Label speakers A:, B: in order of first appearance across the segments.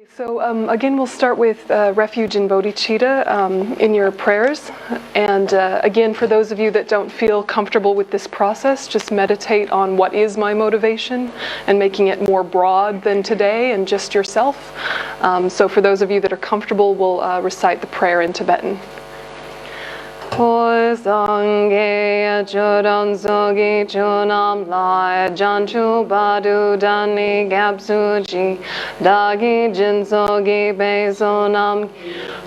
A: So again, we'll start with refuge in bodhicitta in your prayers. And again, for those of you that don't feel comfortable with this process, just meditate on what is my motivation and making it more broad than today and just yourself. So for those of you that are comfortable, we'll recite the prayer in Tibetan. Hoi sangye chudan sogi chunam lai janchu badu dani gapsu ji dagi jin sogi be sonam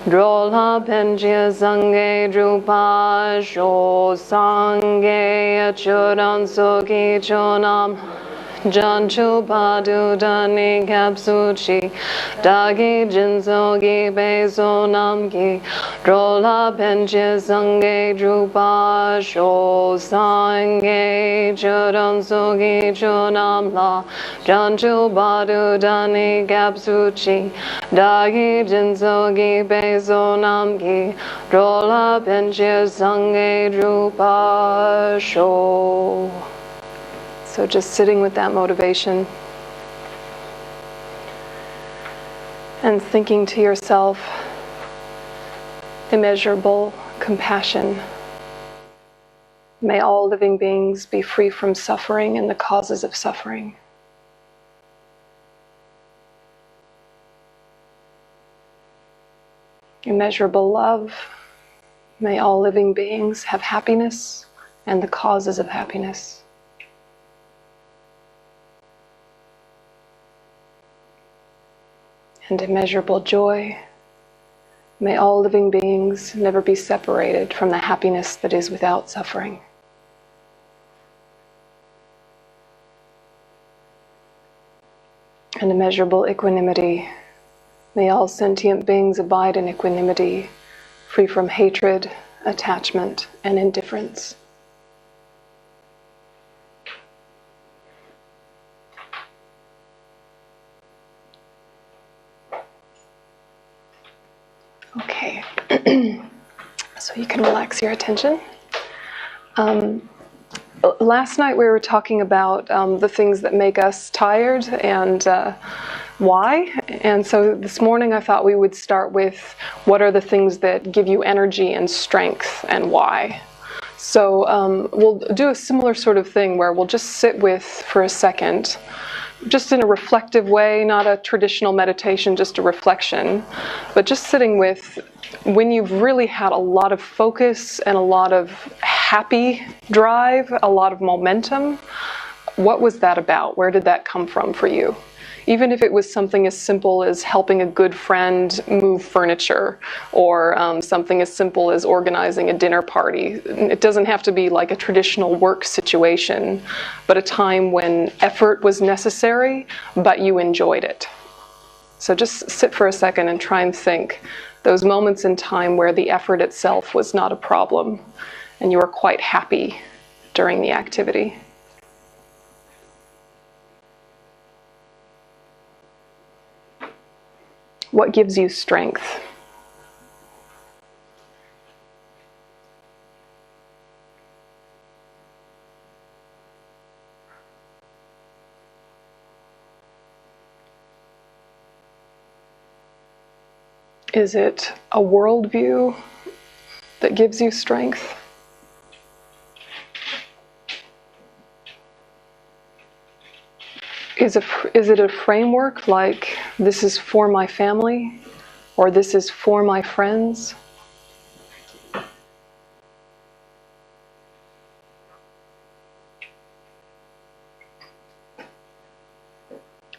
A: drola penjia sangye drupa sho sangye chudan sogi chunam janchu badu dani gapsu ji dagi jin sogi be sonam gi drola penjia sangye drupa sho sangye chudan sogi chunam la janchu badu dani gapsu chi dagi jin sogi be sonam gi drola penjia sangye drupa sho. So just sitting with that motivation and thinking to yourself, immeasurable compassion. May all living beings be free from suffering and the causes of suffering. Immeasurable love. May all living beings have happiness and the causes of happiness. And immeasurable joy. May all living beings never be separated from the happiness that is without suffering. And immeasurable equanimity. May all sentient beings abide in equanimity, free from hatred, attachment, and indifference. Okay, so you can relax your attention. Last night we were talking about the things that make us tired and why. And so this morning I thought we would start with what are the things that give you energy and strength and why. So we'll do a similar sort of thing where we'll just sit with for a second, just in a reflective way, not a traditional meditation, just a reflection, but just sitting with when you've really had a lot of focus and a lot of happy drive, a lot of momentum. What was that about? Where did that come from for you? Even if it was something as simple as helping a good friend move furniture, or something as simple as organizing a dinner party. It doesn't have to be like a traditional work situation, but a time when effort was necessary, but you enjoyed it. So just sit for a second and try and think those moments in time where the effort itself was not a problem, and you were quite happy during the activity. What gives you strength? Is it a worldview that gives you strength? Is it a framework like this is for my family or this is for my friends?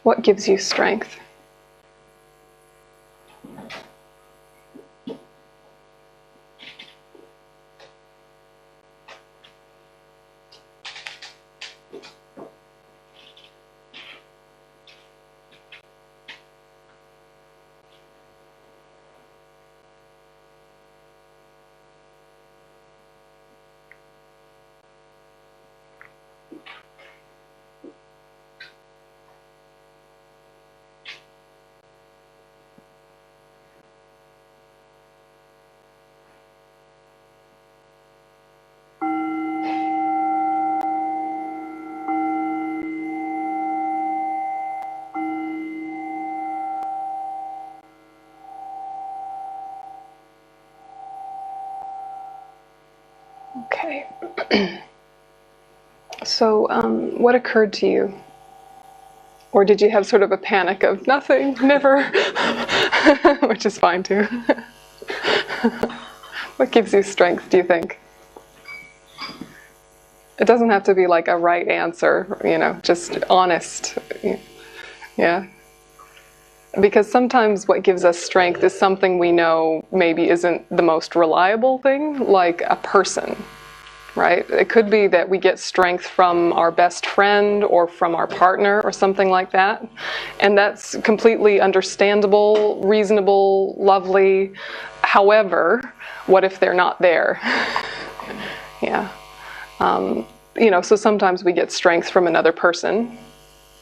A: What gives you strength? So, what occurred to you? Or did you have sort of a panic of nothing, never, which is fine too. What gives you strength, do you think? It doesn't have to be like a right answer, you know, just honest. Yeah. Because sometimes what gives us strength is something we know maybe isn't the most reliable thing, like a person. Right? It could be that we get strength from our best friend or from our partner or something like that. And that's completely understandable, reasonable, lovely. However, what if they're not there? Yeah. You know, so sometimes we get strength from another person.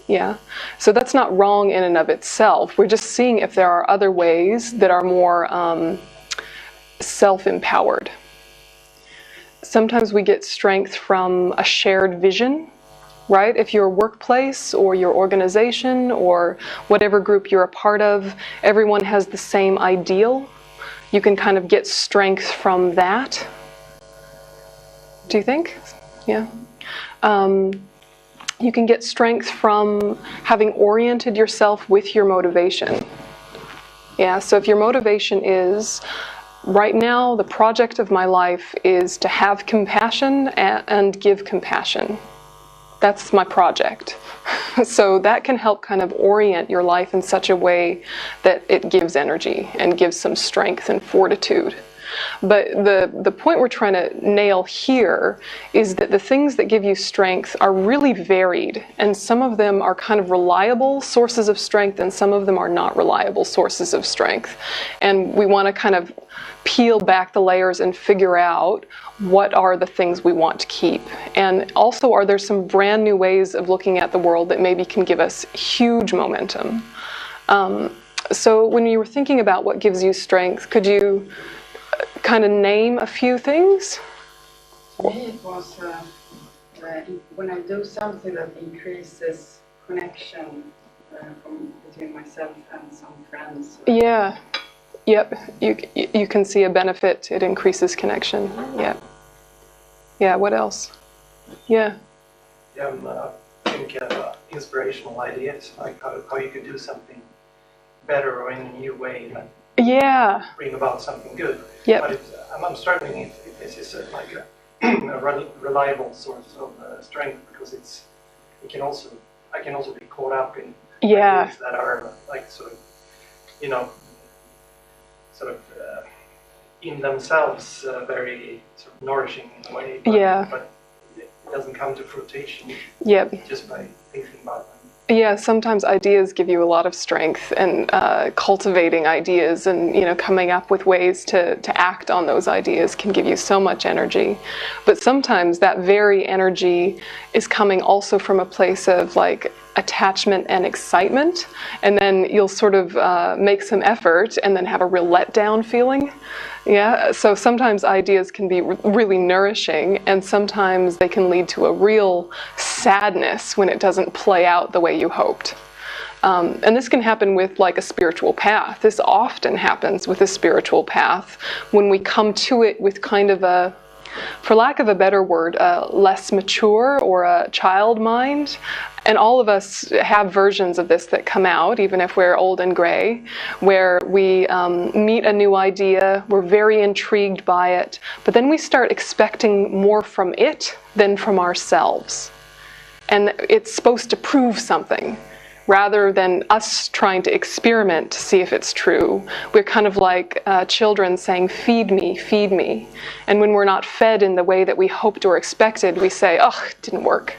A: Yeah. So that's not wrong in and of itself. We're just seeing if there are other ways that are more self-empowered. Sometimes we get strength from a shared vision, right? If your workplace or your organization or whatever group you're a part of, everyone has the same ideal, you can kind of get strength from that. Do you think? Yeah. You can get strength from having oriented yourself with your motivation. Yeah, so if your motivation is, right now, the project of my life is to have compassion and give compassion. That's my project. So that can help kind of orient your life in such a way that it gives energy and gives some strength and fortitude. But the point we're trying to nail here is that the things that give you strength are really varied, and some of them are kind of reliable sources of strength and some of them are not reliable sources of strength. And we want to kind of peel back the layers and figure out what are the things we want to keep. And also, are there some brand new ways of looking at the world that maybe can give us huge momentum? So when you were thinking about what gives you strength, could you kind of name a few things?
B: For me, it was when I do something that increases connection between myself and some friends.
A: Yeah. Yep. You can see a benefit. It increases connection. Yeah. Yeah. What else? Yeah.
C: Think of inspirational ideas, like how you could do something better or in a new way. Like
A: yeah.
C: Bring about something good.
A: Yep.
C: But I'm struggling if this is like a reliable source of strength, because I can also be caught up in ideas that are like sort of, you know, in themselves very sort of nourishing in a way. But it doesn't come to fruition.
A: Yep.
C: Just by thinking about them.
A: Yeah, sometimes ideas give you a lot of strength, and cultivating ideas and, you know, coming up with ways to act on those ideas can give you so much energy. But sometimes that very energy is coming also from a place of like attachment and excitement, and then you'll sort of make some effort and then have a real letdown feeling. Yeah, so sometimes ideas can be really nourishing, and sometimes they can lead to a real sadness when it doesn't play out the way you hoped. And this can happen with like a spiritual path. This often happens with a spiritual path when we come to it with kind of a, for lack of a better word, a less mature or a child mind. And all of us have versions of this that come out, even if we're old and gray, where we meet a new idea, we're very intrigued by it, but then we start expecting more from it than from ourselves. And it's supposed to prove something, rather than us trying to experiment to see if it's true. We're kind of like children saying, feed me, feed me. And when we're not fed in the way that we hoped or expected, we say, oh, it didn't work.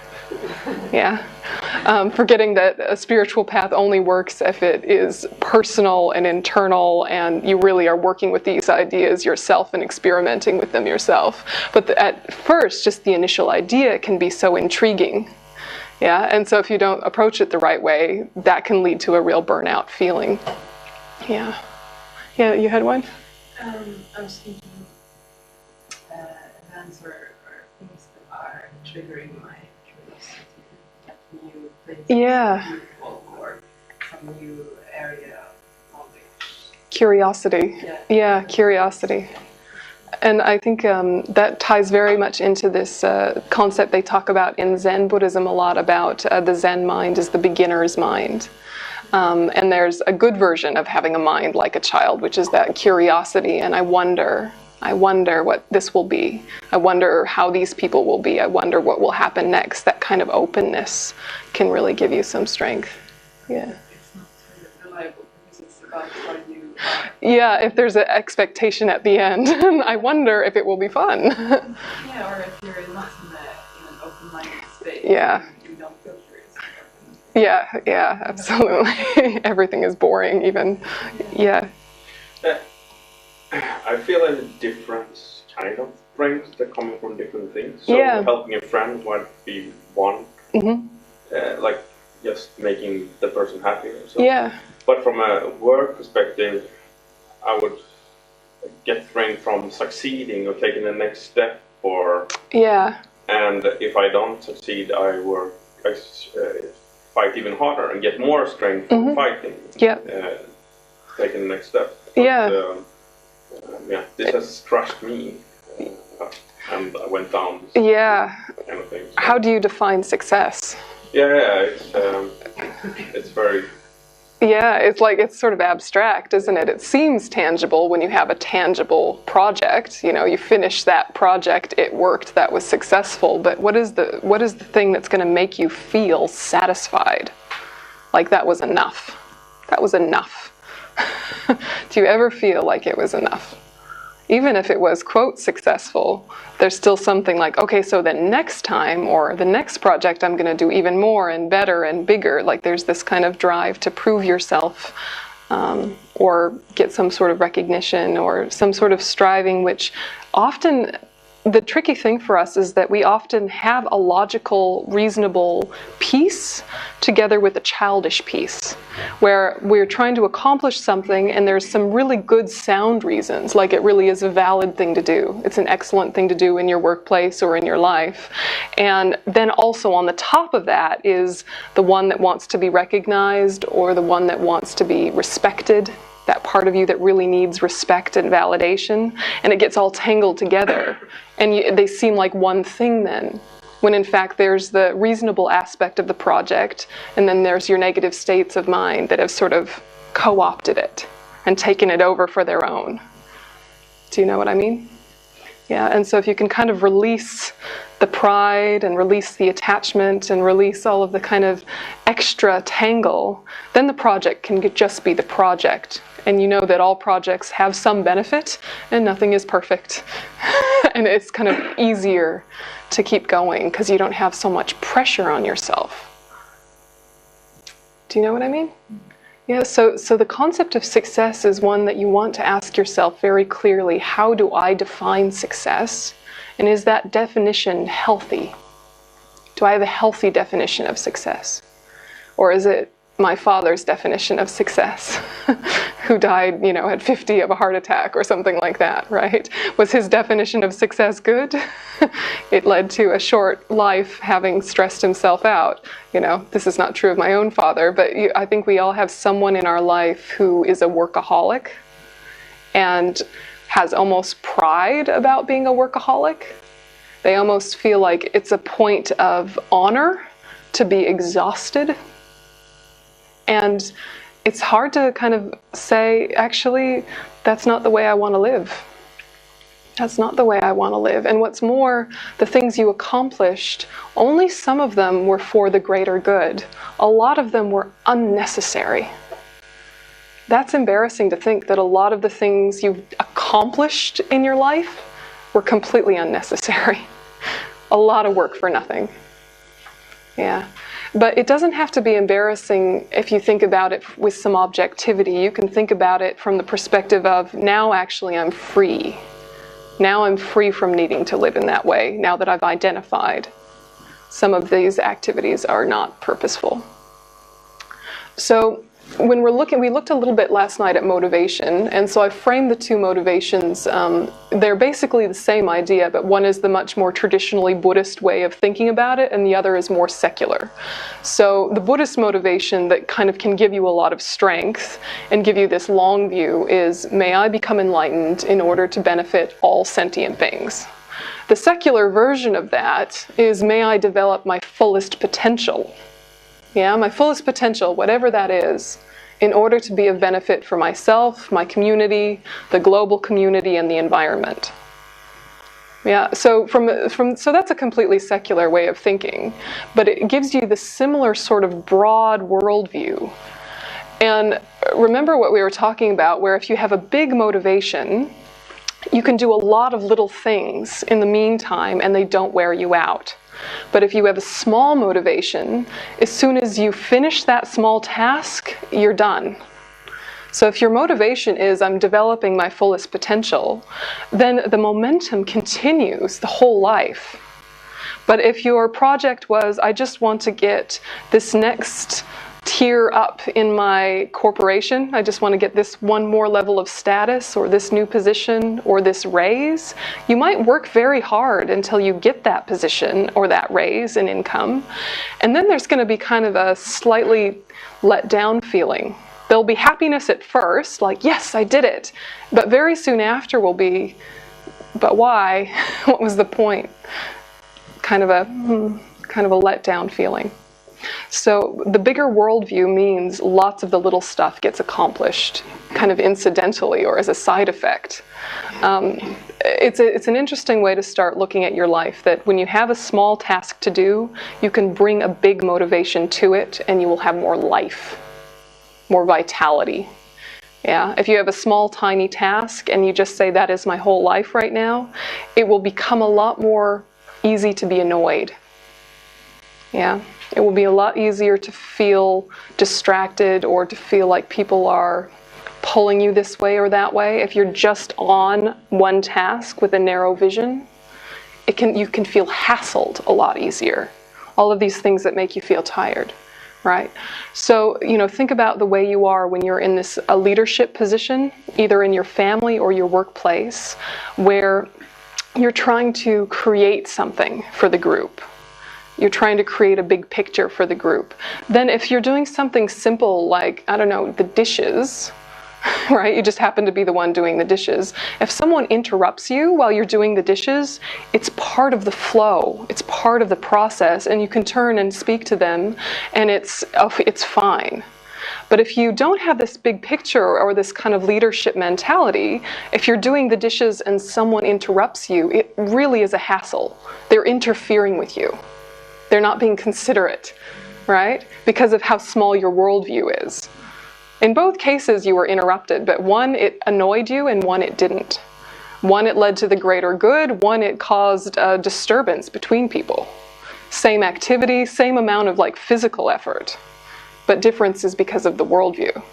A: Yeah. Forgetting that a spiritual path only works if it is personal and internal, and you really are working with these ideas yourself and experimenting with them yourself. But at first, just the initial idea can be so intriguing. Yeah, and so if you don't approach it the right way, that can lead to a real burnout feeling. Yeah. Yeah, you had one?
B: I was thinking events or things that are triggering my curiosity, like new places, new people, or some new area of knowledge.
A: Curiosity. Yeah, curiosity. And I think that ties very much into this concept they talk about in Zen Buddhism a lot about the Zen mind is the beginner's mind. And there's a good version of having a mind like a child, which is that curiosity, and I wonder what this will be. I wonder how these people will be. I wonder what will happen next. That kind of openness can really give you some strength. Yeah.
B: It's not reliable because it's about how you...
A: Yeah, if there's an expectation at the end, I wonder if it will be fun.
B: Yeah, or if you're not in an open-minded state.
A: Yeah.
B: You don't feel curious.
A: Yeah, absolutely. Everything is boring, even. Yeah.
D: I feel a different kind of strength that come from different things. So
A: Yeah.
D: helping a friend might be one, like just making the person happy or something.
A: Yeah.
D: But from a work perspective, I would get strength from succeeding or taking the next step.
A: Yeah.
D: And if I don't succeed, I fight even harder and get more strength from fighting.
A: Yeah.
D: Taking the next step. But,
A: Yeah.
D: This has crushed me, and I went down.
A: Yeah.
D: Kind of thing. So.
A: How do you define success?
D: Yeah, it's very.
A: Yeah, it's sort of abstract, isn't it? It seems tangible when you have a tangible project. You know, you finish that project, it worked, that was successful. But what is the thing that's going to make you feel satisfied? Like that was enough. That was enough. Do you ever feel like it was enough? Even if it was, quote, successful, there's still something like, okay, so the next time or the next project I'm going to do even more and better and bigger. Like there's this kind of drive to prove yourself or get some sort of recognition or some sort of striving, which often... The tricky thing for us is that we often have a logical, reasonable piece together with a childish piece, where we're trying to accomplish something and there's some really good sound reasons, like it really is a valid thing to do. It's an excellent thing to do in your workplace or in your life. And then also on the top of that is the one that wants to be recognized or the one that wants to be respected. That part of you that really needs respect and validation, and it gets all tangled together. And they seem like one thing then, when in fact there's the reasonable aspect of the project, and then there's your negative states of mind that have sort of co-opted it and taken it over for their own. Do you know what I mean? Yeah, and so if you can kind of release the pride and release the attachment and release all of the kind of extra tangle, then the project can just be the project. And you know that all projects have some benefit and nothing is perfect. And it's kind of easier to keep going because you don't have so much pressure on yourself. Do you know what I mean? Yeah, so the concept of success is one that you want to ask yourself very clearly, how do I define success? And is that definition healthy? Do I have a healthy definition of success? Or is it my father's definition of success, who died, at 50 of a heart attack or something like that, right? Was his definition of success good? It led to a short life having stressed himself out. This is not true of my own father, but I think we all have someone in our life who is a workaholic and has almost pride about being a workaholic. They almost feel like it's a point of honor to be exhausted. And it's hard to kind of say, actually, that's not the way I want to live. That's not the way I want to live. And what's more, the things you accomplished, only some of them were for the greater good. A lot of them were unnecessary. That's embarrassing to think that a lot of the things you've accomplished in your life were completely unnecessary. A lot of work for nothing. Yeah. But it doesn't have to be embarrassing if you think about it with some objectivity. You can think about it from the perspective of, now actually I'm free. Now I'm free from needing to live in that way, now that I've identified some of these activities are not purposeful. So when we looked a little bit last night at motivation, and so I framed the two motivations. They're basically the same idea, but one is the much more traditionally Buddhist way of thinking about it, and the other is more secular. So the Buddhist motivation that kind of can give you a lot of strength and give you this long view is, may I become enlightened in order to benefit all sentient beings. The secular version of that is, may I develop my fullest potential. Yeah, my fullest potential, whatever that is, in order to be of benefit for myself, my community, the global community, and the environment. Yeah, so so that's a completely secular way of thinking, but it gives you the similar sort of broad worldview. And remember what we were talking about, where if you have a big motivation, you can do a lot of little things in the meantime and they don't wear you out. But if you have a small motivation, as soon as you finish that small task, you're done. So if your motivation is, I'm developing my fullest potential, then the momentum continues the whole life. But if your project was, I just want to get this next tier up in my corporation, I just want to get this one more level of status or this new position or this raise, you might work very hard until you get that position or that raise in income. And then there's going to be kind of a slightly let down feeling. There'll be happiness at first, like, yes, I did it. But very soon after will be, but why? What was the point? Kind of a let down feeling. So the bigger worldview means lots of the little stuff gets accomplished kind of incidentally or as a side effect. It's an interesting way to start looking at your life, that when you have a small task to do, you can bring a big motivation to it and you will have more life, more vitality. Yeah, if you have a small, tiny task and you just say, that is my whole life right now, it will become a lot more easy to be annoyed. Yeah. It will be a lot easier to feel distracted or to feel like people are pulling you this way or that way. If you're just on one task with a narrow vision, you can feel hassled a lot easier. All of these things that make you feel tired, right? So, think about the way you are when you're in a leadership position, either in your family or your workplace, where you're trying to create something for the group. You're trying to create a big picture for the group. Then if you're doing something simple like, I don't know, the dishes, right? You just happen to be the one doing the dishes. If someone interrupts you while you're doing the dishes, it's part of the flow. It's part of the process, and you can turn and speak to them, and it's fine. But if you don't have this big picture or this kind of leadership mentality, if you're doing the dishes and someone interrupts you, it really is a hassle. They're interfering with you. They're not being considerate, right? Because of how small your worldview is. In both cases, you were interrupted, but one, it annoyed you, and one, it didn't. One, it led to the greater good. One, it caused a disturbance between people. Same activity, same amount of physical effort, but difference is because of the worldview.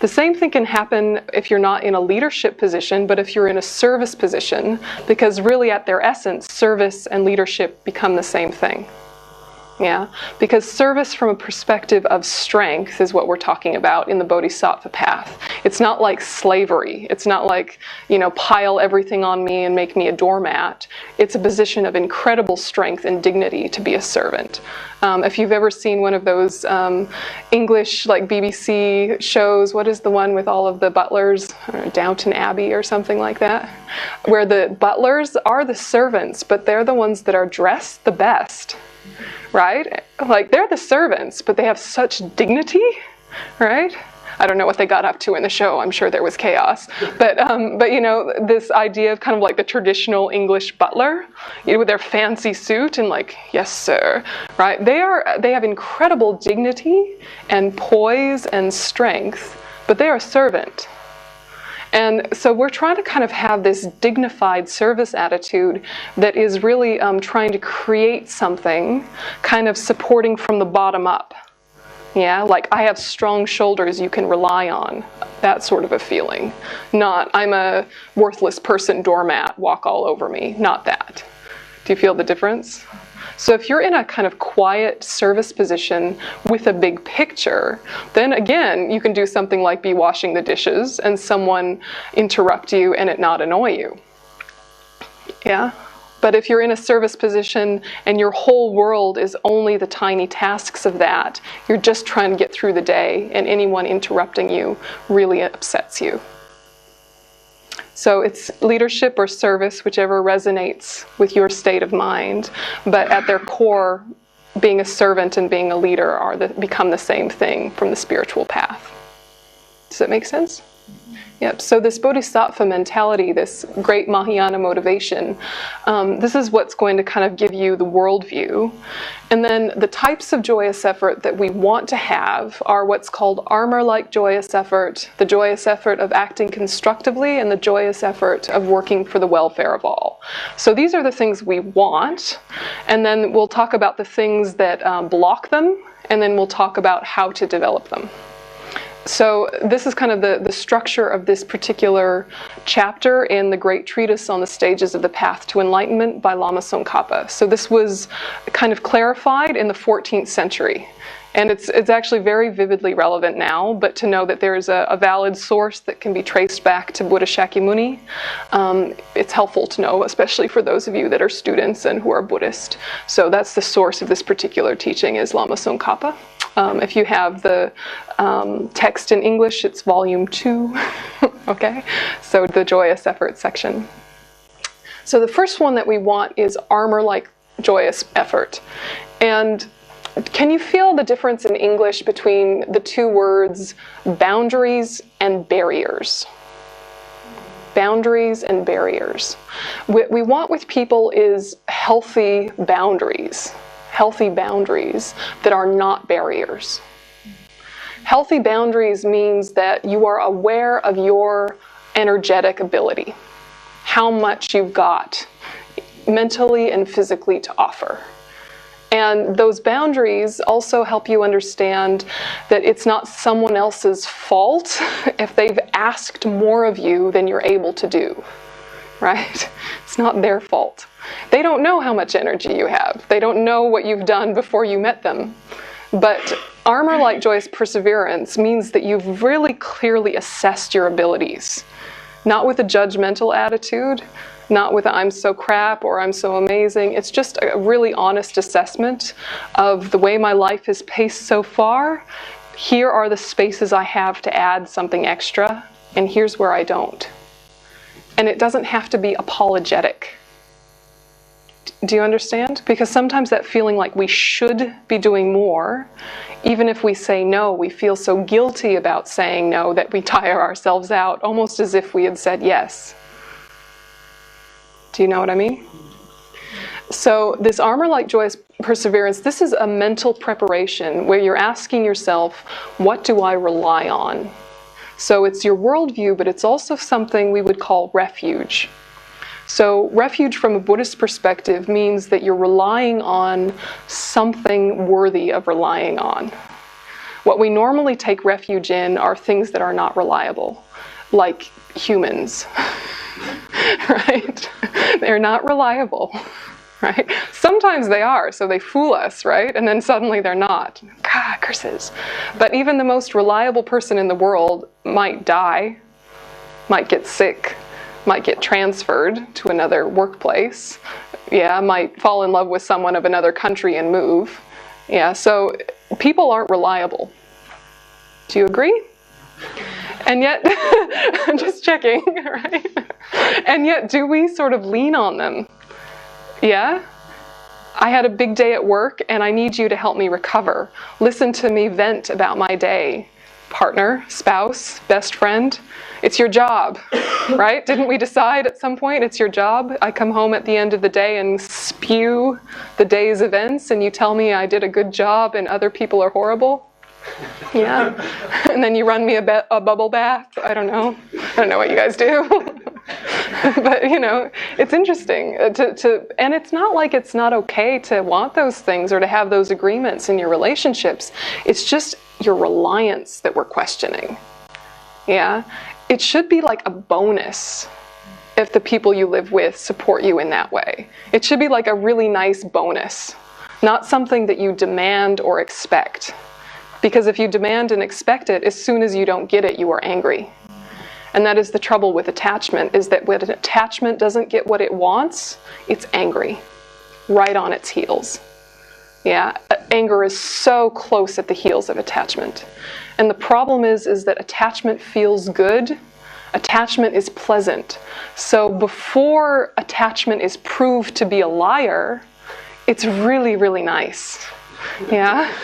A: The same thing can happen if you're not in a leadership position, but if you're in a service position, because really at their essence, service and leadership become the same thing. Yeah, because service from a perspective of strength is what we're talking about in the Bodhisattva path. It's not like slavery. It's not like, pile everything on me and make me a doormat. It's a position of incredible strength and dignity to be a servant. If you've ever seen one of those English BBC shows, what is the one with all of the butlers, Downton Abbey or something like that, where the butlers are the servants, but they're the ones that are dressed the best. Right? They're the servants, but they have such dignity, right? I don't know what they got up to in the show. I'm sure there was chaos. But this idea of kind of the traditional English butler, with their fancy suit and yes, sir, right? They have incredible dignity and poise and strength, but they are a servant. And so we're trying to kind of have this dignified service attitude that is really trying to create something, kind of supporting from the bottom up. Yeah, I have strong shoulders you can rely on. That sort of a feeling. Not, I'm a worthless person doormat, walk all over me. Not that. Do you feel the difference? So if you're in a kind of quiet service position with a big picture, then again, you can do something like be washing the dishes and someone interrupt you and it not annoy you. Yeah? But if you're in a service position and your whole world is only the tiny tasks of that, you're just trying to get through the day, and anyone interrupting you really upsets you. So it's leadership or service, whichever resonates with your state of mind. But at their core, being a servant and being a leader become the same thing from the spiritual path. Does that make sense? Yep. So this bodhisattva mentality, this great Mahayana motivation, this is what's going to kind of give you the worldview. And then the types of joyous effort that we want to have are what's called armor-like joyous effort, the joyous effort of acting constructively, and the joyous effort of working for the welfare of all. So these are the things we want, and then we'll talk about the things that block them, and then we'll talk about how to develop them. So this is kind of the structure of this particular chapter in the great treatise on the stages of the path to enlightenment by Lama Tsongkhapa. So this was kind of clarified in the 14th century. And it's actually very vividly relevant now, but to know that there is a valid source that can be traced back to Buddha Shakyamuni, it's helpful to know, especially for those of you that are students and who are Buddhist. So that's the source of this particular teaching, is Lama Tsongkhapa. If you have the text in English, it's volume 2, okay? So the joyous effort section. So the first one that we want is armor-like joyous effort. And can you feel the difference in English between the two words boundaries and barriers? Boundaries and barriers. What we want with people is healthy boundaries that are not barriers. Healthy boundaries means that you are aware of your energetic ability, how much you've got mentally and physically to offer. And those boundaries also help you understand that it's not someone else's fault if they've asked more of you than you're able to do, right? It's not their fault. They don't know how much energy you have. They don't know what you've done before you met them. But armor-like joyous perseverance means that you've really clearly assessed your abilities, not with a judgmental attitude, not with I'm so crap or I'm so amazing. It's just a really honest assessment of the way my life is paced so far. Here are the spaces I have to add something extra, and here's where I don't. And it doesn't have to be apologetic. Do you understand? Because sometimes that feeling like we should be doing more, even if we say no, we feel so guilty about saying no that we tire ourselves out, almost as if we had said yes. Do you know what I mean? So this armor-like joyous perseverance, this is a mental preparation where you're asking yourself, what do I rely on? So it's your worldview, but it's also something we would call refuge. So refuge from a Buddhist perspective means that you're relying on something worthy of relying on. What we normally take refuge in are things that are not reliable, like humans, right? They're not reliable, right? Sometimes they are, so they fool us, right? And then suddenly they're not. God, curses. But even the most reliable person in the world might die, might get sick, might get transferred to another workplace, yeah, might fall in love with someone of another country and move. Yeah, so people aren't reliable. Do you agree? And yet, I'm just checking, right? And yet, do we sort of lean on them? Yeah? I had a big day at work and I need you to help me recover. Listen to me vent about my day. Partner, spouse, best friend. It's your job, right? Didn't we decide at some point it's your job? I come home at the end of the day and spew the day's events and you tell me I did a good job and other people are horrible? Yeah. And then you run me a bubble bath. I don't know what you guys do. But, you know, it's interesting and it's not like it's not okay to want those things or to have those agreements in your relationships. It's just your reliance that we're questioning. Yeah. It should be like a bonus if the people you live with support you in that way. It should be like a really nice bonus. not something that you demand or expect. Because if you demand and expect it, as soon as you don't get it, you are angry. And that is the trouble with attachment, is that when an attachment doesn't get what it wants, it's angry, right on its heels. Yeah, anger is so close at the heels of attachment. And the problem is that attachment feels good. Attachment is pleasant. So before attachment is proved to be a liar, it's really, really nice. Yeah,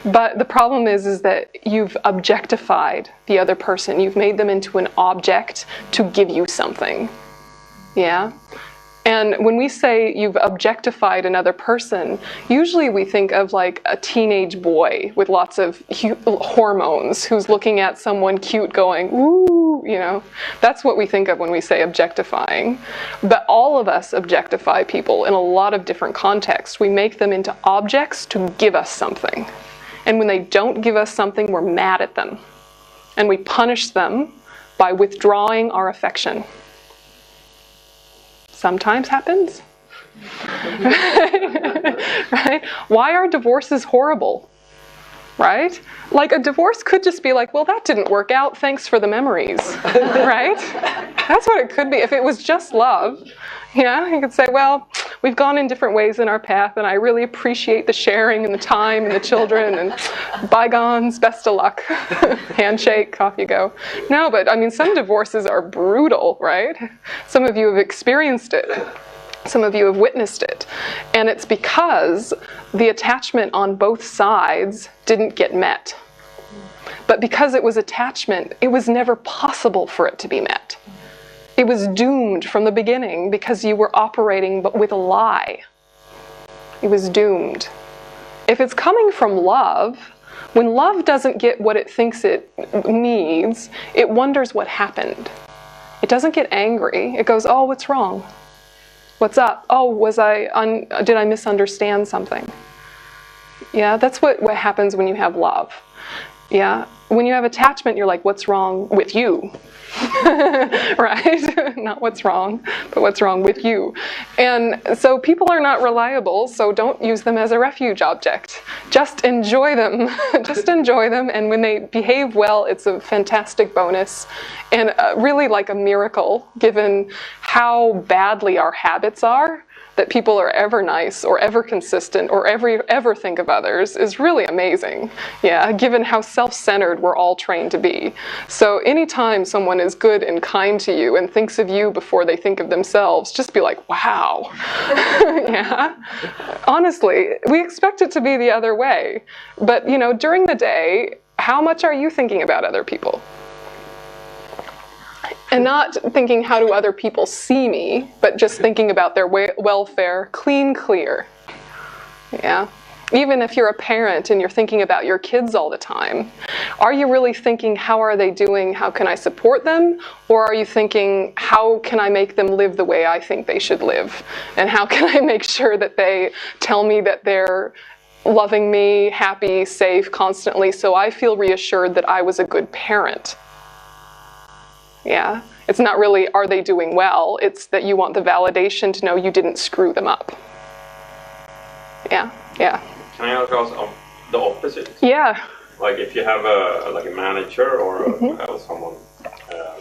A: but the problem is that you've objectified the other person. You've made them into an object to give you something. Yeah. And when we say you've objectified another person, usually we think of like a teenage boy with lots of hormones who's looking at someone cute going, ooh, you know. That's what we think of when we say objectifying. But all of us objectify people in a lot of different contexts. We make them into objects to give us something. And when they don't give us something, we're mad at them. And we punish them by withdrawing our affection. Sometimes happens. Right? Why are divorces horrible? Right? Like a divorce could just be like, well, that didn't work out, thanks for the memories. Right? That's what it could be. If it was just love, yeah, you could say, well, we've gone in different ways in our path, and I really appreciate the sharing and the time and the children, and bygones, best of luck. Handshake, off you go. No, but I mean, some divorces are brutal, right? Some of you have experienced it. Some of you have witnessed it. And it's because the attachment on both sides didn't get met. But because it was attachment, it was never possible for it to be met. It was doomed from the beginning because you were operating with a lie. It was doomed. If it's coming from love, when love doesn't get what it thinks it needs, it wonders what happened. It doesn't get angry. It goes, oh, what's wrong? What's up? Oh, did I misunderstand something? Yeah, that's what happens when you have love. Yeah, when you have attachment, you're like, what's wrong with you? Right? Not what's wrong, but what's wrong with you. And so people are not reliable, so don't use them as a refuge object. Just enjoy them. Just enjoy them, and when they behave well, it's a fantastic bonus, and really like a miracle, given how badly our habits are. That people are ever nice or ever consistent or ever think of others is really amazing. Yeah, given how self-centered we're all trained to be. So anytime someone is good and kind to you and thinks of you before they think of themselves, just be like, wow. Yeah. Honestly, we expect it to be the other way. But, you know, during the day, how much are you thinking about other people? And not thinking, how do other people see me, but just thinking about their welfare, clear. Yeah. Even if you're a parent and you're thinking about your kids all the time, are you really thinking, how are they doing? How can I support them? Or are you thinking, how can I make them live the way I think they should live? And how can I make sure that they tell me that they're loving me, happy, safe, constantly, so I feel reassured that I was a good parent? Yeah, it's not really, are they doing well? It's that you want the validation to know you didn't screw them up. Yeah.
D: Can I ask also the opposite?
A: Yeah.
D: Like if you have a manager or someone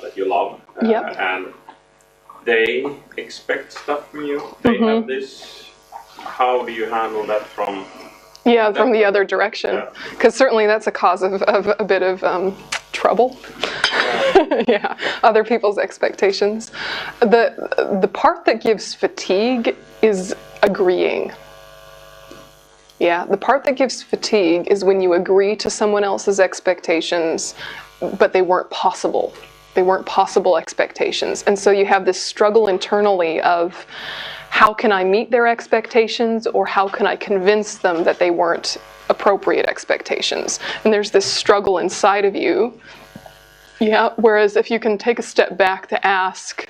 D: that you love, and they expect stuff from you, they have this, how do you handle that from...
A: Yeah, from the other direction. Because certainly that's a cause of a bit of trouble. Yeah, other people's expectations. The part that gives fatigue is agreeing. Yeah, the part that gives fatigue is when you agree to someone else's expectations, but they weren't possible. They weren't possible expectations. And so you have this struggle internally of, how can I meet their expectations, or how can I convince them that they weren't appropriate expectations? And there's this struggle inside of you. Yeah, whereas if you can take a step back to ask,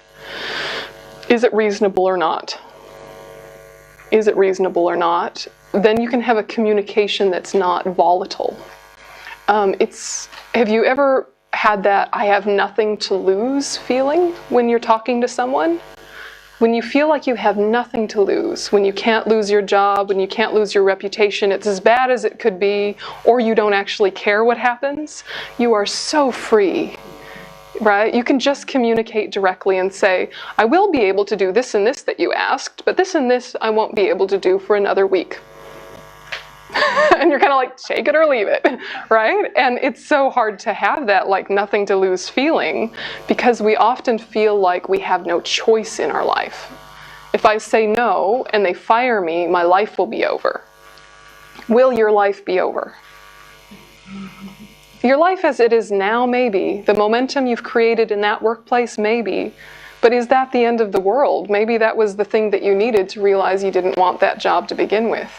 A: is it reasonable or not? Is it reasonable or not? Then you can have a communication that's not volatile. Have you ever had that I have nothing to lose feeling when you're talking to someone? When you feel like you have nothing to lose, when you can't lose your job, when you can't lose your reputation, it's as bad as it could be, or you don't actually care what happens, you are so free, right? You can just communicate directly and say, I will be able to do this and this that you asked, but this and this I won't be able to do for another week. And you're kind of like, take it or leave it, right? And it's so hard to have that like nothing to lose feeling, because we often feel like we have no choice in our life. If I say no and they fire me, my life will be over. Will your life be over? Your life as it is now, maybe. The momentum you've created in that workplace, maybe. But is that the end of the world? Maybe that was the thing that you needed to realize you didn't want that job to begin with.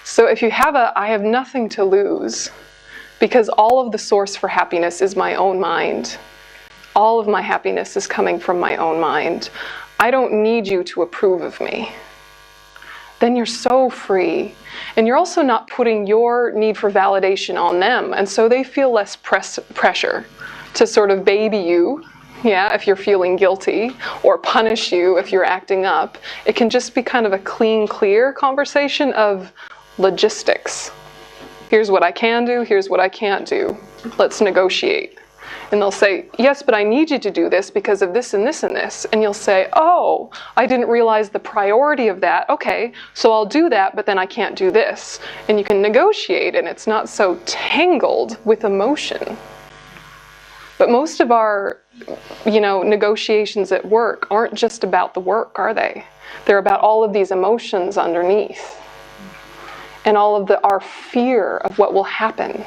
A: So if you have I have nothing to lose, because all of the source for happiness is my own mind. All of my happiness is coming from my own mind. I don't need you to approve of me. Then you're so free. And you're also not putting your need for validation on them. And so they feel less pressure to sort of baby you, yeah, if you're feeling guilty, or punish you if you're acting up. It can just be kind of a clean, clear conversation of logistics. Here's what I can do, here's what I can't do. Let's negotiate. And they'll say, yes, but I need you to do this because of this and this and this. And you'll say, oh, I didn't realize the priority of that. Okay, so I'll do that, but then I can't do this. And you can negotiate, and it's not so tangled with emotion. But most of our, negotiations at work aren't just about the work, are they? They're about all of these emotions underneath. And all of our fear of what will happen.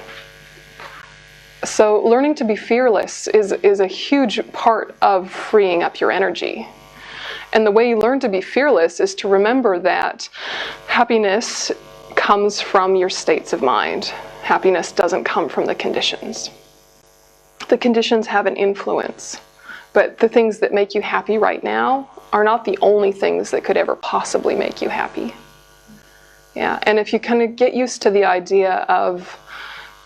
A: So learning to be fearless is a huge part of freeing up your energy. And the way you learn to be fearless is to remember that happiness comes from your states of mind. Happiness doesn't come from the conditions. The conditions have an influence, but the things that make you happy right now are not the only things that could ever possibly make you happy. Yeah, and if you kind of get used to the idea of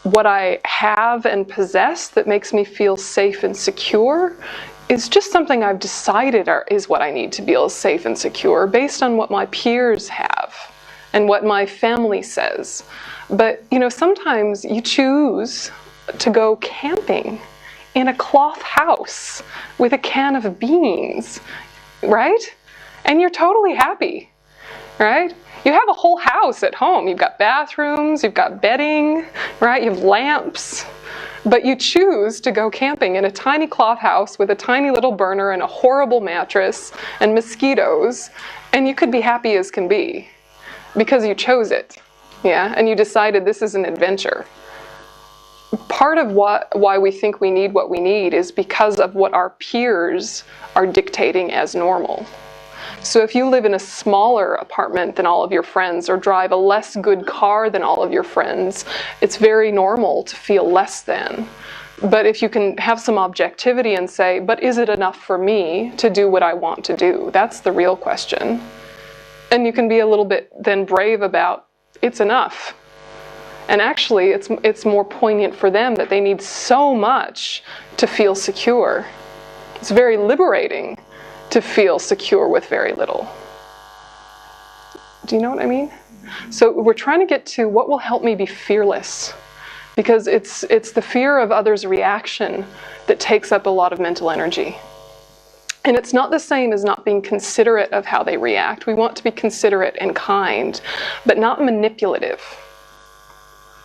A: what I have and possess that makes me feel safe and secure is just something I've decided is what I need to feel safe and secure based on what my peers have and what my family says. But, sometimes you choose to go camping in a cloth house with a can of beans, right? And you're totally happy, right? You have a whole house at home. You've got bathrooms, you've got bedding, right? You have lamps. But you choose to go camping in a tiny cloth house with a tiny little burner and a horrible mattress and mosquitoes, and you could be happy as can be because you chose it, yeah? And you decided this is an adventure. Part of why we think we need what we need is because of what our peers are dictating as normal. So if you live in a smaller apartment than all of your friends or drive a less good car than all of your friends, it's very normal to feel less than. But if you can have some objectivity and say, but is it enough for me to do what I want to do? That's the real question. And you can be a little bit then brave about, it's enough. And actually, it's more poignant for them that they need so much to feel secure. It's very liberating to feel secure with very little. Do you know what I mean? So we're trying to get to what will help me be fearless, because it's the fear of others' reaction that takes up a lot of mental energy. And it's not the same as not being considerate of how they react. We want to be considerate and kind, but not manipulative.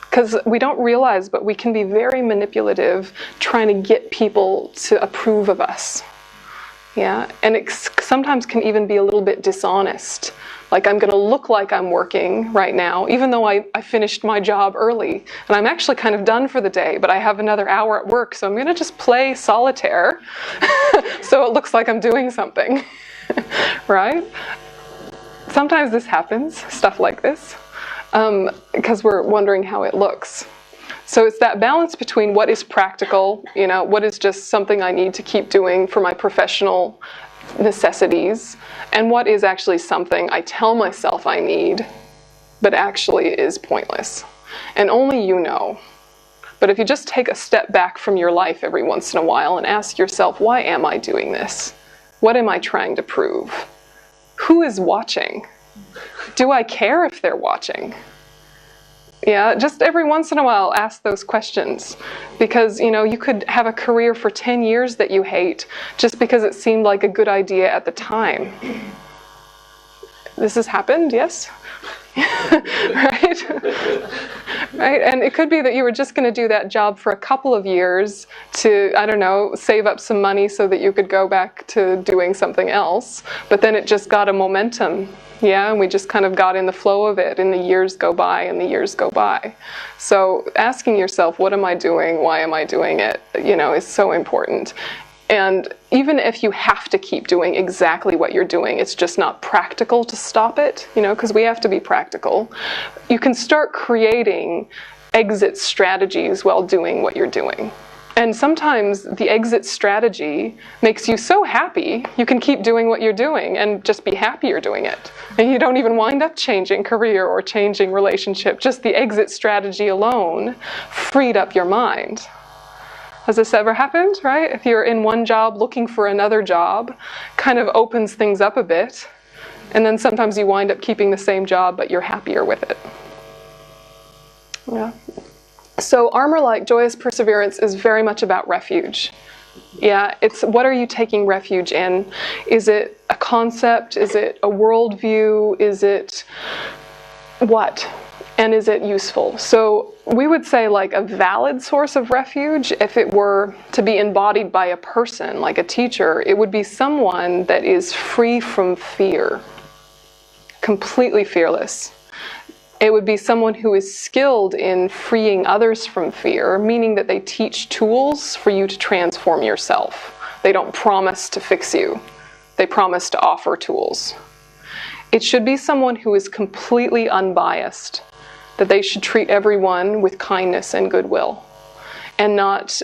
A: Because we don't realize, but we can be very manipulative trying to get people to approve of us. Yeah, and it sometimes can even be a little bit dishonest. Like, I'm going to look like I'm working right now, even though I finished my job early. And I'm actually kind of done for the day, but I have another hour at work, so I'm going to just play solitaire so it looks like I'm doing something, right? Sometimes this happens, stuff like this, because we're wondering how it looks. So it's that balance between what is practical, what is just something I need to keep doing for my professional necessities, and what is actually something I tell myself I need, but actually is pointless. And only you know. But if you just take a step back from your life every once in a while and ask yourself, why am I doing this? What am I trying to prove? who is watching? Do I care if they're watching? Yeah, just every once in a while ask those questions, because you could have a career for 10 years that you hate just because it seemed like a good idea at the time. This has happened, yes? Right? Right? And it could be that you were just going to do that job for a couple of years to, I don't know, save up some money so that you could go back to doing something else, but then it just got a momentum. Yeah, and we just kind of got in the flow of it, and the years go by and the years go by. So asking yourself, what am I doing? Why am I doing it? Is so important. And even if you have to keep doing exactly what you're doing, it's just not practical to stop it, because we have to be practical. You can start creating exit strategies while doing what you're doing. And sometimes the exit strategy makes you so happy, you can keep doing what you're doing and just be happier doing it. And you don't even wind up changing career or changing relationship. Just the exit strategy alone freed up your mind. Has this ever happened, right? If you're in one job looking for another job, kind of opens things up a bit. And then sometimes you wind up keeping the same job, but you're happier with it. Yeah. So armor-like joyous perseverance is very much about refuge. Yeah, it's what are you taking refuge in? Is it a concept? Is it a worldview? Is it what? And is it useful? So we would say like a valid source of refuge, if it were to be embodied by a person, like a teacher, it would be someone that is free from fear, completely fearless. It would be someone who is skilled in freeing others from fear, meaning that they teach tools for you to transform yourself. They don't promise to fix you. They promise to offer tools. It should be someone who is completely unbiased, that they should treat everyone with kindness and goodwill, and not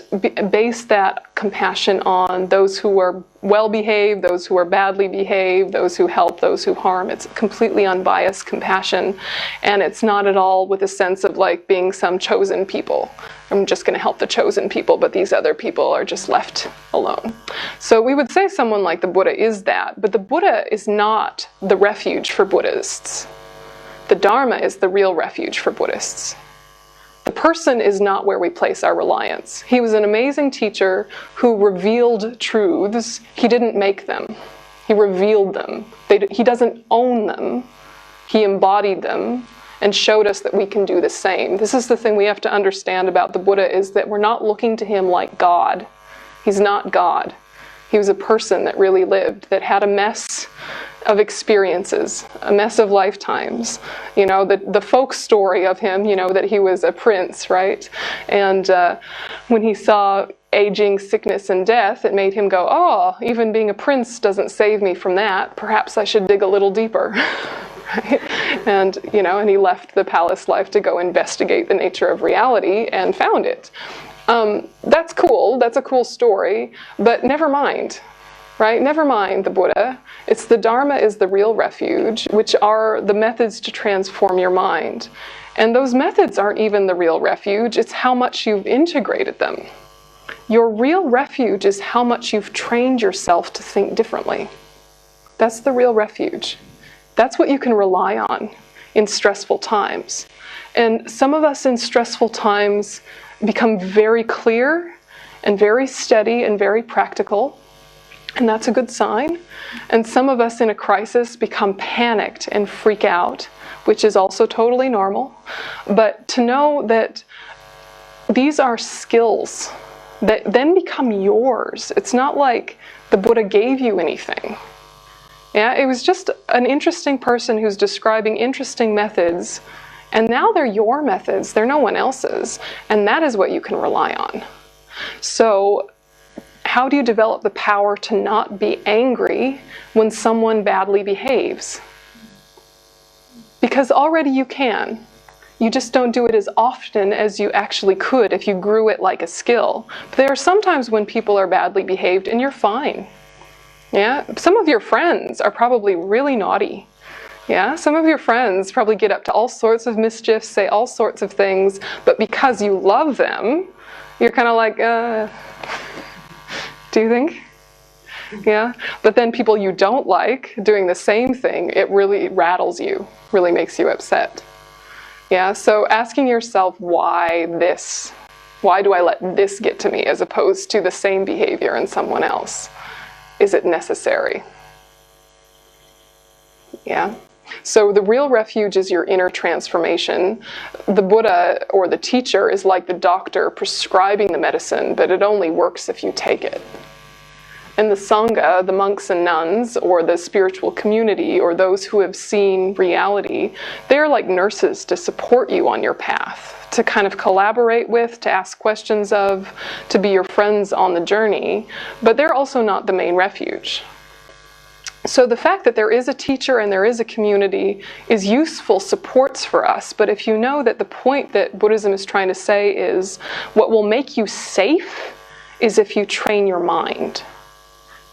A: base that compassion on those who are well-behaved, those who are badly behaved, those who help, those who harm. It's completely unbiased compassion, and it's not at all with a sense of like being some chosen people. I'm just going to help the chosen people, but these other people are just left alone. So we would say someone like the Buddha is that, but the Buddha is not the refuge for Buddhists. The Dharma is the real refuge for Buddhists. The person is not where we place our reliance. He was an amazing teacher who revealed truths. He didn't make them. He revealed them. He doesn't own them. He embodied them and showed us that we can do the same. This is the thing we have to understand about the Buddha, is that we're not looking to him like God. He's not God. He was a person that really lived, that had a mess of experiences, a mess of lifetimes. The folk story of him, that he was a prince, right? And when he saw aging, sickness, and death, it made him go, oh, even being a prince doesn't save me from that. Perhaps I should dig a little deeper. Right? And, and he left the palace life to go investigate the nature of reality and found it. That's cool. That's a cool story, but never mind. Right? Never mind the Buddha. It's the Dharma is the real refuge, which are the methods to transform your mind. And those methods aren't even the real refuge. It's how much you've integrated them. Your real refuge is how much you've trained yourself to think differently. That's the real refuge. That's what you can rely on in stressful times. And some of us in stressful times become very clear and very steady and very practical. And that's a good sign. And some of us in a crisis become panicked and freak out, which is also totally normal. But to know that these are skills that then become yours. It's not like the Buddha gave you anything. Yeah, it was just an interesting person who's describing interesting methods, and now they're your methods, they're no one else's, and that is what you can rely on. So how do you develop the power to not be angry when someone badly behaves? Because already you can. You just don't do it as often as you actually could if you grew it like a skill. But there are some times when people are badly behaved and you're fine. Yeah, some of your friends are probably really naughty. Yeah, some of your friends probably get up to all sorts of mischief, say all sorts of things, but because you love them, you're kind of like, do you think? Yeah, but then people you don't like doing the same thing, it really rattles you, really makes you upset. Yeah, so asking yourself why this? Why do I let this get to me as opposed to the same behavior in someone else? Is it necessary? Yeah. So the real refuge is your inner transformation. The Buddha or the teacher is like the doctor prescribing the medicine, but it only works if you take it. And the Sangha, the monks and nuns, or the spiritual community, or those who have seen reality, they're like nurses to support you on your path, to kind of collaborate with, to ask questions of, to be your friends on the journey, but they're also not the main refuge. So the fact that there is a teacher and there is a community is useful supports for us, but if you know that the point that Buddhism is trying to say is what will make you safe is if you train your mind.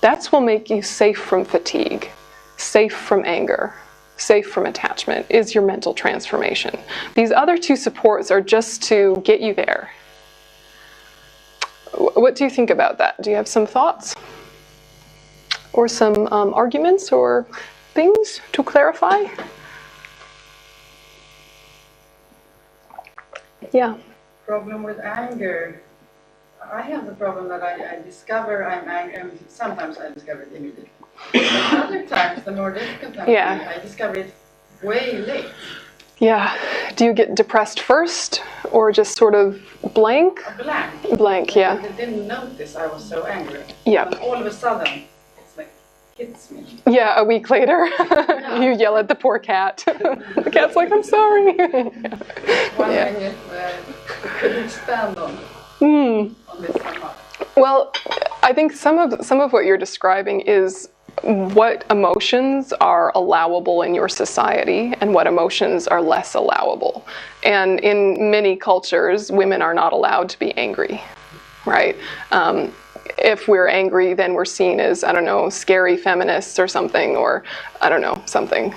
A: That's what will make you safe from fatigue, safe from anger, safe from attachment, is your mental transformation. These other two supports are just to get you there. What do you think about that? Do you have some thoughts? Or some arguments or things to clarify? Yeah.
B: Problem with anger. I have the problem that I discover I'm angry, and sometimes I discover it immediately. Other times, the more difficult times, I discover it way late.
A: Yeah. Do you get depressed first, or just sort of blank?
B: Blank.
A: Blank, yeah.
B: I didn't notice I was so angry.
A: Yep.
B: And all of a sudden, it's like, hits me.
A: Yeah, a week later, you yell at the poor cat. The cat's like, I'm sorry.
B: One minute where I couldn't stand on this somehow.
A: Well, I think some of what you're describing is what emotions are allowable in your society and what emotions are less allowable. And in many cultures, women are not allowed to be angry, right? If we're angry, then we're seen as, I don't know, scary feminists or something, or I don't know, something,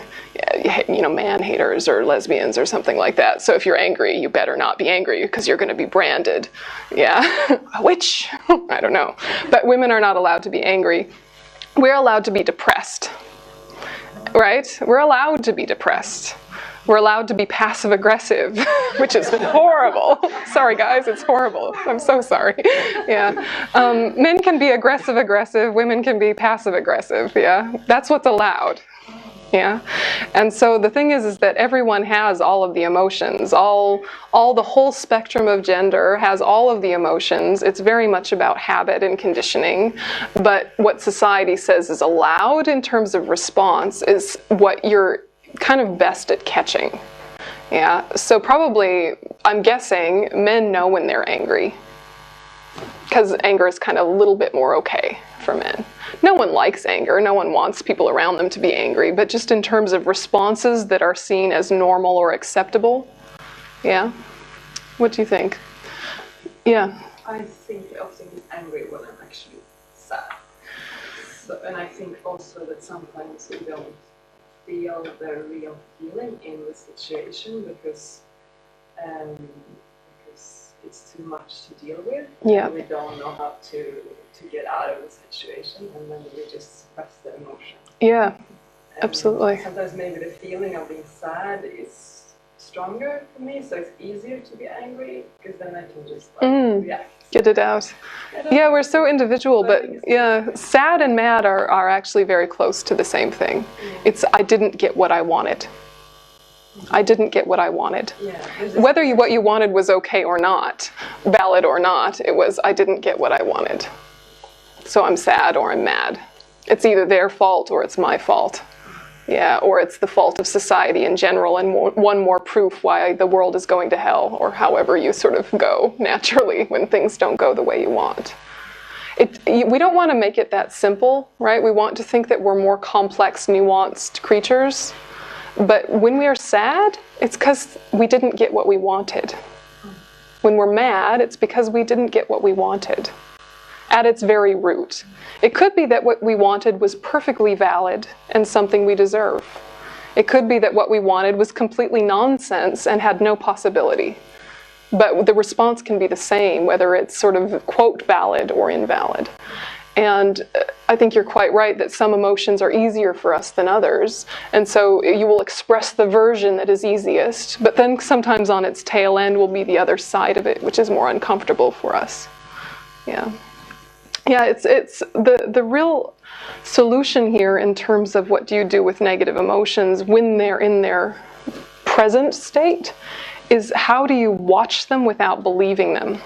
A: you know, man haters or lesbians or something like that. So if you're angry, you better not be angry because you're going to be branded. Yeah, a witch. I don't know. But women are not allowed to be angry. We're allowed to be depressed, right? We're allowed to be depressed. We're allowed to be passive-aggressive, which is horrible. Sorry, guys, it's horrible. I'm so sorry. Yeah, men can be aggressive-aggressive. Women can be passive-aggressive. Yeah, that's what's allowed. Yeah, and so the thing is that everyone has all of the emotions. The whole spectrum of gender has all of the emotions. It's very much about habit and conditioning. But what society says is allowed in terms of response is what you're kind of best at catching. Yeah, so probably, I'm guessing, men know when they're angry, because anger is kind of a little bit more okay for men. No one likes anger, no one wants people around them to be angry, but just in terms of responses that are seen as normal or acceptable. Yeah? What do you think? Yeah.
E: I think I often get angry when I'm actually sad. So, and I think also that sometimes we don't feel the real feeling in the situation because it's too much to deal with.
A: Yeah.
E: And we don't know how to get out of the situation, and then we just suppress the emotion.
A: Yeah,
E: And
A: absolutely.
E: sometimes maybe the feeling of being sad is stronger for me, so it's easier to be angry because then I can just react.
A: Get it out. Yeah, we're so individual, but yeah, sad and mad are actually very close to the same thing. It's, I didn't get what I wanted. I didn't get what I wanted.
E: Yeah,
A: Whether what you wanted was okay or not, valid or not, it was, I didn't get what I wanted. So I'm sad or I'm mad. It's either their fault or it's my fault. Yeah, or it's the fault of society in general, and one more proof why the world is going to hell, or however you sort of go naturally when things don't go the way you want. We don't want to make it that simple, right? We want to think that we're more complex, nuanced creatures. But when we are sad, it's because we didn't get what we wanted. When we're mad, it's because we didn't get what we wanted. At its very root. It could be that what we wanted was perfectly valid and something we deserve. It could be that what we wanted was completely nonsense and had no possibility. But the response can be the same, whether it's sort of, quote, valid or invalid. And I think you're quite right that some emotions are easier for us than others. And so you will express the version that is easiest, but then sometimes on its tail end will be the other side of it, which is more uncomfortable for us. Yeah. Yeah, it's the real solution here in terms of what do you do with negative emotions when they're in their present state is how do you watch them without believing them.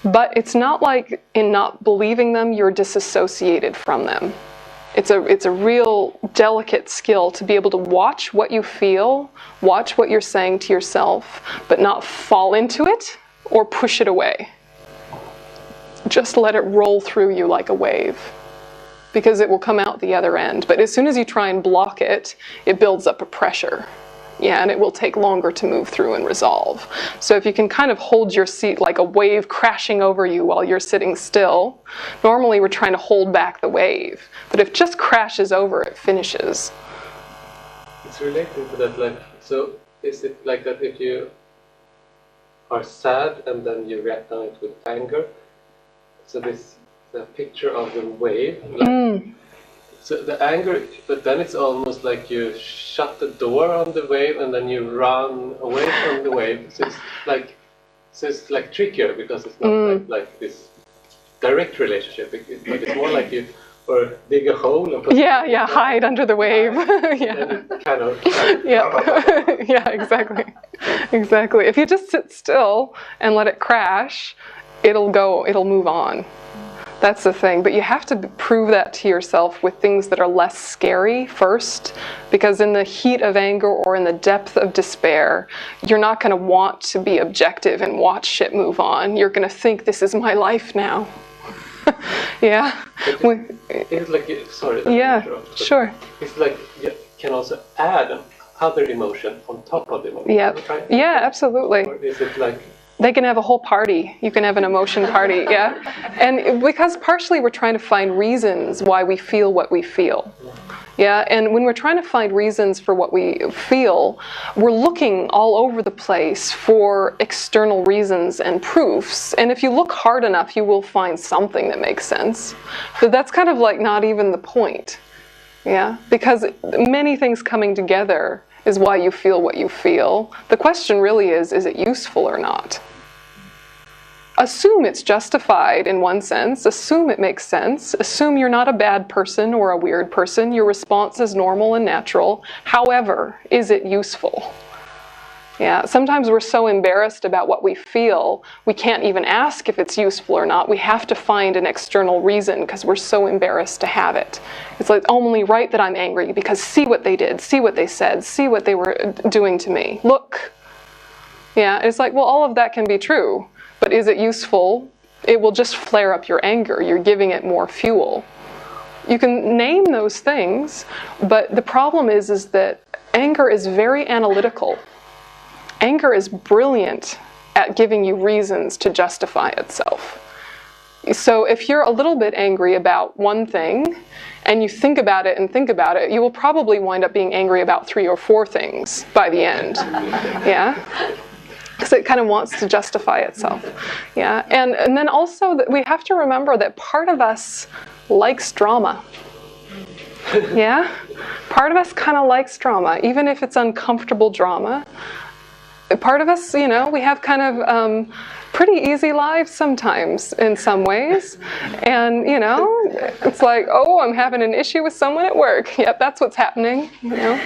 A: But it's not like in not believing them, you're disassociated from them. It's a real delicate skill to be able to watch what you feel, watch what you're saying to yourself, but not fall into it or push it away. Just let it roll through you like a wave, because it will come out the other end. But as soon as you try and block it, it builds up a pressure. Yeah, and it will take longer to move through and resolve. So if you can kind of hold your seat like a wave crashing over you while you're sitting still, normally we're trying to hold back the wave. But if it just crashes over, it finishes.
F: It's related to that, like, so is it like that if you are sad and then you react on it with anger? So this the picture of the wave, like, so the anger, but then it's almost like you shut the door on the wave and then you run away from the wave. So it's like trickier because it's not like this direct relationship. But it's more like you or dig a hole and put
A: hide under the wave.
F: Yeah, kind of.
A: Yeah, exactly. If you just sit still and let it crash, it'll move on. That's the thing, but you have to prove that to yourself with things that are less scary first, because in the heat of anger or in the depth of despair, you're not going to want to be objective and watch shit move on. You're going to think, this is my life now. Yeah.
F: It's like, sorry.
A: Yeah, sure.
F: It's like you can also add other emotion on top of the emotion.
A: Yeah, absolutely.
F: Or is it like...
A: They can have a whole party. You can have an emotion party, yeah? And because partially we're trying to find reasons why we feel what we feel. Yeah, and when we're trying to find reasons for what we feel, we're looking all over the place for external reasons and proofs. And if you look hard enough, you will find something that makes sense. But that's kind of like not even the point. Yeah, because many things coming together is why you feel what you feel. The question really is it useful or not? Assume it's justified in one sense, assume it makes sense, assume you're not a bad person or a weird person, your response is normal and natural. However, is it useful? Yeah, sometimes we're so embarrassed about what we feel, we can't even ask if it's useful or not. We have to find an external reason because we're so embarrassed to have it. It's like only right that I'm angry because see what they did, see what they said, see what they were doing to me. Look. Yeah, it's like, well, all of that can be true, but is it useful? It will just flare up your anger. You're giving it more fuel. You can name those things, but the problem is that anger is very analytical. Anger is brilliant at giving you reasons to justify itself. So if you're a little bit angry about one thing, and you think about it and think about it, you will probably wind up being angry about 3 or 4 things by the end. Yeah? Because it kind of wants to justify itself. Yeah? And then also that we have to remember that part of us likes drama. Yeah? Part of us kind of likes drama, even if it's uncomfortable drama. Part of us, you know, we have kind of pretty easy lives sometimes in some ways. And, you know, it's like, oh, I'm having an issue with someone at work. Yep, that's what's happening, you know.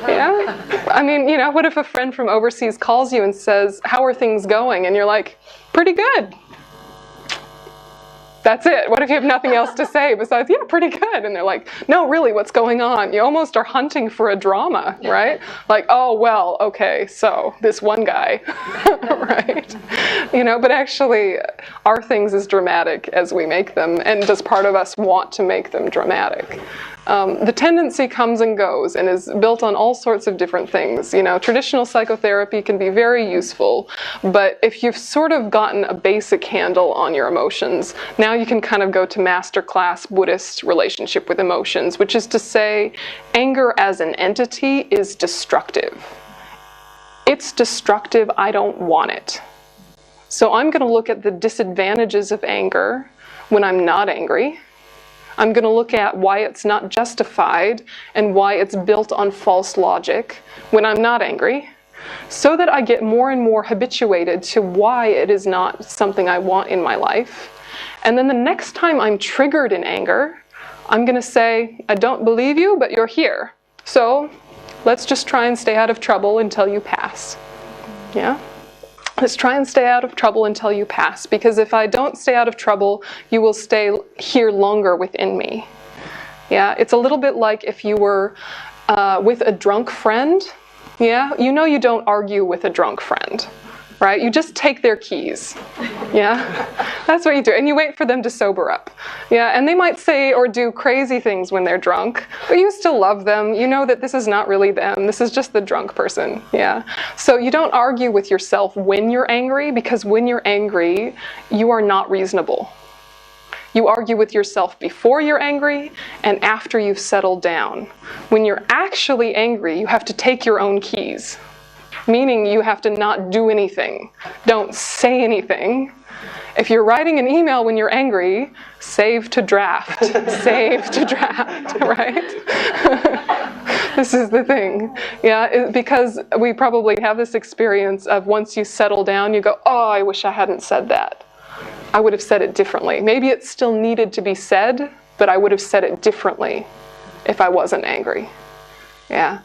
A: Yeah. I mean, you know, what if a friend from overseas calls you and says, how are things going? And you're like, pretty good. That's it. What if you have nothing else to say besides, yeah, pretty good? And they're like, no, really, what's going on? You almost are hunting for a drama, right? Like, oh, well, okay, so this one guy, right? You know, but actually, are things as dramatic as we make them? And does part of us want to make them dramatic? The tendency comes and goes and is built on all sorts of different things. You know, traditional psychotherapy can be very useful, but if you've sort of gotten a basic handle on your emotions, now you can kind of go to masterclass Buddhist relationship with emotions, which is to say, anger as an entity is destructive. It's destructive, I don't want it. So I'm going to look at the disadvantages of anger, when I'm not angry. I'm going to look at why it's not justified and why it's built on false logic when I'm not angry, so that I get more and more habituated to why it is not something I want in my life. And then the next time I'm triggered in anger, I'm going to say, I don't believe you, but you're here. So let's just try and stay out of trouble until you pass. Yeah? Let's try and stay out of trouble until you pass, because if I don't stay out of trouble, you will stay here longer within me. Yeah, it's a little bit like if you were with a drunk friend. Yeah, you know you don't argue with a drunk friend, right? You just take their keys. Yeah, that's what you do, and you wait for them to sober up. Yeah, and they might say or do crazy things when they're drunk, but you still love them. You know that this is not really them. This is just the drunk person. Yeah, so you don't argue with yourself when you're angry, because when you're angry, you are not reasonable. You argue with yourself before you're angry and after you've settled down. When you're actually angry, you have to take your own keys, meaning you have to not do anything. Don't say anything. If you're writing an email when you're angry, save to draft. Save to draft, right? This is the thing. Yeah, because we probably have this experience of once you settle down, you go, oh, I wish I hadn't said that. I would have said it differently. Maybe it still needed to be said, but I would have said it differently if I wasn't angry. Yeah.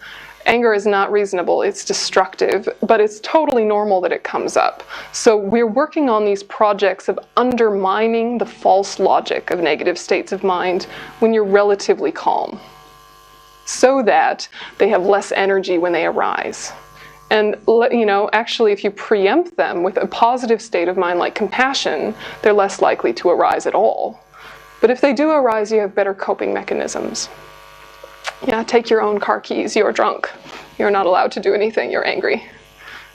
A: Anger is not reasonable, it's destructive, but it's totally normal that it comes up. So we're working on these projects of undermining the false logic of negative states of mind when you're relatively calm, so that they have less energy when they arise. And, you know, actually, if you preempt them with a positive state of mind like compassion, they're less likely to arise at all. But if they do arise, you have better coping mechanisms. Yeah, take your own car keys. You're drunk. You're not allowed to do anything. You're angry.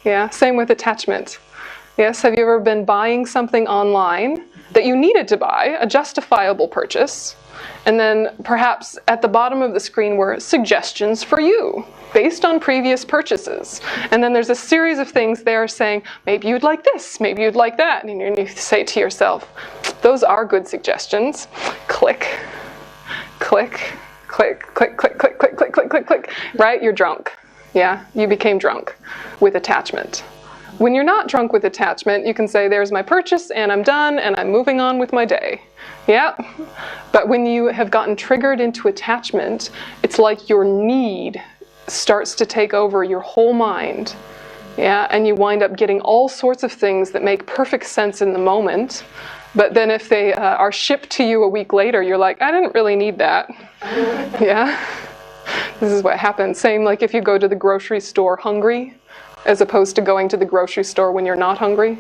A: Yeah, same with attachment. Yes, have you ever been buying something online that you needed to buy, a justifiable purchase, and then perhaps at the bottom of the screen were suggestions for you based on previous purchases. And then there's a series of things there saying, maybe you'd like this, maybe you'd like that. And you say to yourself, those are good suggestions. Click, click, click, click, click, click, click, click, click, click, click. Right? You're drunk. Yeah, you became drunk with attachment. When you're not drunk with attachment, you can say, there's my purchase and I'm done and I'm moving on with my day. Yeah, but when you have gotten triggered into attachment, it's like your need starts to take over your whole mind. Yeah, and you wind up getting all sorts of things that make perfect sense in the moment, but then if they are shipped to you a week later, you're like, I didn't really need that. Yeah, this is what happens. Same like if you go to the grocery store hungry, as opposed to going to the grocery store when you're not hungry.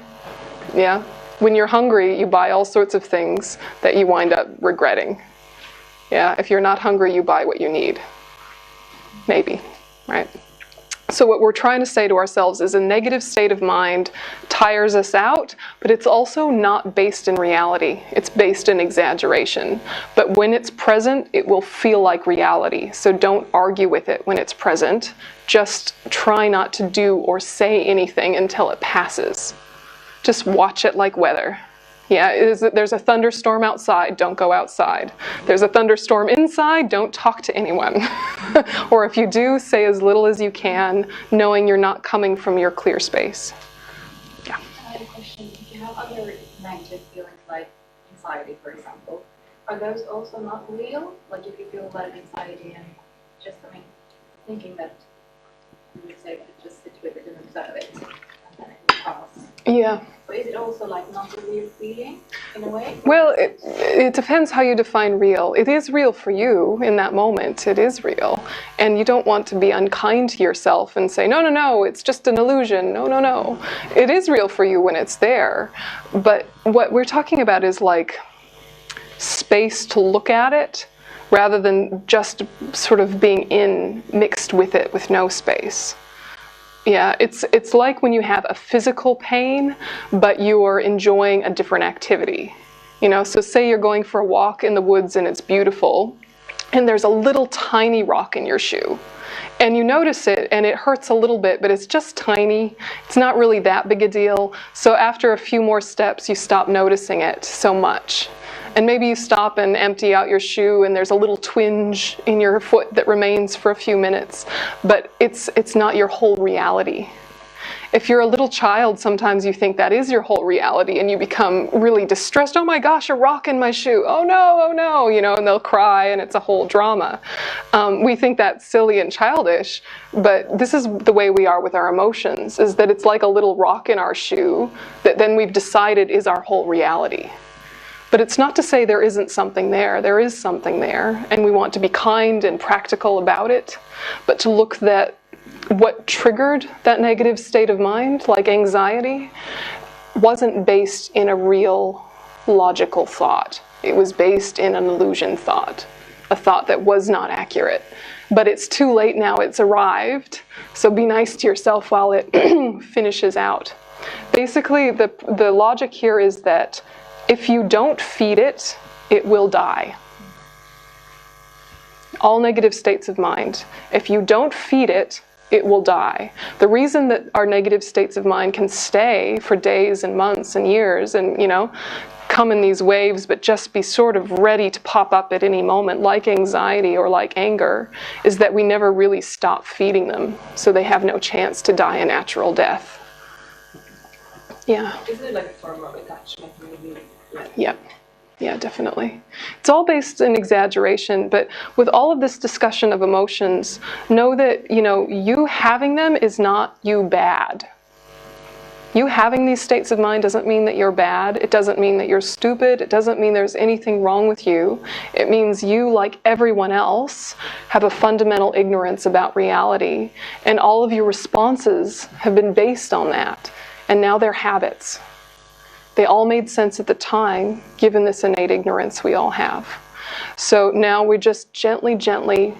A: Yeah, when you're hungry, you buy all sorts of things that you wind up regretting. Yeah, if you're not hungry, you buy what you need. Maybe, right? So what we're trying to say to ourselves is a negative state of mind tires us out, but it's also not based in reality. It's based in exaggeration. But when it's present, it will feel like reality. So don't argue with it when it's present. Just try not to do or say anything until it passes. Just watch it like weather. Yeah, there's a thunderstorm outside, don't go outside. There's a thunderstorm inside, don't talk to anyone. Or if you do, say as little as you can, knowing you're not coming from your clear space. Yeah.
G: I have a question. If you have other negative feelings like anxiety, for example, are those also not real? Like if you feel a lot of anxiety and just, thinking that you would say to just sit with it and observe it, and then it will pass.
A: Yeah.
G: So is it also like not a real feeling in a way?
A: Well, it depends how you define real. It is real for you in that moment. It is real. And you don't want to be unkind to yourself and say, no, no, no, it's just an illusion. No, no, no. It is real for you when it's there. But what we're talking about is like space to look at it rather than just sort of being mixed with it with no space. Yeah, it's like when you have a physical pain, but you are enjoying a different activity. You know, so say you're going for a walk in the woods and it's beautiful, and there's a little tiny rock in your shoe. And you notice it, and it hurts a little bit, but it's just tiny. It's not really that big a deal. So after a few more steps, you stop noticing it so much. And maybe you stop and empty out your shoe, and there's a little twinge in your foot that remains for a few minutes. But it's not your whole reality. If you're a little child, sometimes you think that is your whole reality, and you become really distressed. Oh my gosh, a rock in my shoe. Oh no, you know, and they'll cry, and it's a whole drama. We think that's silly and childish, but this is the way we are with our emotions, is that it's like a little rock in our shoe that then we've decided is our whole reality. But it's not to say there isn't something there. There is something there, and we want to be kind and practical about it, but to look at what triggered that negative state of mind, like anxiety, wasn't based in a real logical thought. It was based in an illusion thought, a thought that was not accurate. But it's too late now, it's arrived, so be nice to yourself while it finishes out. Basically, the logic here is that if you don't feed it, it will die. All negative states of mind, if you don't feed it, it will die. The reason that our negative states of mind can stay for days and months and years and, you know, come in these waves but just be sort of ready to pop up at any moment, like anxiety or like anger, is that we never really stop feeding them, so they have no chance to die a natural death. Yeah.
E: Isn't it like a form of attachment maybe?
A: Yeah. Yeah, definitely. It's all based in exaggeration, but with all of this discussion of emotions, know that, you know, you having them is not you bad. You having these states of mind doesn't mean that you're bad. It doesn't mean that you're stupid. It doesn't mean there's anything wrong with you. It means you, like everyone else, have a fundamental ignorance about reality, and all of your responses have been based on that, and now they're habits. They all made sense at the time, given this innate ignorance we all have. So now we're just gently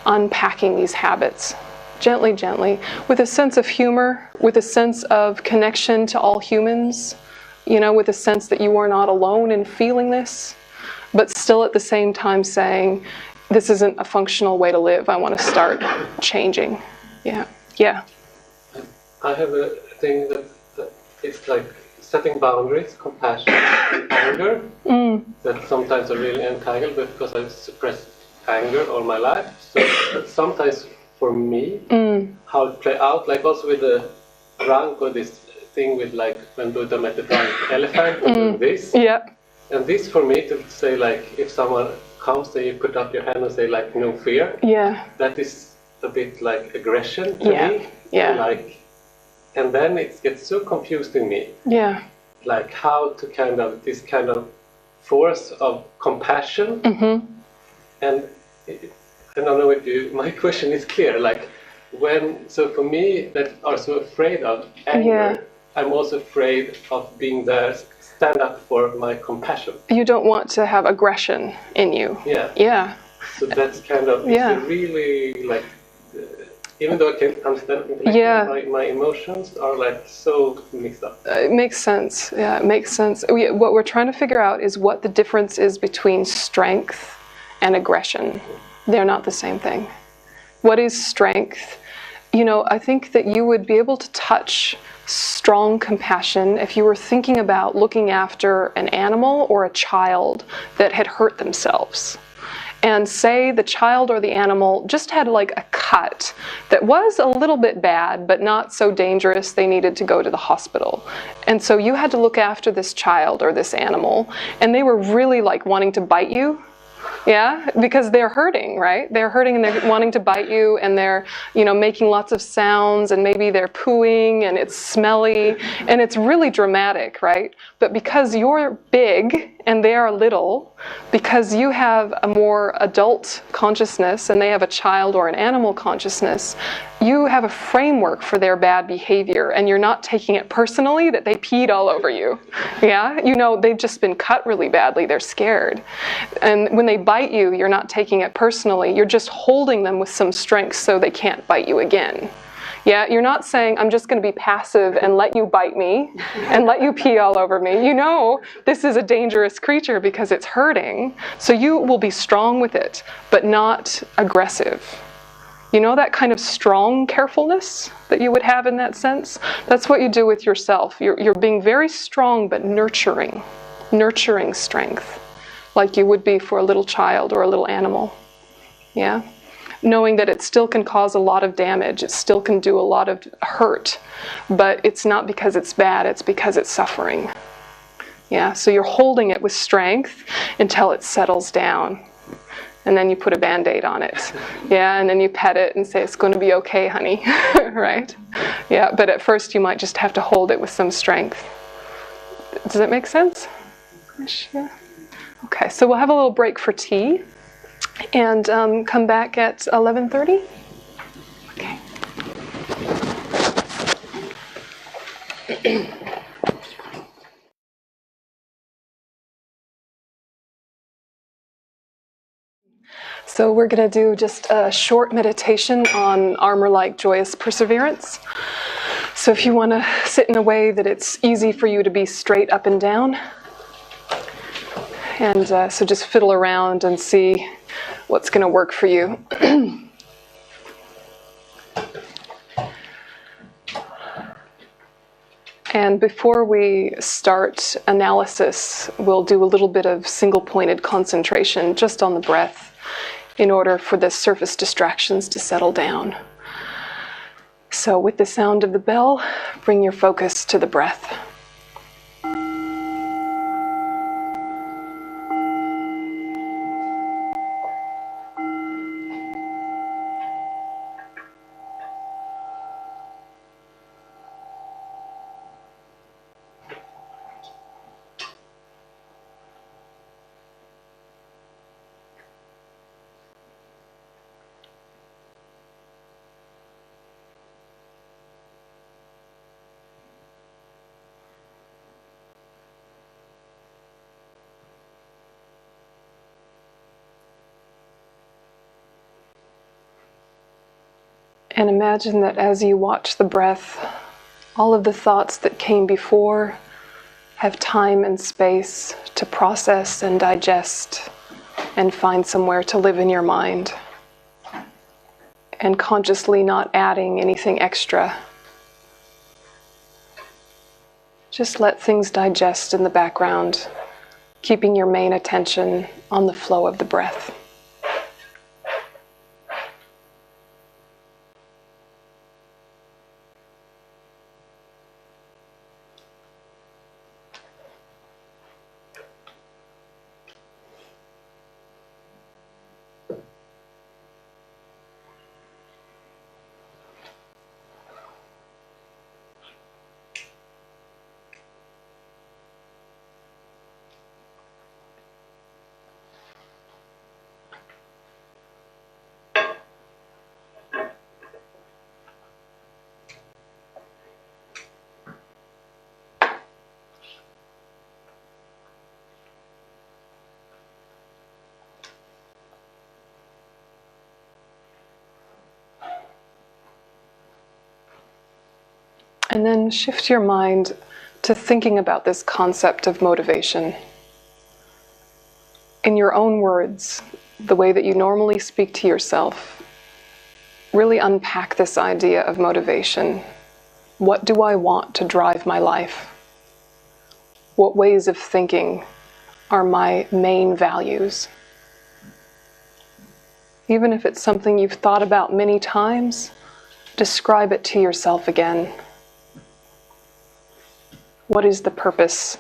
A: unpacking these habits. Gently, with a sense of humor, with a sense of connection to all humans, you know, with a sense that you are not alone in feeling this, but still at the same time saying, this isn't a functional way to live. I want to start changing. Yeah.
F: I have a thing that it's like setting boundaries, compassion, anger, that sometimes are really entangled because I've suppressed anger all my life. So sometimes for me, how it play out, like also with the drunk or this thing with like when Buddha met the drunk elephant and do this.
A: Yeah.
F: And this for me to say like if someone comes and you put up your hand and say like no fear.
A: Yeah.
F: That is a bit like aggression to me.
A: Yeah.
F: And then it gets so confused in me.
A: Yeah.
F: Like how to kind of, this kind of force of compassion. And I don't know if my question is clear. Like so for me that are so afraid of anger, I'm also afraid of being there, stand up for my compassion. You don't want to have aggression in you. Yeah. So that's kind of, it's really like, even though I can understand my emotions are like so mixed up. It makes sense. Yeah, it makes sense. What we're trying to figure out is what the difference is between strength and aggression. They're not the same thing. What is strength? You know, I think that you would be able to touch strong compassion if you were thinking about looking after an animal or a child that had hurt themselves. And say the child or the animal just had like a cut that was a little bit bad, but not so dangerous they needed to go to the hospital. And so you had to look after this child or this animal, and they were really like wanting to bite you. Yeah, because they're hurting, right? They're hurting and they're wanting to bite you, and they're, you know, making lots of sounds, and maybe they're pooing and it's smelly and it's really dramatic, right? But because you're big and they are little, because you have a more adult consciousness and they have a child or an animal consciousness, you have a framework for their bad behavior, and you're not taking it personally that they peed all over you. Yeah, you know, they've just been cut really badly, they're scared. And when they bite you, you're not taking it personally, you're just holding them with some strength so they can't bite you again. Yeah, you're not saying, I'm just going to be passive and let you bite me and let you pee all over me. You know, this is a dangerous creature because it's hurting. So you will be strong with it, but not aggressive.
A: You know that kind of strong carefulness that you would have in that sense? That's what you do with yourself. You're being very strong but nurturing strength, like you would be for a little child or a little animal. Yeah? Knowing that it still can cause a lot of damage, it still can do a lot of hurt, but it's not because it's bad, it's because it's suffering. Yeah, so you're holding it with strength until it settles down. And then you put a Band-Aid on it. Yeah, and then you pet it and say, it's going to be okay, honey. Right? Yeah, but at first you might just have to hold it with some strength. Does that make sense? Yeah. Okay, so we'll have a little break for tea and come back at 11:30. Okay. So we're going to do just a short meditation on armor-like joyous perseverance. So if you want to sit in a way that it's easy for you to be straight up and down, and so just fiddle around and see what's going to work for you. And before we start analysis, we'll do a little bit of single-pointed concentration just on the breath in order for the surface distractions to settle down. So with the sound of the bell, bring your focus to the breath. And imagine that as you watch the breath, all of the thoughts that came before have time and space to process and digest and find somewhere to live in your mind. And consciously not adding anything extra. Just let things digest in the background, keeping your main attention on the flow of the breath. And then shift your mind to thinking about this concept of motivation. In your own words, the way that you normally speak to yourself, really unpack this idea of motivation. What do I want to drive my life? What ways of thinking are my main values? Even if it's something you've thought about many times, describe it to yourself again. What is the purpose?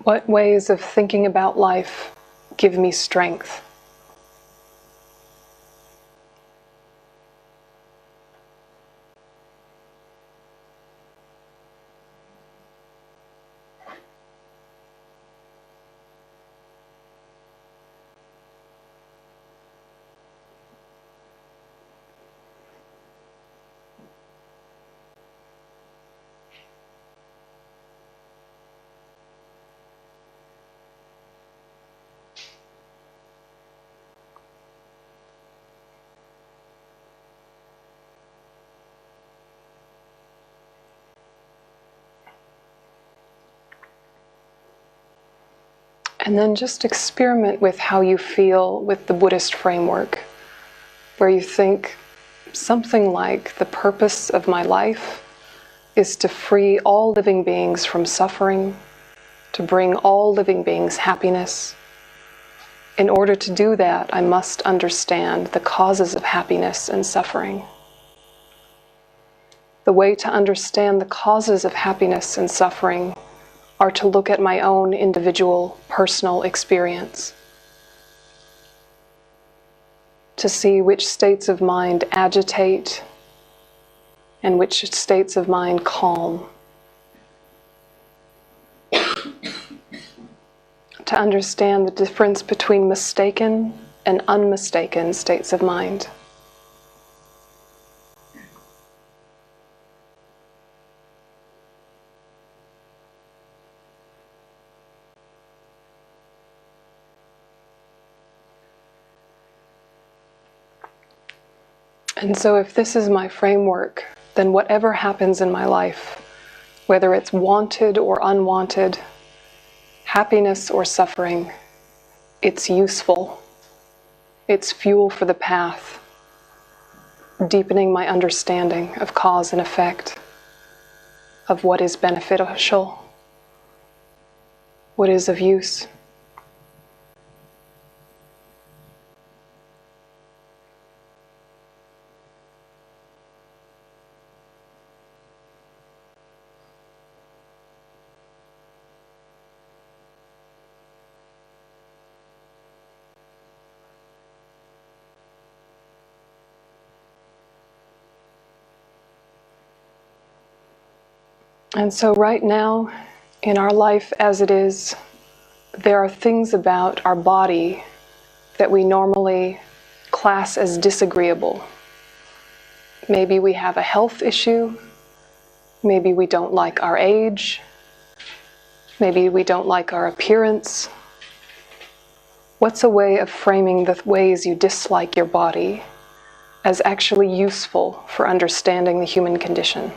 A: What ways of thinking about life give me strength? And then just experiment with how you feel with the Buddhist framework, where you think something like, the purpose of my life is to free all living beings from suffering, to bring all living beings happiness. In order to do that, I must understand the causes of happiness and suffering. The way to understand the causes of happiness and suffering are to look at my own individual, personal experience, to see which states of mind agitate and which states of mind calm, to understand the difference between mistaken and unmistaken states of mind. And so if this is my framework, then whatever happens in my life, whether it's wanted or unwanted, happiness or suffering, it's useful. It's fuel for the path, deepening my understanding of cause and effect, of what is beneficial, what is of use. And so right now, in our life as it is, there are things about our body that we normally class as disagreeable. Maybe we have a health issue, maybe we don't like our age, maybe we don't like our appearance. What's a way of framing the ways you dislike your body as actually useful for understanding the human condition?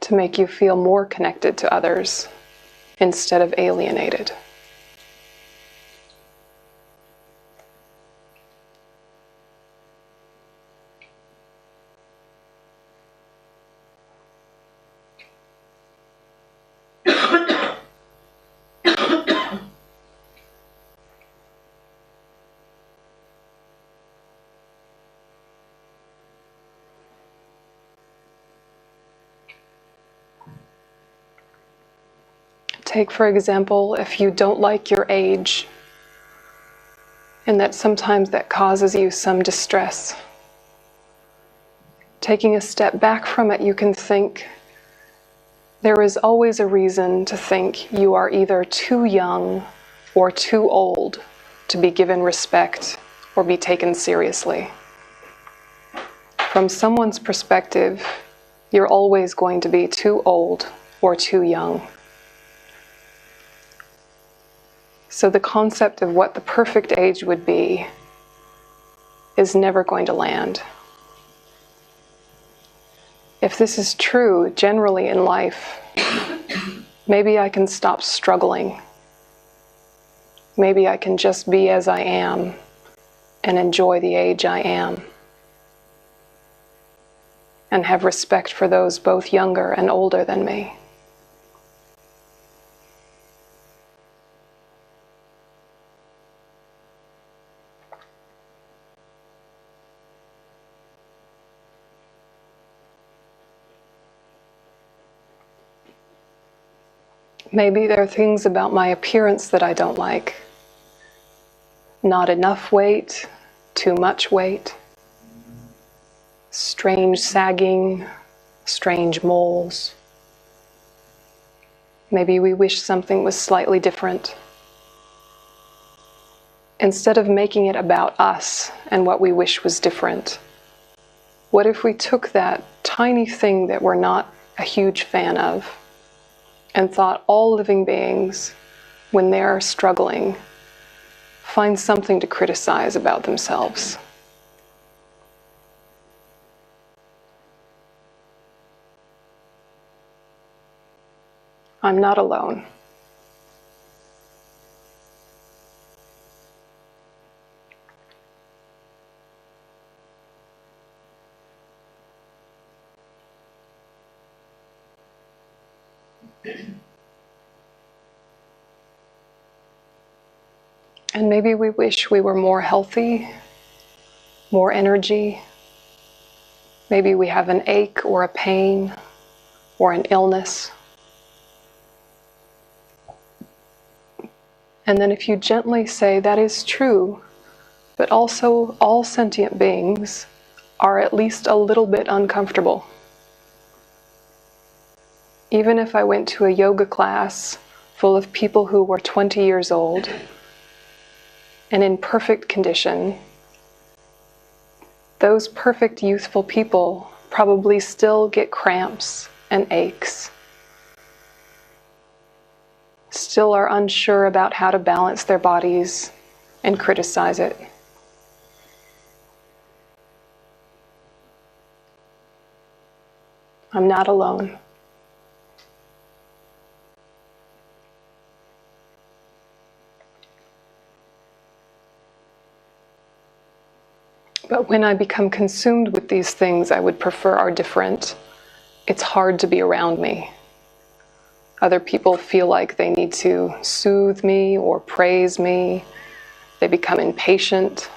A: To make you feel more connected to others instead of alienated. Take, for example, if you don't like your age, and that sometimes that causes you some distress. Taking a step back from it, you can think, there is always a reason to think you are either too young or too old to be given respect or be taken seriously. From someone's perspective, you're always going to be too old or too young. So the concept of what the perfect age would be is never going to land. If this is true generally in life, maybe I can stop struggling. Maybe I can just be as I am and enjoy the age I am, and have respect for those both younger and older than me. Maybe there are things about my appearance that I don't like. Not enough weight, too much weight, strange sagging, strange moles. Maybe we wish something was slightly different. Instead of making it about us and what we wish was different, what if we took that tiny thing that we're not a huge fan of and thought all living beings, when they're struggling, find something to criticize about themselves? I'm not alone. And maybe we wish we were more healthy, more energy. Maybe we have an ache or a pain or an illness. And then if you gently say, that is true, but also all sentient beings are at least a little bit uncomfortable. Even if I went to a yoga class full of people who were 20 years old and in perfect condition, those perfect youthful people probably still get cramps and aches, still are unsure about how to balance their bodies and criticize it. I'm not alone. But when I become consumed with these things I would prefer are different, it's hard to be around me. Other people feel like they need to soothe me or praise me. They become impatient.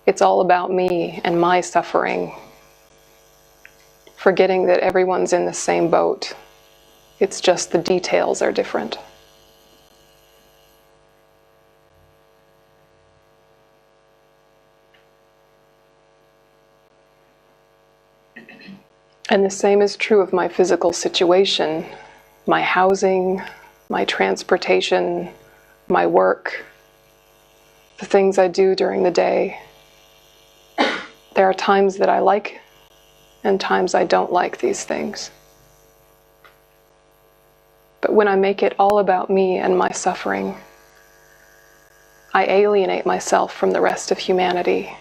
A: It's all about me and my suffering, forgetting that everyone's in the same boat. It's just the details are different. And the same is true of my physical situation, my housing, my transportation, my work, the things I do during the day. There are times that I like and times I don't like these things. But when I make it all about me and my suffering, I alienate myself from the rest of humanity.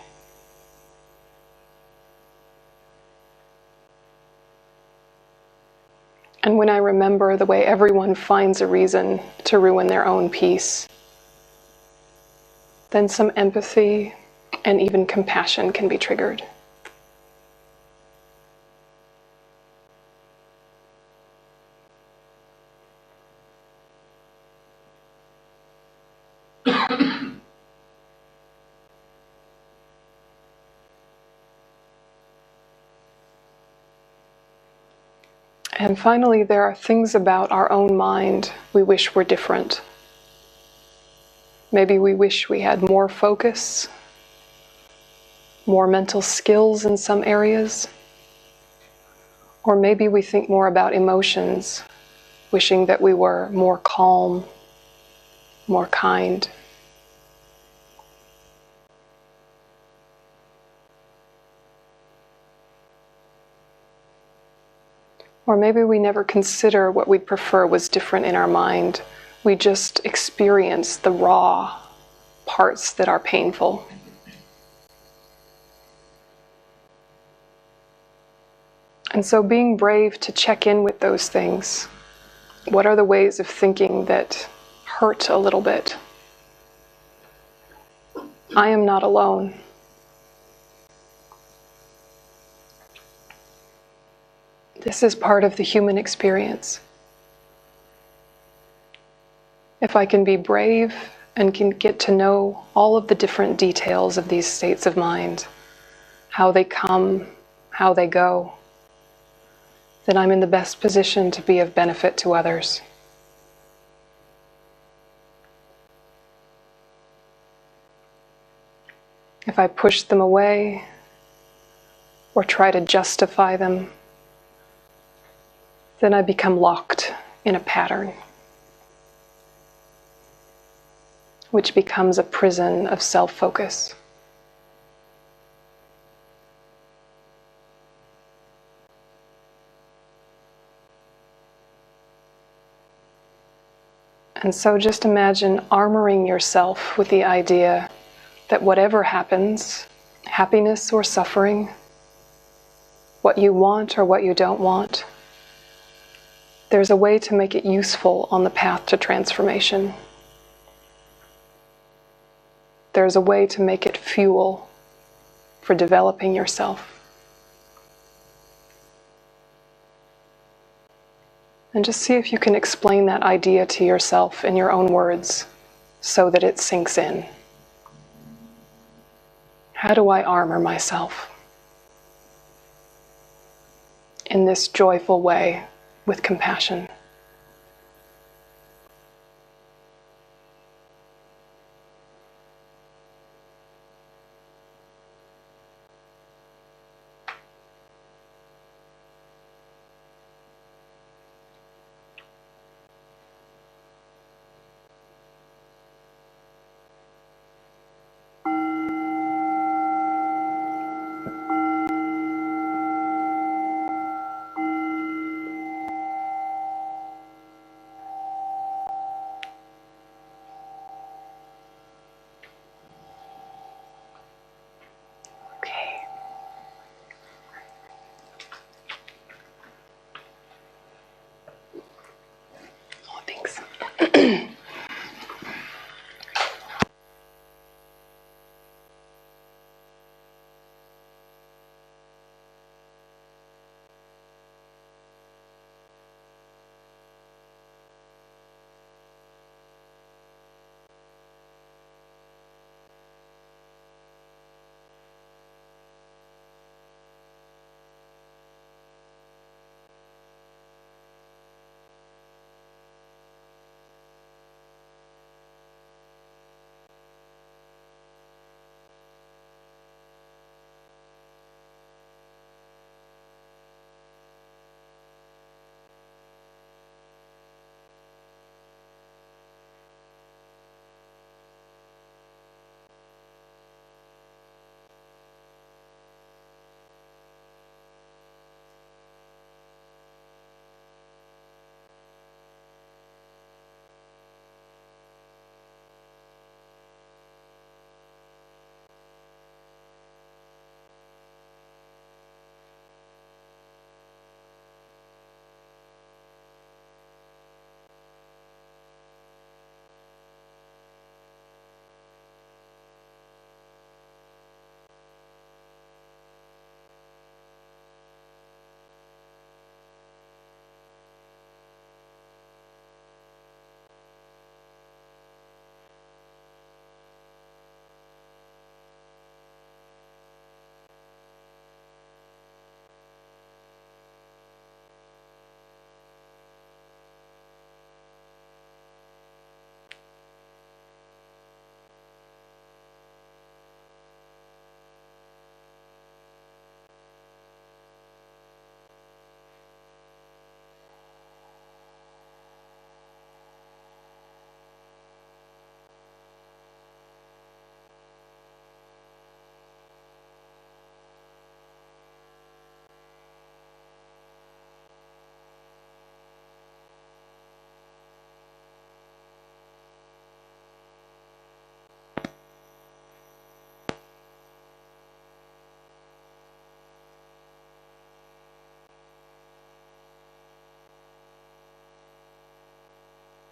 A: And when I remember the way everyone finds a reason to ruin their own peace, then some empathy and even compassion can be triggered. And finally, there are things about our own mind we wish were different. Maybe we wish we had more focus, more mental skills in some areas. Or maybe we think more about emotions, wishing that we were more calm, more kind. Or maybe we never consider what we'd prefer was different in our mind. We just experience the raw parts that are painful. And so being brave to check in with those things. What are the ways of thinking that hurt a little bit? I am not alone. This is part of the human experience. If I can be brave and can get to know all of the different details of these states of mind, how they come, how they go, then I'm in the best position to be of benefit to others. If I push them away or try to justify them, then I become locked in a pattern, which becomes a prison of self-focus. And so just imagine armoring yourself with the idea that whatever happens, happiness or suffering, what you want or what you don't want, there's a way to make it useful on the path to transformation. There's a way to make it fuel for developing yourself. And just see if you can explain that idea to yourself in your own words so that it sinks in. How do I armor myself in this joyful way with compassion?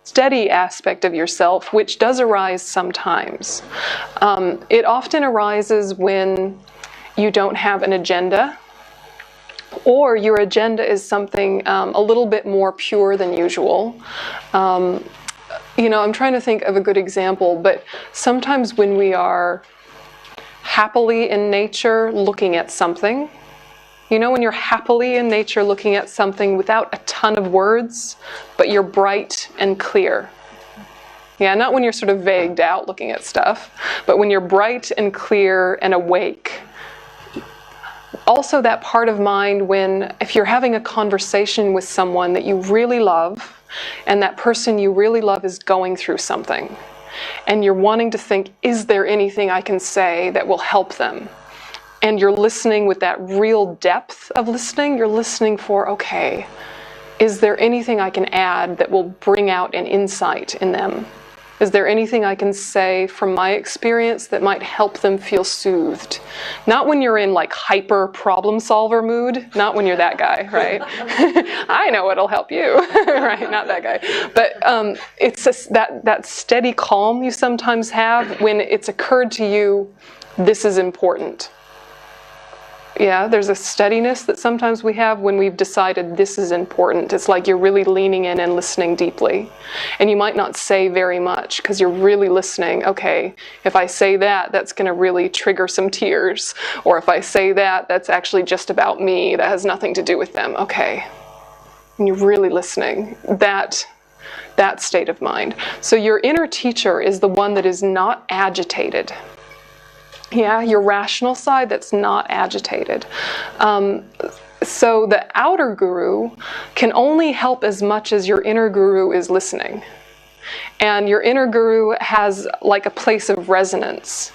A: Steady aspect of yourself, which does arise sometimes. It often arises when you don't have an agenda, or your agenda is something a little bit more pure than usual. I'm trying to think of a good example, but sometimes when we are happily in nature looking at something, when you're happily in nature looking at something without a ton of words, but you're bright and clear. Yeah, not when you're sort of vagued out looking at stuff, but when you're bright and clear and awake. Also that part of mind when, if you're having a conversation with someone that you really love, and that person you really love is going through something, and you're wanting to think, is there anything I can say that will help them? And you're listening with that real depth of listening. You're listening for, okay, is there anything I can add that will bring out an insight in them? Is there anything I can say from my experience that might help them feel soothed? Not when you're in like hyper problem solver mood, not when you're that guy, right? I know what'll help you, right? Not that guy. But it's just that steady calm you sometimes have when it's occurred to you, this is important. Yeah, there's a steadiness that sometimes we have when we've decided this is important. It's like you're really leaning in and listening deeply. And you might not say very much because you're really listening. Okay, if I say that, that's going to really trigger some tears. Or if I say that, that's actually just about me. That has nothing to do with them. Okay. And you're really listening. That state of mind. So your inner teacher is the one that is not agitated. Yeah, your rational side that's not agitated. So the outer guru can only help as much as your inner guru is listening. And your inner guru has like a place of resonance.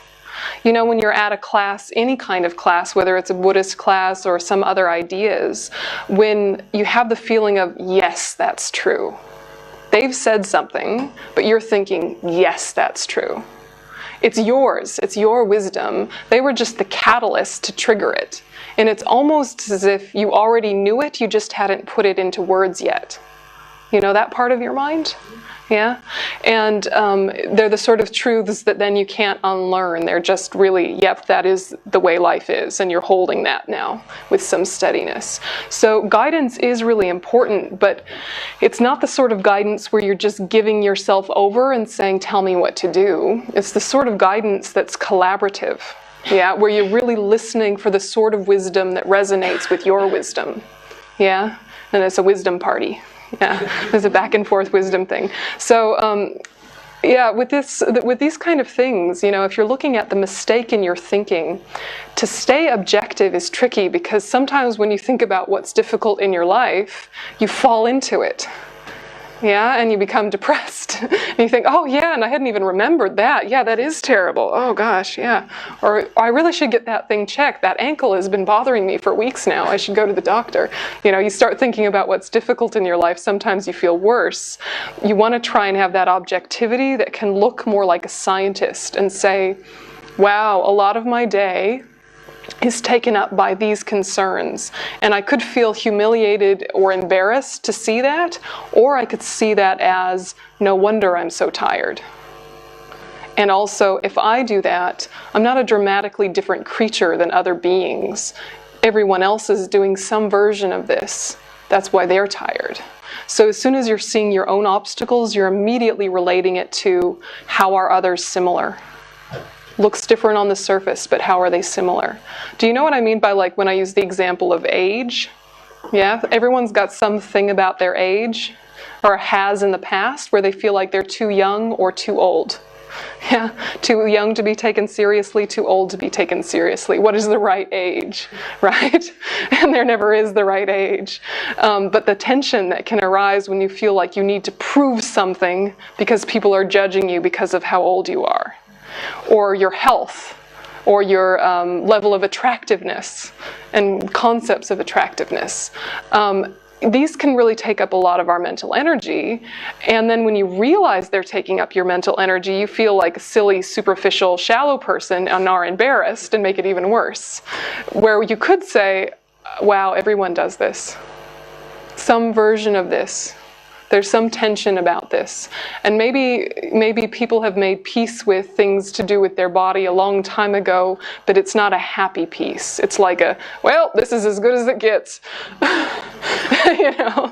A: You know, when you're at a class, any kind of class, whether it's a Buddhist class or some other ideas, when you have the feeling of, yes, that's true. They've said something, but you're thinking, yes, that's true. It's yours. It's your wisdom. They were just the catalyst to trigger it. And it's almost as if you already knew it, you just hadn't put it into words yet. You know that part of your mind? Yeah? And they're the sort of truths that then you can't unlearn. They're just really, yep, that is the way life is. And you're holding that now with some steadiness. So guidance is really important, but it's not the sort of guidance where you're just giving yourself over and saying, tell me what to do. It's the sort of guidance that's collaborative. Yeah, where you're really listening for the sort of wisdom that resonates with your wisdom. Yeah? And it's a wisdom party. Yeah, there's a back and forth wisdom thing. So, yeah, with these kind of things, you know, if you're looking at the mistake in your thinking, to stay objective is tricky because sometimes when you think about what's difficult in your life, you fall into it. Yeah, and you become depressed. And you think, oh yeah, and I hadn't even remembered that. Yeah, that is terrible. Oh gosh, yeah. Or I really should get that thing checked. That ankle has been bothering me for weeks now. I should go to the doctor. You know, you start thinking about what's difficult in your life. Sometimes you feel worse. You want to try and have that objectivity that can look more like a scientist and say, wow, a lot of my day is taken up by these concerns. And I could feel humiliated or embarrassed to see that, or I could see that as, no wonder I'm so tired. And also, if I do that, I'm not a dramatically different creature than other beings. Everyone else is doing some version of this. That's why they're tired. So as soon as you're seeing your own obstacles, you're immediately relating it to how are others similar. Looks different on the surface, but how are they similar? Do you know what I mean by like when I use the example of age? Yeah, everyone's got something about their age or has in the past where they feel like they're too young or too old. Yeah, too young to be taken seriously, too old to be taken seriously. What is the right age, right? And there never is the right age. But the tension that can arise when you feel like you need to prove something because people are judging you because of how old you are. Or your health, or your level of attractiveness and concepts of attractiveness. These can really take up a lot of our mental energy, and then when you realize they're taking up your mental energy, you feel like a silly, superficial, shallow person and are embarrassed and make it even worse. Where you could say, wow, everyone does this. Some version of this. There's some tension about this. And maybe people have made peace with things to do with their body a long time ago, but it's not a happy peace. It's like a, well, this is as good as it gets. You know?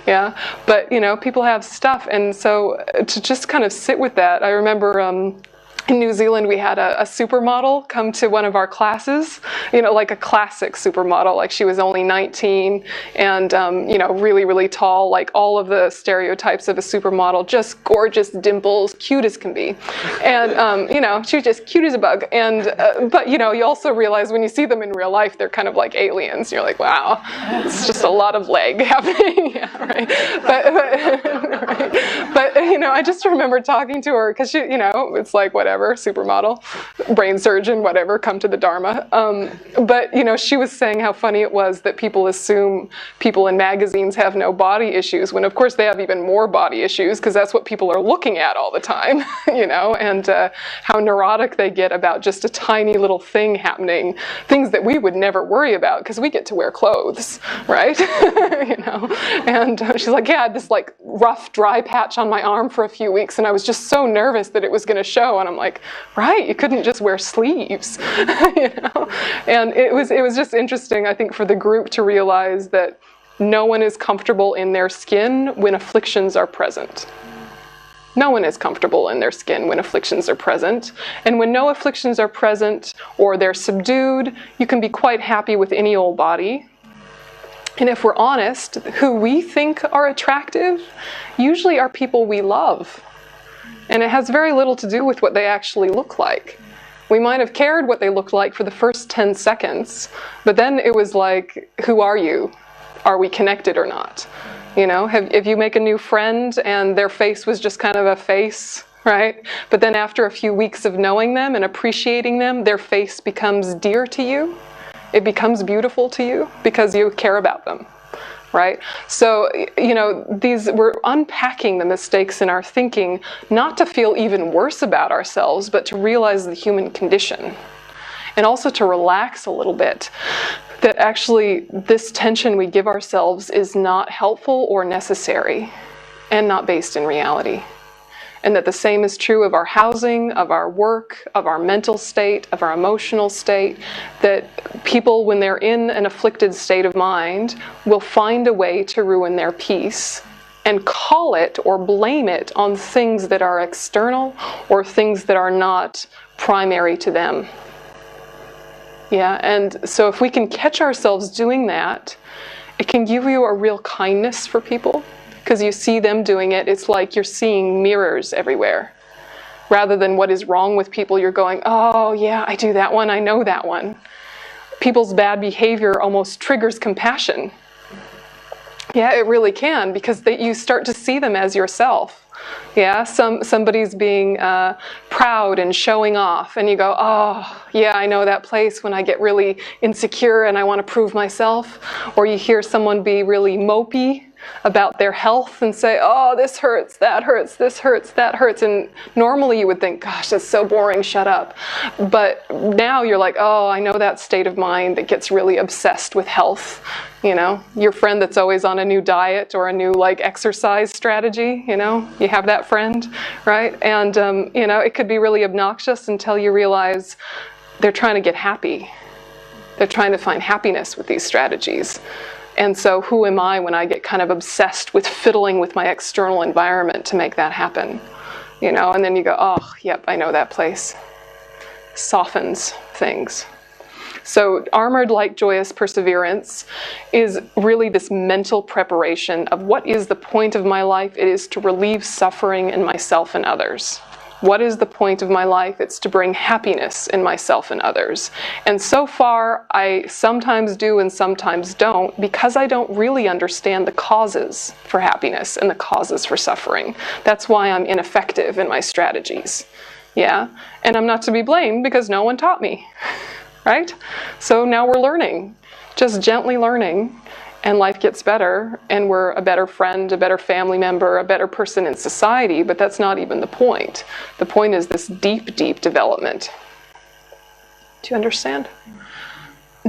A: Yeah. But, you know, people have stuff. And so to just kind of sit with that, I remember in New Zealand, we had a supermodel come to one of our classes, you know, like a classic supermodel, like she was only 19 and, you know, really, really tall, like all of the stereotypes of a supermodel, just gorgeous dimples, cute as can be. And, you know, she was just cute as a bug. And, but, you know, you also realize when you see them in real life, they're kind of like aliens. You're like, wow, it's just a lot of leg happening. Yeah, right. But, right. But, you know, I just remember talking to her because she, you know, it's like whatever. whatever, supermodel, brain surgeon, whatever, come to the Dharma. But, you know, she was saying how funny it was that people assume people in magazines have no body issues, when of course they have even more body issues, because that's what people are looking at all the time, you know, and how neurotic they get about just a tiny little thing happening, things that we would never worry about because we get to wear clothes, right? You know, and she's like, yeah, I had this like rough, dry patch on my arm for a few weeks, and I was just so nervous that it was going to show. And I'm like, right, you couldn't just wear sleeves, you know. And it was just interesting, I think, for the group to realize that no one is comfortable in their skin when afflictions are present. No one is comfortable in their skin when afflictions are present. And when no afflictions are present or they're subdued, you can be quite happy with any old body. And if we're honest, who we think are attractive usually are people we love. And it has very little to do with what they actually look like. We might have cared what they looked like for the first 10 seconds, but then it was like, who are you? Are we connected or not? You know, if you make a new friend and their face was just kind of a face, right? But then after a few weeks of knowing them and appreciating them, their face becomes dear to you. It becomes beautiful to you because you care about them, right? So, you know, we're unpacking the mistakes in our thinking, not to feel even worse about ourselves, but to realize the human condition. And also to relax a little bit, that actually this tension we give ourselves is not helpful or necessary, and not based in reality. And that the same is true of our housing, of our work, of our mental state, of our emotional state, that people, when they're in an afflicted state of mind, will find a way to ruin their peace and call it or blame it on things that are external or things that are not primary to them. Yeah, and so if we can catch ourselves doing that, it can give you a real kindness for people. Because you see them doing it, it's like you're seeing mirrors everywhere. Rather than what is wrong with people, you're going, oh yeah, I do that one, I know that one. People's bad behavior almost triggers compassion. Yeah, it really can, because you start to see them as yourself. Yeah, somebody's being proud and showing off, and you go, oh, yeah, I know that place when I get really insecure and I want to prove myself. Or you hear someone be really mopey about their health and say, oh, this hurts, that hurts, this hurts, that hurts. And normally you would think, gosh, that's so boring, shut up. But now you're like, oh, I know that state of mind that gets really obsessed with health. You know, your friend that's always on a new diet or a new like exercise strategy, you know, you have that friend, right? And, you know, it could be really obnoxious until you realize they're trying to get happy. They're trying to find happiness with these strategies. And so who am I when I get kind of obsessed with fiddling with my external environment to make that happen? You know, and then you go, oh, yep, I know that place. Softens things. So armored like joyous perseverance is really this mental preparation of what is the point of my life? It is to relieve suffering in myself and others. What is the point of my life? It's to bring happiness in myself and others. And so far, I sometimes do and sometimes don't, because I don't really understand the causes for happiness and the causes for suffering. That's why I'm ineffective in my strategies. Yeah? And I'm not to be blamed because no one taught me. Right? So now we're learning, just gently learning, and life gets better, and we're a better friend, a better family member, a better person in society, but that's not even the point. The point is this deep, deep development. Do you understand?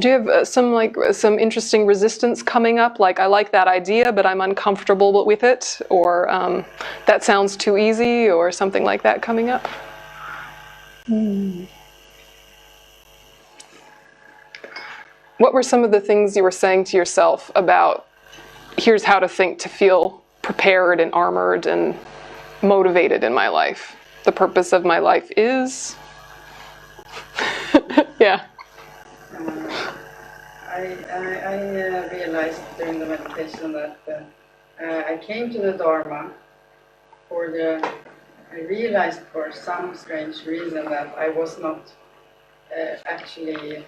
A: Do you have some interesting resistance coming up? Like, I like that idea, but I'm uncomfortable with it, or that sounds too easy, or something like that coming up? What were some of the things you were saying to yourself about, here's how to think to feel prepared and armored and motivated in my life? The purpose of my life is? Yeah.
B: I realized during the meditation that I came to the Dharma I realized for some strange reason that I was not actually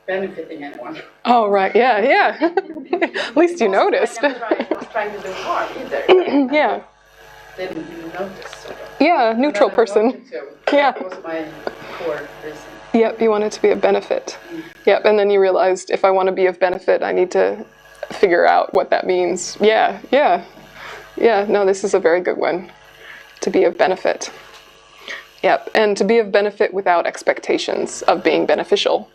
B: benefiting anyone.
A: Oh, right, yeah, yeah. At least you noticed.
B: I was trying to do harm either.
A: Yeah.
B: Didn't even notice, sort of.
A: Yeah, neutral person. Yeah.
B: That was my core reason.
A: Yep, you want it to be a benefit. Yep, and then you realized if I want to be of benefit, I need to figure out what that means. Yeah, no, this is a very good one. To be of benefit. Yep, and to be of benefit without expectations of being beneficial.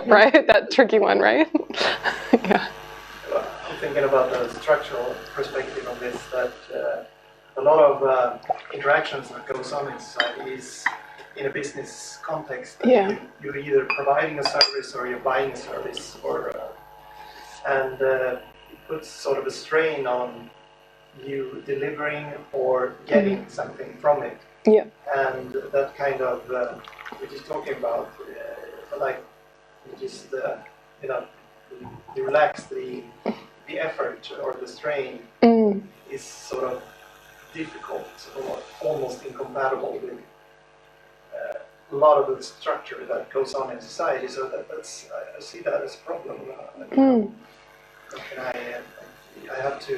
A: Right? That tricky one, right? Yeah.
C: I'm thinking about the structural perspective on this, that a lot of interactions that goes on in society is in a business context.
A: Yeah.
C: You're either providing a service or you're buying a service, and it puts sort of a strain on you delivering or getting something from it.
A: Yeah.
C: And that kind of, we're just talking about, like, you just, you relax the effort or the strain is sort of difficult or almost incompatible with a lot of the structure that goes on in society. So that's I see that as a problem. And I have to.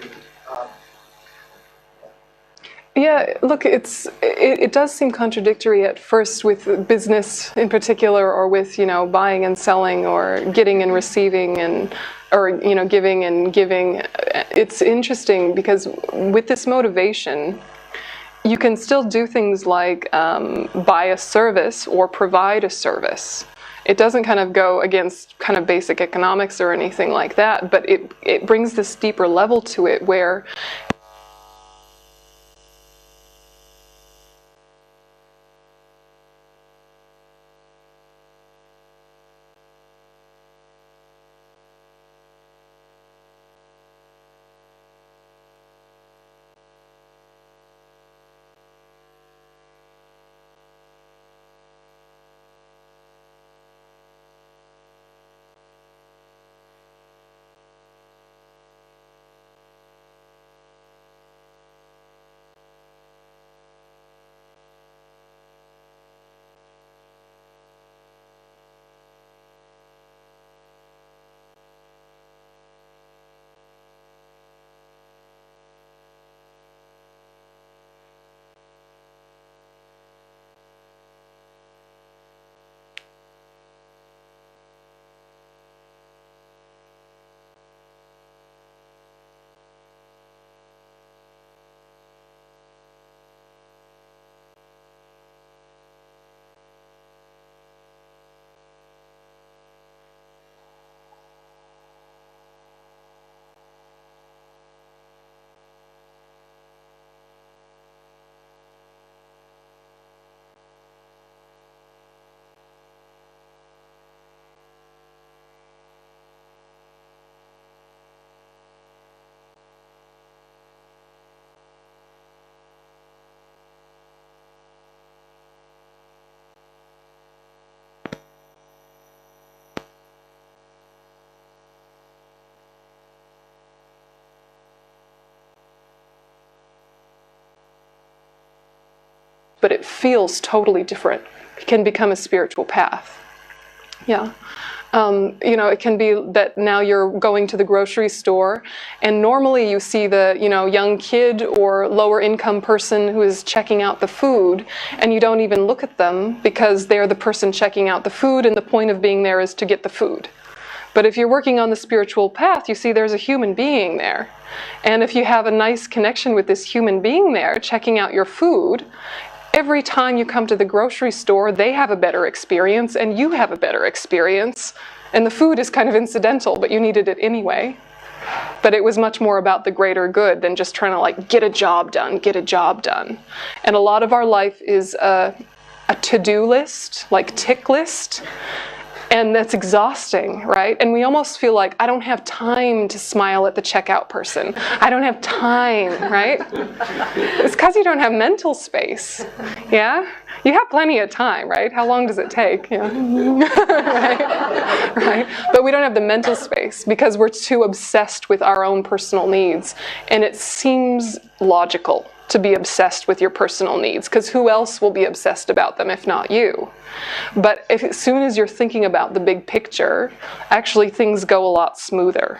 A: Yeah, look, it does seem contradictory at first with business in particular, or with, buying and selling, or getting and receiving, or giving and giving. It's interesting because with this motivation, you can still do things like buy a service or provide a service. It doesn't kind of go against kind of basic economics or anything like that, but it brings this deeper level to it where but it feels totally different. It can become a spiritual path. Yeah. It can be that now you're going to the grocery store, and normally you see the, young kid or lower income person who is checking out the food, and you don't even look at them because they're the person checking out the food, and the point of being there is to get the food. But if you're working on the spiritual path, you see there's a human being there. And if you have a nice connection with this human being there, checking out your food, every time you come to the grocery store, they have a better experience and you have a better experience. And the food is kind of incidental, but you needed it anyway. But it was much more about the greater good than just trying to get a job done. And a lot of our life is a to-do list, like tick list. And that's exhausting, right? And we almost feel like, I don't have time to smile at the checkout person. I don't have time, right? It's because you don't have mental space, yeah? You have plenty of time, right? How long does it take? Yeah. right? But we don't have the mental space because we're too obsessed with our own personal needs. And it seems logical to be obsessed with your personal needs, because who else will be obsessed about them if not you? But as soon as you're thinking about the big picture, actually things go a lot smoother.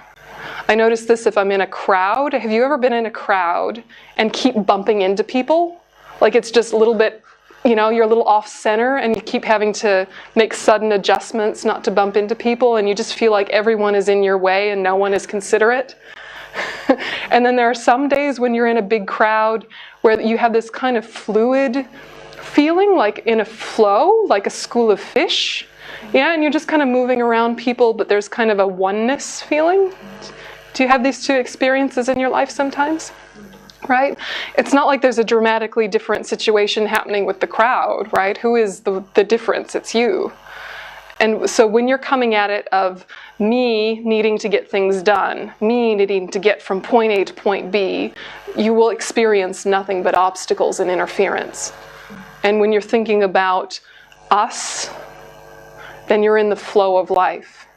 A: I notice this if I'm in a crowd. Have you ever been in a crowd and keep bumping into people? Like it's just a little bit, you're a little off center and you keep having to make sudden adjustments not to bump into people, and you just feel like everyone is in your way and no one is considerate. And then there are some days when you're in a big crowd where you have this kind of fluid feeling, like in a flow, like a school of fish. Yeah, and you're just kind of moving around people, but there's kind of a oneness feeling. Do you have these two experiences in your life sometimes? Right? It's not like there's a dramatically different situation happening with the crowd, right? Who is the difference? It's you. And so when you're coming at it of me needing to get things done, me needing to get from point A to point B, you will experience nothing but obstacles and interference. And when you're thinking about us, then you're in the flow of life.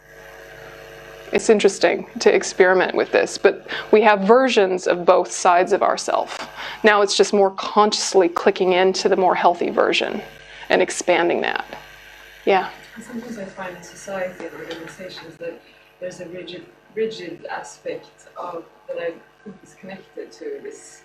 A: It's interesting to experiment with this, but we have versions of both sides of ourselves. Now it's just more consciously clicking into the more healthy version and expanding that. Yeah.
E: Sometimes I find in society and organizations that there's a rigid aspect of that I think is connected to this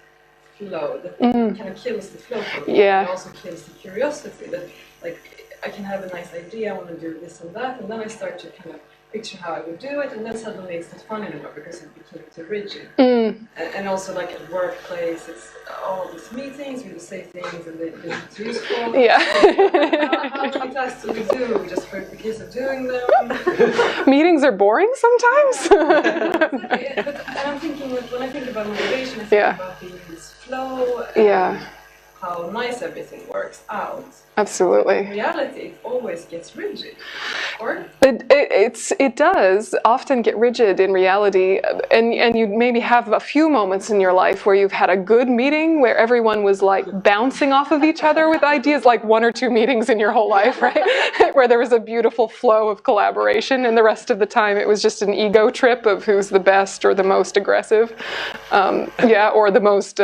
E: flow that kind of kills the flow for me.
A: Yeah.
E: It also kills the curiosity that, like, I can have a nice idea, I want to do this and that, and then I start to kind of picture how I would do it, and then suddenly it's not fun anymore because it became too rigid. And also, like at workplace, it's all these meetings, we just say things and they're too useful.
A: Yeah.
E: How many tasks do we do just for the case of doing them?
A: Meetings are boring sometimes.
E: But I'm thinking, when I think about motivation, I think about being in this flow and how nice everything works out.
A: Absolutely.
E: In reality, it always gets rigid. Or?
A: It does often get rigid in reality, and you maybe have a few moments in your life where you've had a good meeting where everyone was like bouncing off of each other with ideas, like 1 or 2 meetings in your whole life, right? Where there was a beautiful flow of collaboration, and the rest of the time it was just an ego trip of who's the best or the most aggressive, or the most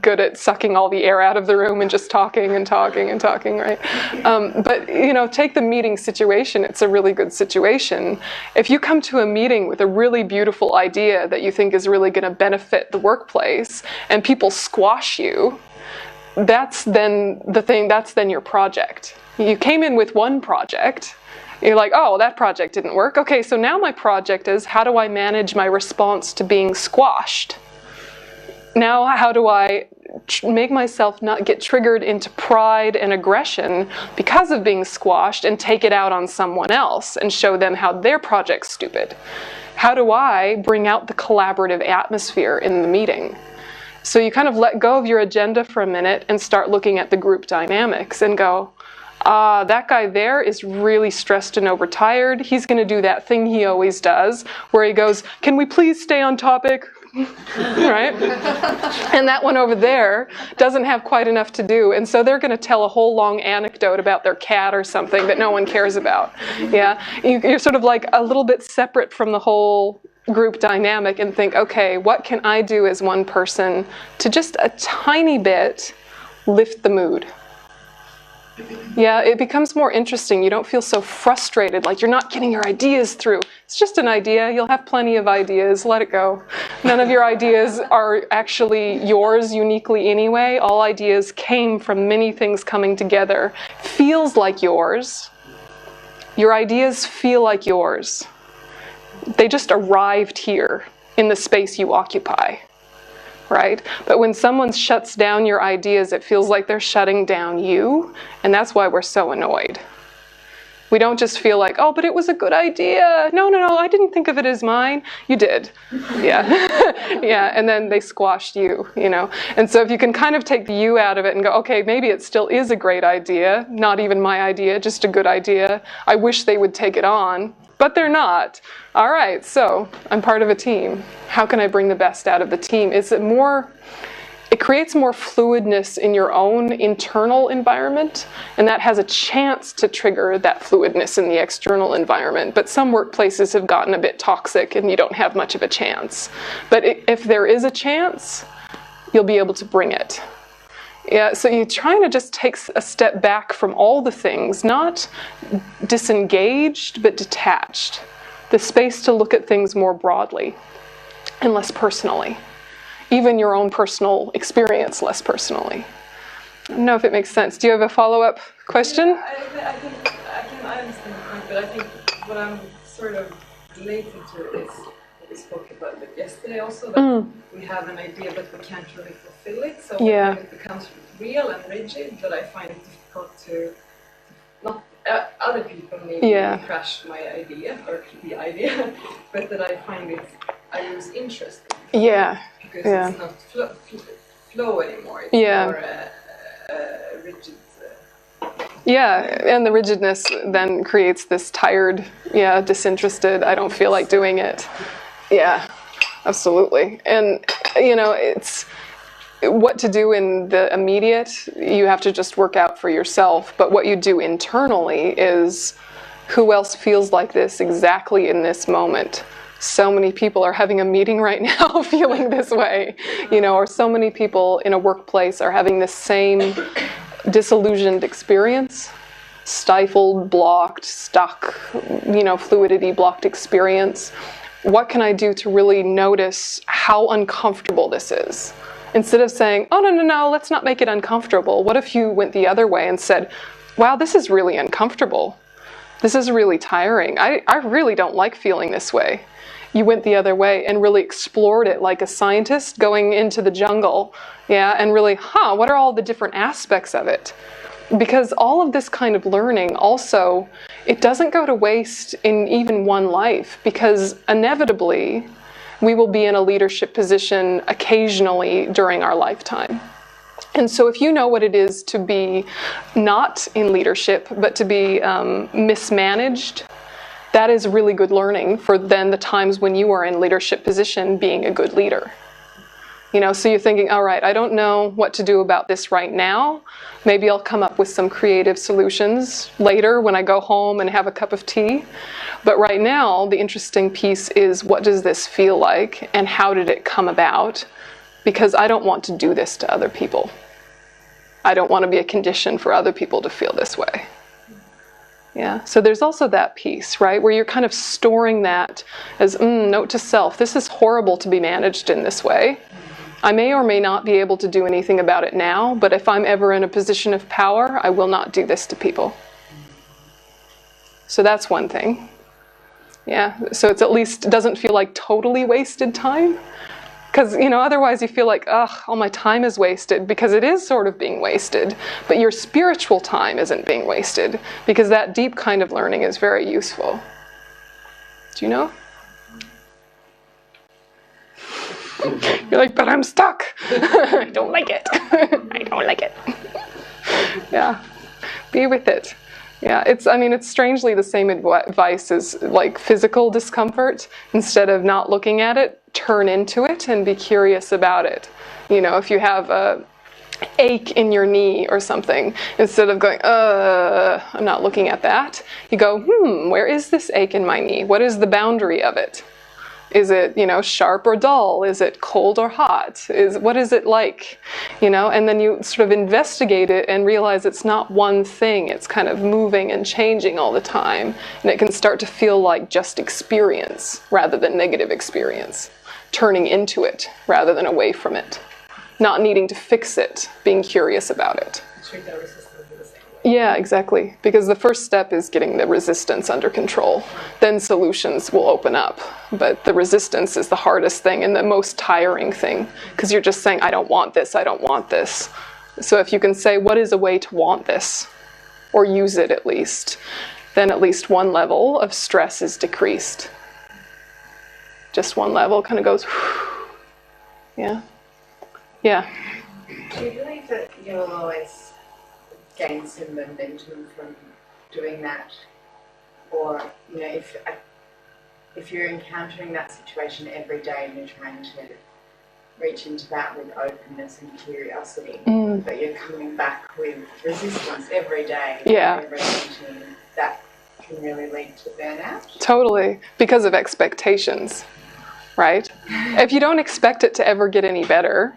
A: good at sucking all the air out of the room and just talking and talking and talking, right? But take the meeting situation. It's a really good situation. If you come to a meeting with a really beautiful idea that you think is really going to benefit the workplace and people squash you, that's then the thing, that's then your project. You came in with one project. You're like, oh, that project didn't work. Okay, so now my project is, how do I manage my response to being squashed? Now, how do I make myself not get triggered into pride and aggression because of being squashed and take it out on someone else and show them how their project's stupid? How do I bring out the collaborative atmosphere in the meeting? So you kind of let go of your agenda for a minute and start looking at the group dynamics and go, that guy there is really stressed and overtired. He's going to do that thing he always does where he goes, can we please stay on topic? Right? And that one over there doesn't have quite enough to do, and so they're going to tell a whole long anecdote about their cat or something that no one cares about. Yeah, you're sort of like a little bit separate from the whole group dynamic and think, okay, what can I do as one person to just a tiny bit lift the mood? Yeah, it becomes more interesting. You don't feel so frustrated, like you're not getting your ideas through. It's just an idea. You'll have plenty of ideas. Let it go. None of your ideas are actually yours uniquely anyway. All ideas came from many things coming together. Feels like yours. Your ideas feel like yours. They just arrived here in the space you occupy. Right? But when someone shuts down your ideas, it feels like they're shutting down you, and that's why we're so annoyed. We don't just feel like, oh, but it was a good idea. No, I didn't think of it as mine. You did. Yeah. Yeah, and then they squashed you, And so if you can kind of take the you out of it and go, okay, maybe it still is a great idea, not even my idea, just a good idea. I wish they would take it on. But they're not. All right, so I'm part of a team. How can I bring the best out of the team? It creates more fluidness in your own internal environment, and that has a chance to trigger that fluidness in the external environment. But some workplaces have gotten a bit toxic and you don't have much of a chance. But if there is a chance, you'll be able to bring it. Yeah, so you're trying to just take a step back from all the things, not disengaged, but detached. The space to look at things more broadly and less personally. Even your own personal experience less personally. I don't know if it makes sense. Do you have a follow-up question?
E: Yeah, I think I understand the point, but I think what I'm sort of relating to is what we spoke about it yesterday also, that we have an idea but we can't really fulfill it. So when it becomes real and rigid, that I find it difficult to not other people maybe crash my idea or the idea, but that I find I lose interest in it.
A: Yeah.
E: Because it's not flow anymore. It's more rigid.
A: And the rigidness then creates this tired, disinterested, I don't feel like doing it. Yeah, absolutely. And, it's what to do in the immediate, you have to just work out for yourself. But what you do internally is, who else feels like this exactly in this moment? So many people are having a meeting right now feeling this way, or so many people in a workplace are having the same disillusioned experience, stifled, blocked, stuck, fluidity blocked experience. What can I do to really notice how uncomfortable this is? Instead of saying, oh, no, let's not make it uncomfortable. What if you went the other way and said, wow, this is really uncomfortable. This is really tiring. I really don't like feeling this way. You went the other way and really explored it like a scientist going into the jungle, and really, what are all the different aspects of it? Because all of this kind of learning also, it doesn't go to waste in even one life, because inevitably we will be in a leadership position occasionally during our lifetime. And so if you know what it is to be not in leadership, but to be mismanaged, that is really good learning for then the times when you are in leadership position being a good leader. So you're thinking, all right, I don't know what to do about this right now. Maybe I'll come up with some creative solutions later when I go home and have a cup of tea. But right now, the interesting piece is, what does this feel like and how did it come about? Because I don't want to do this to other people. I don't want to be a condition for other people to feel this way. Yeah, so there's also that piece, right, where you're kind of storing that as, note to self, this is horrible to be managed in this way. I may or may not be able to do anything about it now, but if I'm ever in a position of power, I will not do this to people. So that's one thing. Yeah, so it's at least doesn't feel like totally wasted time. Because, otherwise you feel like, all my time is wasted, because it is sort of being wasted. But your spiritual time isn't being wasted, because that deep kind of learning is very useful. Do you know? You're like, but I'm stuck. I don't like it. I don't like it. Yeah, be with it. Yeah, it's strangely the same advice as like physical discomfort. Instead of not looking at it, turn into it and be curious about it. If you have a ache in your knee or something, instead of going, I'm not looking at that, you go, where is this ache in my knee? What is the boundary of it? Is it, sharp or dull? Is it cold or hot? What is it like? And then you sort of investigate it and realize it's not one thing. It's kind of moving and changing all the time. And it can start to feel like just experience rather than negative experience. Turning into it rather than away from it. Not needing to fix it, being curious about it.
E: Treat that resistance in the same way.
A: Yeah, exactly. Because the first step is getting the resistance under control. Then solutions will open up. But the resistance is the hardest thing and the most tiring thing. Because you're just saying, I don't want this, I don't want this. So if you can say, what is a way to want this? Or use it at least. Then at least one level of stress is decreased. Just one level kind of goes, yeah. Yeah.
H: Do you believe that you'll always gain some momentum from doing that? Or, if you're encountering that situation every day and you're trying to reach into that with openness and curiosity, but you're coming back with resistance every day, that can really lead to burnout?
A: Totally, because of expectations, right? If you don't expect it to ever get any better,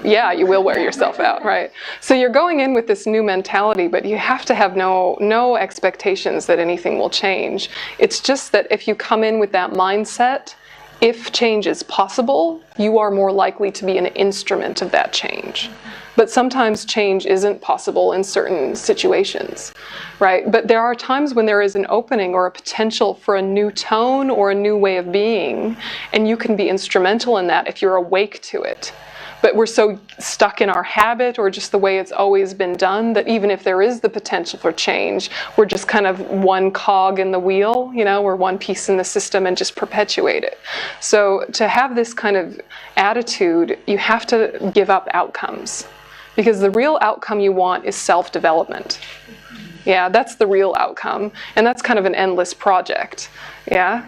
A: yeah, you will wear yourself out, right? So you're going in with this new mentality, but you have to have no expectations that anything will change. It's just that if you come in with that mindset, if change is possible, you are more likely to be an instrument of that change. But sometimes change isn't possible in certain situations, right? But there are times when there is an opening or a potential for a new tone or a new way of being, and you can be instrumental in that if you're awake to it. But we're so stuck in our habit or just the way it's always been done that even if there is the potential for change, we're just kind of one cog in the wheel, you know, we're one piece in the system and just perpetuate it. So to have this kind of attitude, you have to give up outcomes. Because the real outcome you want is self-development. Yeah, that's the real outcome. And that's kind of an endless project. Yeah.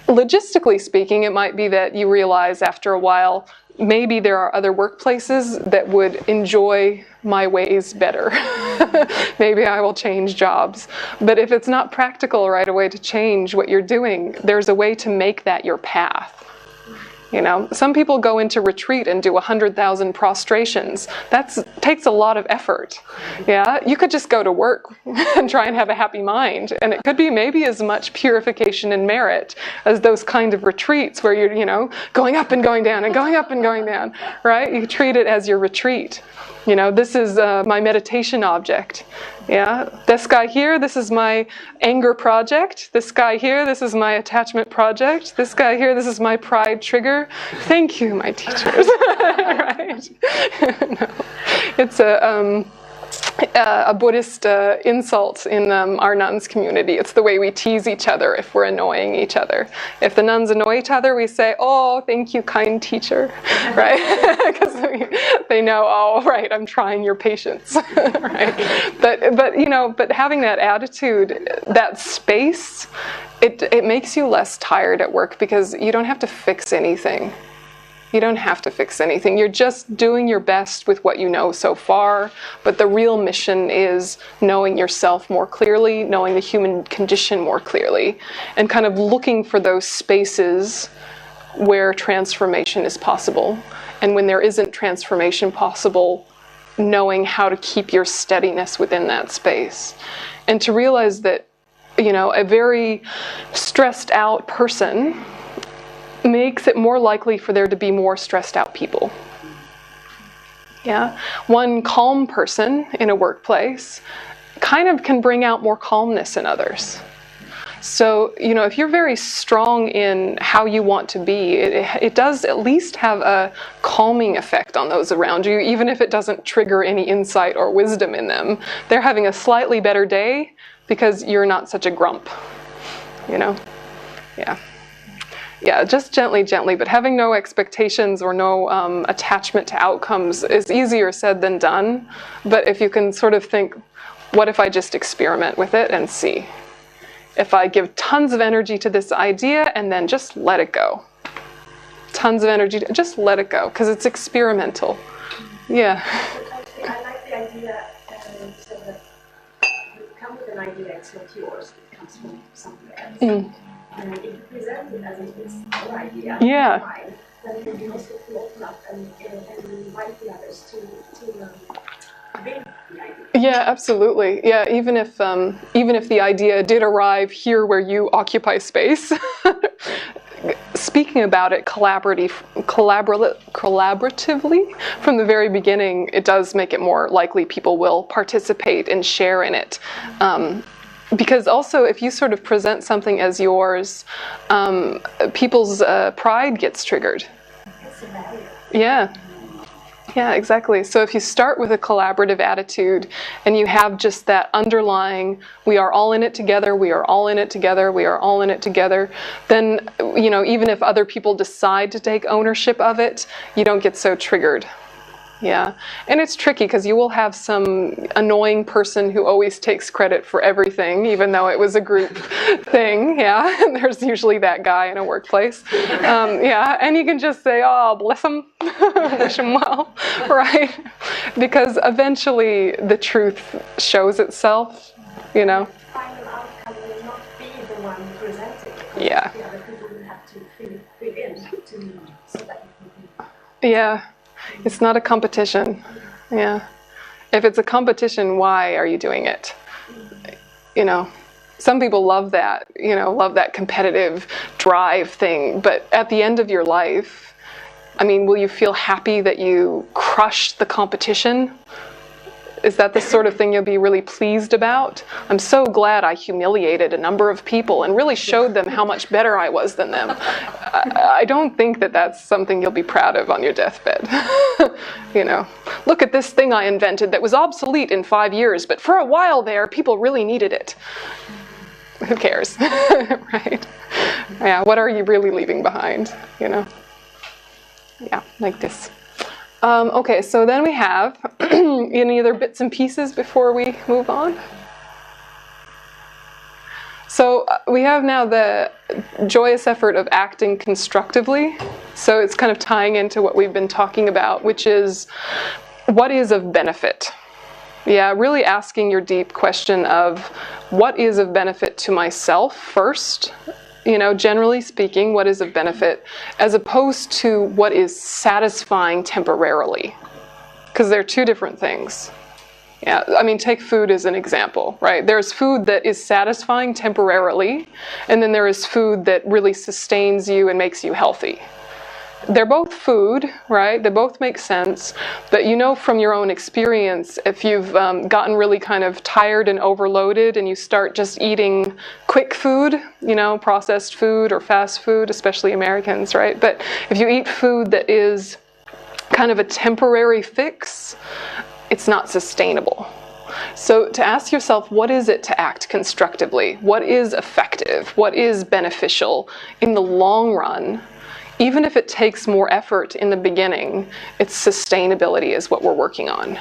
A: Logistically speaking, it might be that you realize after a while, maybe there are other workplaces that would enjoy my ways better. Maybe I will change jobs. But if it's not practical right away to change what you're doing, there's a way to make that your path. You know, some people go into retreat and do 100,000 prostrations. That takes a lot of effort. Yeah, you could just go to work and try and have a happy mind, and it could be maybe as much purification and merit as those kind of retreats where you're, you know, going up and going down and going up and going down, right? You treat it as your retreat. You know, this is my meditation object. Yeah, this guy here, this is my anger project. This guy here, this is my attachment project. This guy here, this is my pride trigger. Thank you, my teachers. Right? No. It's a Buddhist insult in our nuns community. It's the way we tease each other if we're annoying each other. If the nuns annoy each other, we say, "Oh, thank you, kind teacher," right? Because they know, oh, right, I'm trying your patience, right? But you know, but having that attitude, that space, it makes you less tired at work because you don't have to fix anything. You don't have to fix anything. You're just doing your best with what you know so far. But the real mission is knowing yourself more clearly, knowing the human condition more clearly, and kind of looking for those spaces where transformation is possible. And when there isn't transformation possible, knowing how to keep your steadiness within that space. And to realize that, you know, a very stressed out person makes it more likely for there to be more stressed out people. Yeah, one calm person in a workplace kind of can bring out more calmness in others. So, you know, if you're very strong in how you want to be, it does at least have a calming effect on those around you, even if it doesn't trigger any insight or wisdom in them. They're having a slightly better day because you're not such a grump, you know? Yeah. Yeah, just gently, but having no expectations or no attachment to outcomes is easier said than done. But if you can sort of think, what if I just experiment with it and see? If I give tons of energy to this idea and then just let it go. Tons of energy, just let it go, because it's experimental. Yeah.
I: I like the idea, so that you come with an idea, it's not yours, it comes from somewhere else. Mm. And if you present it as if it's your idea,
A: yeah.
I: Mine, then it can be also to open up and invite the others to build the idea.
A: Yeah, absolutely. Yeah, even if the idea did arrive here where you occupy space, speaking about it collaboratively from the very beginning, it does make it more likely people will participate and share in it. Because also, if you sort of present something as yours, people's pride gets triggered. Yeah. Yeah, exactly. So if you start with a collaborative attitude and you have just that underlying, we are all in it together, we are all in it together, we are all in it together, then, you know, even if other people decide to take ownership of it, you don't get so triggered. Yeah, and it's tricky because you will have some annoying person who always takes credit for everything, even though it was a group thing. Yeah, and there's usually that guy in a workplace. Yeah, and you can just say, "Oh, bless him, wish him well," right? Because eventually the truth shows itself. You know.
I: The final outcome will not be the one presented.
A: Yeah.
I: The other people will have to fill in so that you can.
A: Yeah. It's not a competition. Yeah. If it's a competition, why are you doing it? You know, Some people love that, love that competitive drive thing. But at the end of your life, I mean, will you feel happy that you crushed the competition? Is that the sort of thing you'll be really pleased about? I'm so glad I humiliated a number of people and really showed them how much better I was than them. I don't think that that's something you'll be proud of on your deathbed. Look at this thing I invented that was obsolete in 5 years, but for a while there, people really needed it. Who cares, right? Yeah, what are you really leaving behind, Yeah, like this. Okay, so then we have any other bits and pieces before we move on? So we have now the joyous effort of acting constructively. So it's kind of tying into what we've been talking about, which is what is of benefit? Yeah, really asking your deep question of what is of benefit to myself first. Generally speaking, what is of benefit, as opposed to what is satisfying temporarily. Because they're two different things. Yeah, I mean, take food as an example, right? There's food that is satisfying temporarily, and then there is food that really sustains you and makes you healthy. They're both food, right? They both make sense, but from your own experience, if you've gotten really kind of tired and overloaded and you start just eating quick food, processed food or fast food, especially Americans, right? But if you eat food that is kind of a temporary fix, it's not sustainable. So to ask yourself, what is it to act constructively? What is effective? What is beneficial in the long run? Even if it takes more effort in the beginning, its sustainability is what we're working on.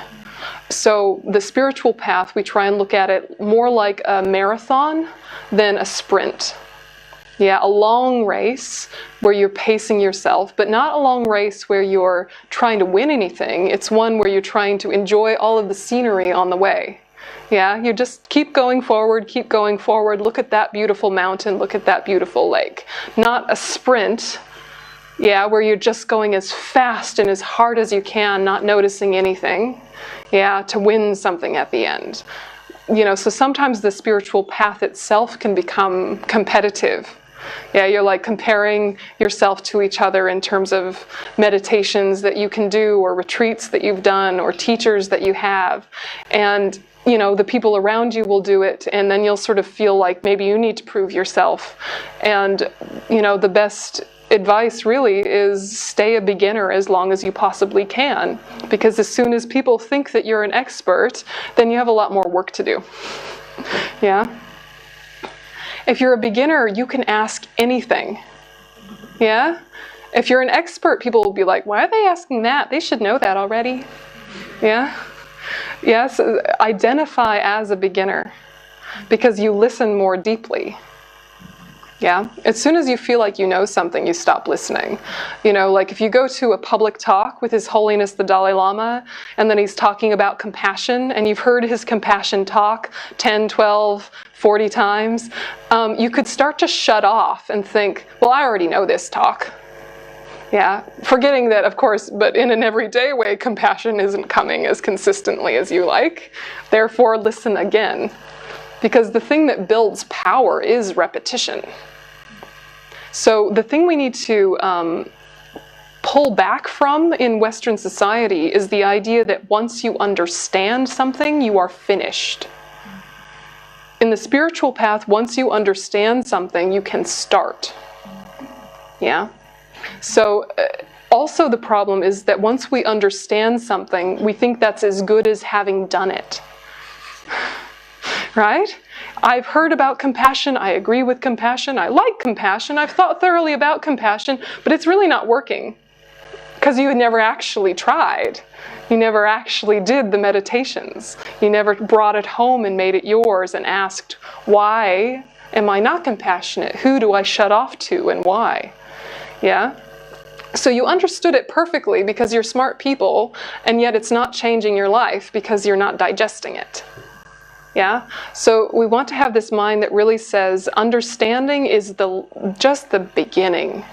A: So the spiritual path, we try and look at it more like a marathon than a sprint. Yeah, a long race where you're pacing yourself, but not a long race where you're trying to win anything. It's one where you're trying to enjoy all of the scenery on the way. Yeah, you just keep going forward, look at that beautiful mountain, look at that beautiful lake. Not a sprint. Yeah, where you're just going as fast and as hard as you can, not noticing anything, yeah, to win something at the end. So sometimes the spiritual path itself can become competitive. Yeah, you're like comparing yourself to each other in terms of meditations that you can do, or retreats that you've done, or teachers that you have. And the people around you will do it, and then you'll sort of feel like maybe you need to prove yourself. And, the best advice really is stay a beginner as long as you possibly can, because as soon as people think that you're an expert, then you have a lot more work to do. Yeah. If you're a beginner, you can ask anything. Yeah. If you're an expert, people will be like, why are they asking that? They should know that already. Yeah. Yes. Identify as a beginner because you listen more deeply. Yeah. As soon as you feel like you know something, you stop listening. Like if you go to a public talk with His Holiness the Dalai Lama, and then he's talking about compassion, and you've heard his compassion talk 10, 12, 40 times, you could start to shut off and think, well, I already know this talk. Yeah. Forgetting that, of course, but in an everyday way, compassion isn't coming as consistently as you like. Therefore, listen again. Because the thing that builds power is repetition. So the thing we need to pull back from in Western society is the idea that once you understand something, you are finished. In the spiritual path, once you understand something, you can start. Yeah? So also the problem is that once we understand something, we think that's as good as having done it. Right? I've heard about compassion, I agree with compassion, I like compassion, I've thought thoroughly about compassion, but it's really not working. Because you never actually tried. You never actually did the meditations. You never brought it home and made it yours and asked, why am I not compassionate? Who do I shut off to and why? Yeah? So you understood it perfectly because you're smart people, and yet it's not changing your life because you're not digesting it. Yeah? So we want to have this mind that really says understanding is just the beginning.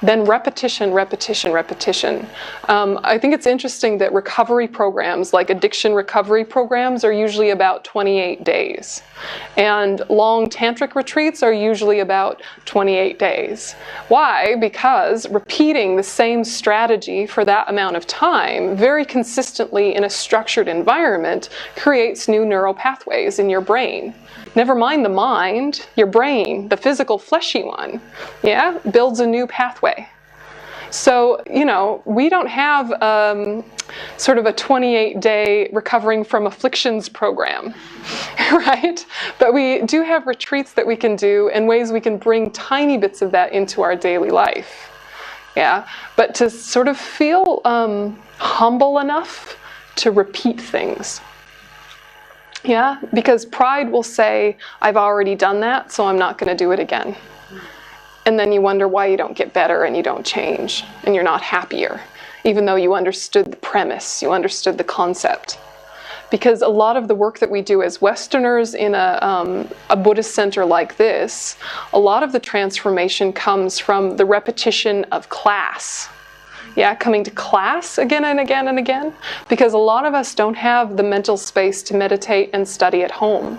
A: then repetition, repetition, repetition. I think it's interesting that recovery programs, like addiction recovery programs, are usually about 28 days. And long tantric retreats are usually about 28 days. Why? Because repeating the same strategy for that amount of time, very consistently in a structured environment, creates new neural pathways in your brain. Never mind the mind, your brain, the physical fleshy one, yeah, builds a new pathway. So, you know, we don't have sort of a 28-day recovering from afflictions program, right? But we do have retreats that we can do and ways we can bring tiny bits of that into our daily life. Yeah, but to sort of feel humble enough to repeat things. Yeah, because pride will say, I've already done that, so I'm not going to do it again. And then you wonder why you don't get better and you don't change and you're not happier, even though you understood the premise, you understood the concept. Because a lot of the work that we do as Westerners in a Buddhist center like this, a lot of the transformation comes from the repetition of class. Yeah, coming to class again and again and again, because a lot of us don't have the mental space to meditate and study at home.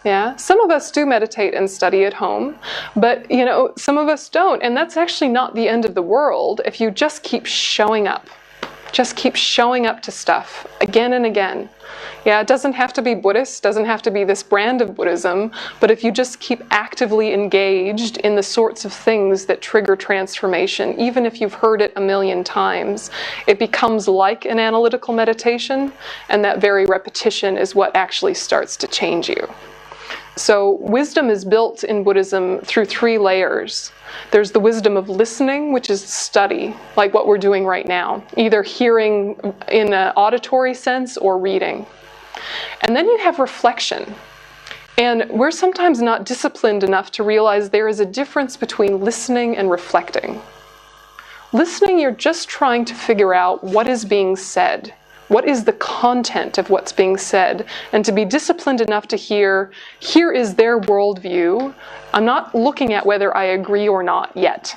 A: Yeah, some of us do meditate and study at home, but you know, some of us don't, and that's actually not the end of the world if you just keep showing up. Just keep showing up to stuff again and again. Yeah, it doesn't have to be Buddhist, doesn't have to be this brand of Buddhism, but if you just keep actively engaged in the sorts of things that trigger transformation, even if you've heard it a million times, it becomes like an analytical meditation, and that very repetition is what actually starts to change you. So wisdom is built in Buddhism through 3 layers. There's the wisdom of listening, which is study, like what we're doing right now, either hearing in an auditory sense or reading. And then you have reflection. And we're sometimes not disciplined enough to realize there is a difference between listening and reflecting. Listening, you're just trying to figure out what is being said. What is the content of what's being said? And to be disciplined enough to hear, here is their worldview. I'm not looking at whether I agree or not yet.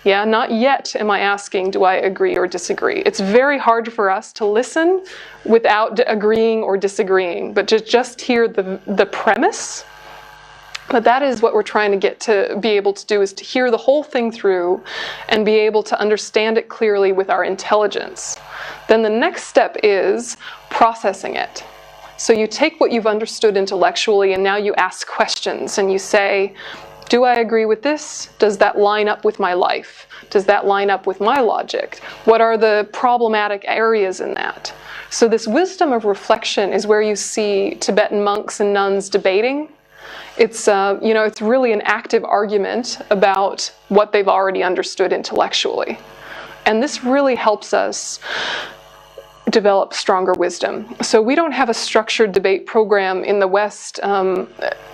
A: Yeah, not yet am I asking, do I agree or disagree? It's very hard for us to listen without agreeing or disagreeing, but to just hear the premise. But that is what we're trying to get to be able to do, is to hear the whole thing through and be able to understand it clearly with our intelligence. Then the next step is processing it. So you take what you've understood intellectually and now you ask questions and you say, do I agree with this? Does that line up with my life? Does that line up with my logic? What are the problematic areas in that? So this wisdom of reflection is where you see Tibetan monks and nuns debating. It's, it's really an active argument about what they've already understood intellectually. And this really helps us develop stronger wisdom. So we don't have a structured debate program in the West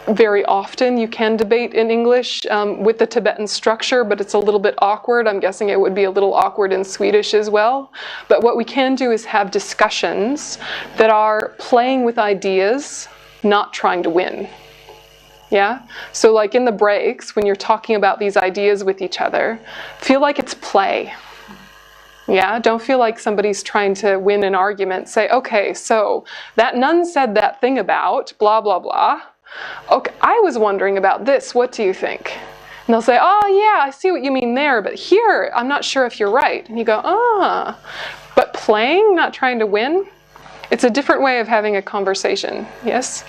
A: very often. You can debate in English with the Tibetan structure, but it's a little bit awkward. I'm guessing it would be a little awkward in Swedish as well. But what we can do is have discussions that are playing with ideas, not trying to win. Yeah? So like in the breaks, when you're talking about these ideas with each other, feel like it's play. Yeah, don't feel like somebody's trying to win an argument. Say, okay, so that nun said that thing about blah, blah, blah. Okay, I was wondering about this. What do you think? And they'll say, oh, yeah, I see what you mean there. But here, I'm not sure if you're right. And you go, ah. But playing, not trying to win, it's a different way of having a conversation. Yes?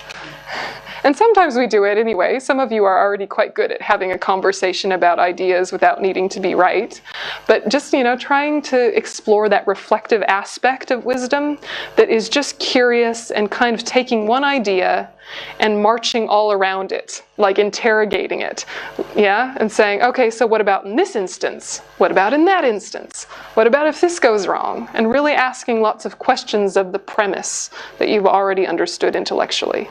A: And sometimes we do it anyway. Some of you are already quite good at having a conversation about ideas without needing to be right. But just, trying to explore that reflective aspect of wisdom that is just curious and kind of taking one idea and marching all around it, like interrogating it, yeah? And saying, okay, so what about in this instance? What about in that instance? What about if this goes wrong? And really asking lots of questions of the premise that you've already understood intellectually.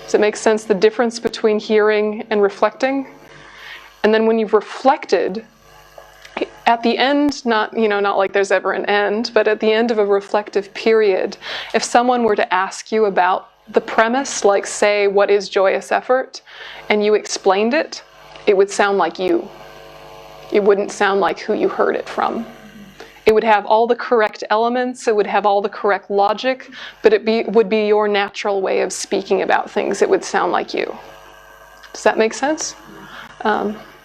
A: Does it make sense, the difference between hearing and reflecting? And then when you've reflected, at the end, not like there's ever an end, but at the end of a reflective period, if someone were to ask you about the premise, like say, what is joyous effort, and you explained it, it would sound like you. It wouldn't sound like who you heard it from. It would have all the correct elements, it would have all the correct logic, but it would be your natural way of speaking about things. It would sound like you. Does that make sense?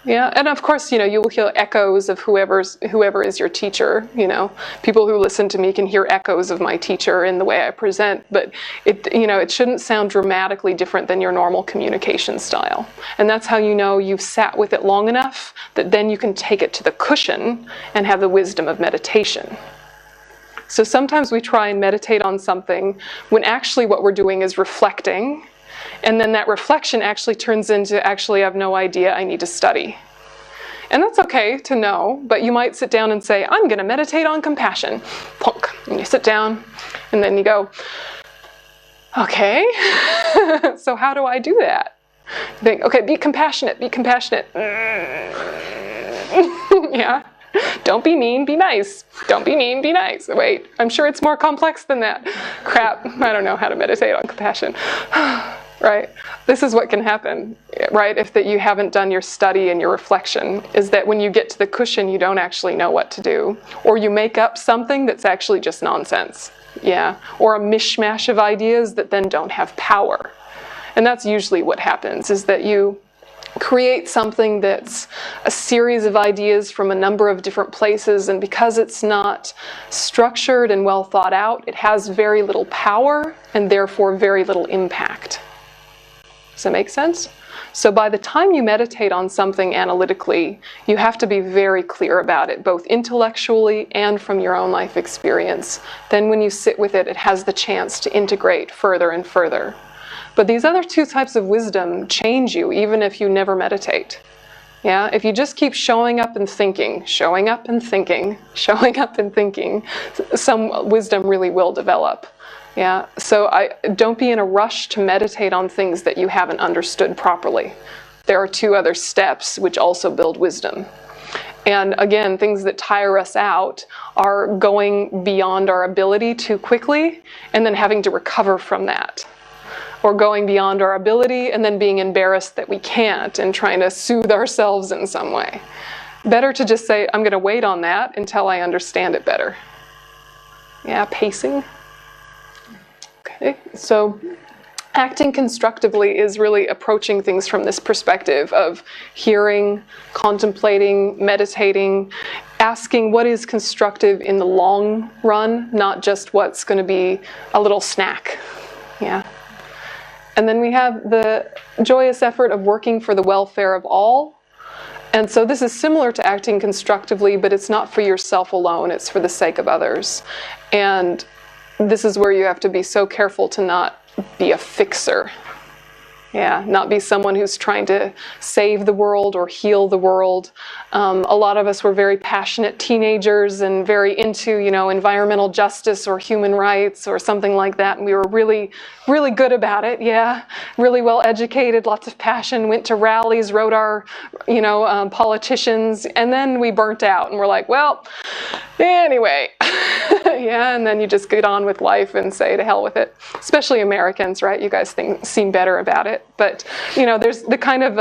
A: Yeah, and of course, you know, you will hear echoes of whoever is your teacher. You know, people who listen to me can hear echoes of my teacher in the way I present, but it shouldn't sound dramatically different than your normal communication style. And that's how you know you've sat with it long enough that then you can take it to the cushion and have the wisdom of meditation. So sometimes we try and meditate on something when actually what we're doing is reflecting. And then that reflection actually turns into, actually, I have no idea, I need to study. And that's okay to know, but you might sit down and say, I'm going to meditate on compassion. Plunk. And you sit down, and then you go, okay, so how do I do that? You think, okay, be compassionate, be compassionate. Yeah. Don't be mean, be nice. Don't be mean, be nice. Wait, I'm sure it's more complex than that. Crap, I don't know how to meditate on compassion. Right? This is what can happen, right? If that you haven't done your study and your reflection, is that when you get to the cushion, you don't actually know what to do. Or you make up something that's actually just nonsense. Yeah. Or a mishmash of ideas that then don't have power. And that's usually what happens, is that you create something that's a series of ideas from a number of different places, and because it's not structured and well thought out, it has very little power and therefore very little impact. Does that make sense? So by the time you meditate on something analytically, you have to be very clear about it, both intellectually and from your own life experience. Then when you sit with it, it has the chance to integrate further and further. But these other two types of wisdom change you even if you never meditate. Yeah, if you just keep showing up and thinking, showing up and thinking, showing up and thinking, some wisdom really will develop. Yeah, so don't be in a rush to meditate on things that you haven't understood properly. There are two other steps which also build wisdom. And again, things that tire us out are going beyond our ability too quickly and then having to recover from that. Or going beyond our ability and then being embarrassed that we can't and trying to soothe ourselves in some way. Better to just say, I'm going to wait on that until I understand it better. Yeah, pacing. Okay, so acting constructively is really approaching things from this perspective of hearing, contemplating, meditating, asking what is constructive in the long run, not just what's going to be a little snack. Yeah. And then we have the joyous effort of working for the welfare of all. And so this is similar to acting constructively, but it's not for yourself alone, it's for the sake of others. And this is where you have to be so careful to not be a fixer. Yeah, not be someone who's trying to save the world or heal the world. A lot of us were very passionate teenagers and very into, environmental justice or human rights or something like that. And we were really, really good about it. Yeah, really well educated, lots of passion, went to rallies, wrote our, politicians, and then we burnt out and we're like, well, anyway. Yeah, and then you just get on with life and say to hell with it. Especially Americans, right? You guys seem better about it. But, there's the kind of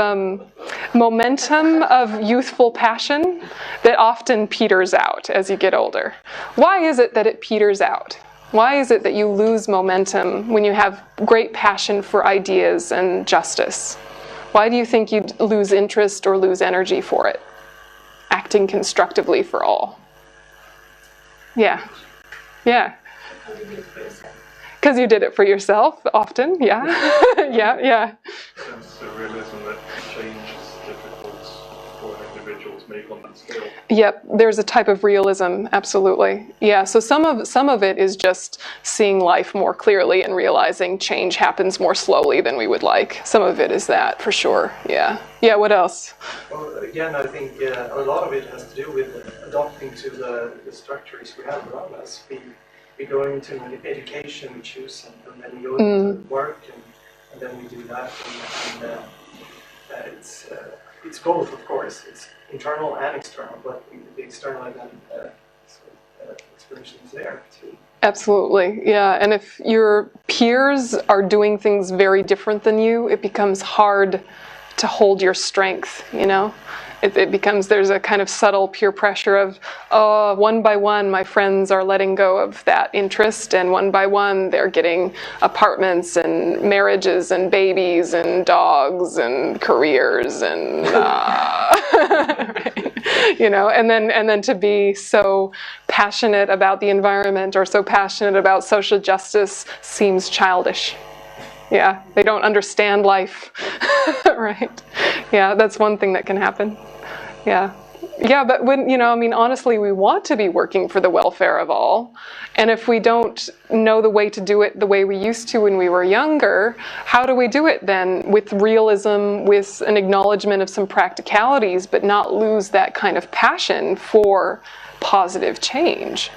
A: momentum of youthful passion that often peters out as you get older. Why is it that it peters out? Why is it that you lose momentum when you have great passion for ideas and justice? Why do you think you'd lose interest or lose energy for it? Acting constructively for all. Yeah. Yeah. Because you did it for yourself often, yeah. Yeah.
C: Sense the realism that change is difficult for an individual to make on that scale.
A: Yep, there's a type of realism, absolutely. Yeah, so some of it is just seeing life more clearly and realizing change happens more slowly than we would like. Some of it is that, for sure, yeah. Yeah, what else?
C: Well, again, I think a lot of it has to do with adopting to the structures we have around us. We go into education, we choose, and then we go into work, and then we do that. And it's both, of course. It's internal and external, but the external experience is there too.
A: Absolutely, yeah. And if your peers are doing things very different than you, it becomes hard to hold your strength, It becomes, there's a kind of subtle peer pressure of, one by one my friends are letting go of that interest, and one by one they're getting apartments and marriages and babies and dogs and careers and right? You know, and then to be so passionate about the environment or so passionate about social justice seems childish. Yeah, they don't understand life, right? Yeah, that's one thing that can happen. Yeah. Yeah, but when, you know, I mean, honestly, we want to be working for the welfare of all. And if we don't know the way to do it the way we used to when we were younger, how do we do it then? With realism, with an acknowledgement of some practicalities, but not lose that kind of passion for positive change.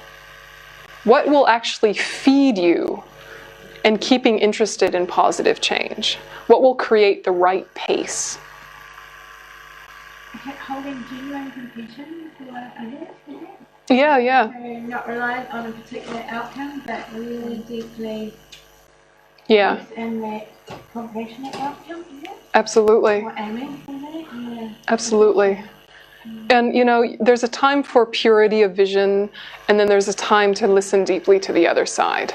A: What will actually feed you and keeping interested in positive change? What will create the right pace?
I: Holding genuine compassion for others, is it?
A: Yeah, yeah.
I: So not reliant on a particular outcome, but really deeply in that compassionate outcome, is it?
A: Absolutely.
I: Or aiming for that, yeah.
A: Absolutely. And, you know, there's a time for purity of vision, and then there's a time to listen deeply to the other side.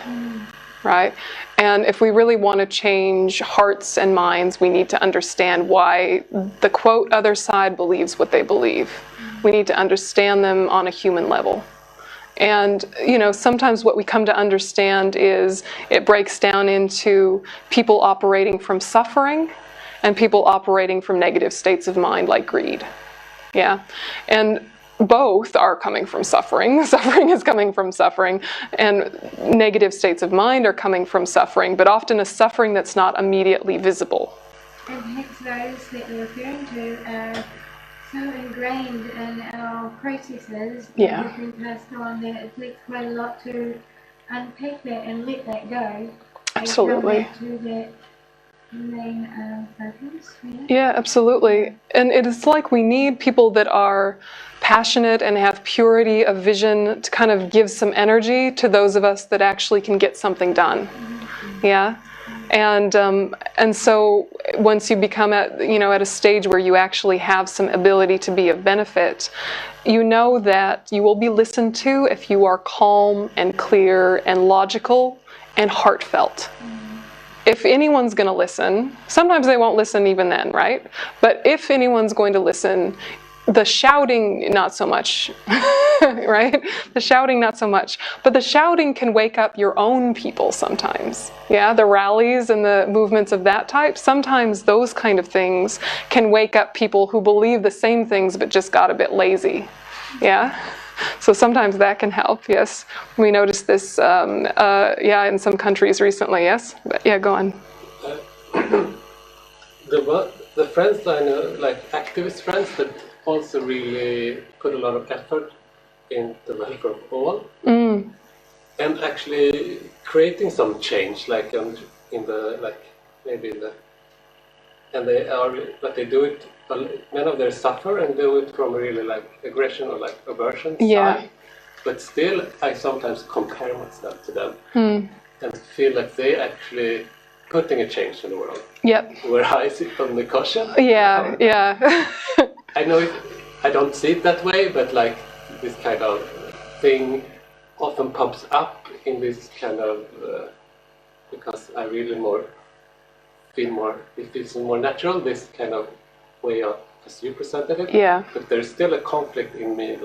A: Right? And if we really want to change hearts and minds, we need to understand why the quote other side believes what they believe. We need to understand them on a human level. And, you know, sometimes what we come to understand is it breaks down into people operating from suffering and people operating from negative states of mind like greed. Yeah. And both are coming from suffering. Suffering is coming from suffering, and negative states of mind are coming from suffering, but often a suffering that's not immediately visible.
I: And hence those that you're referring to are so ingrained in our processes that have been passed on that it takes quite a lot to unpick that and let that go.
A: Absolutely.
I: And come back to that main focus.
A: Yeah, absolutely. And it is like we need people that are passionate and have purity of vision to kind of give some energy to those of us that actually can get something done. Yeah. And so once you become at a stage where you actually have some ability to be of benefit, you know that you will be listened to if you are calm and clear and logical and heartfelt. If anyone's going to listen, sometimes they won't listen even then, right? But if anyone's going to listen, the shouting, not so much, right? The shouting, not so much. But the shouting can wake up your own people sometimes. Yeah, the rallies and the movements of that type, sometimes those kind of things can wake up people who believe the same things but just got a bit lazy. Yeah? So sometimes that can help, yes. We noticed this, in some countries recently, yes? But yeah, go on.
F: The friends I know, like activist friends that also really put a lot of effort in the welfare of all, and actually creating some change, like and they do it. None of them suffer and do it from really like aggression or like aversion side. But still, I sometimes compare myself to them and feel like they actually putting a change in the world.
A: Yep.
F: Where I sit on the cushion.
A: Yeah, yeah.
F: I know I don't see it that way, but like this kind of thing often pops up in this kind of because I really it feels more natural, this kind of way of as you presented it.
A: Yeah.
F: But there's still a conflict in me,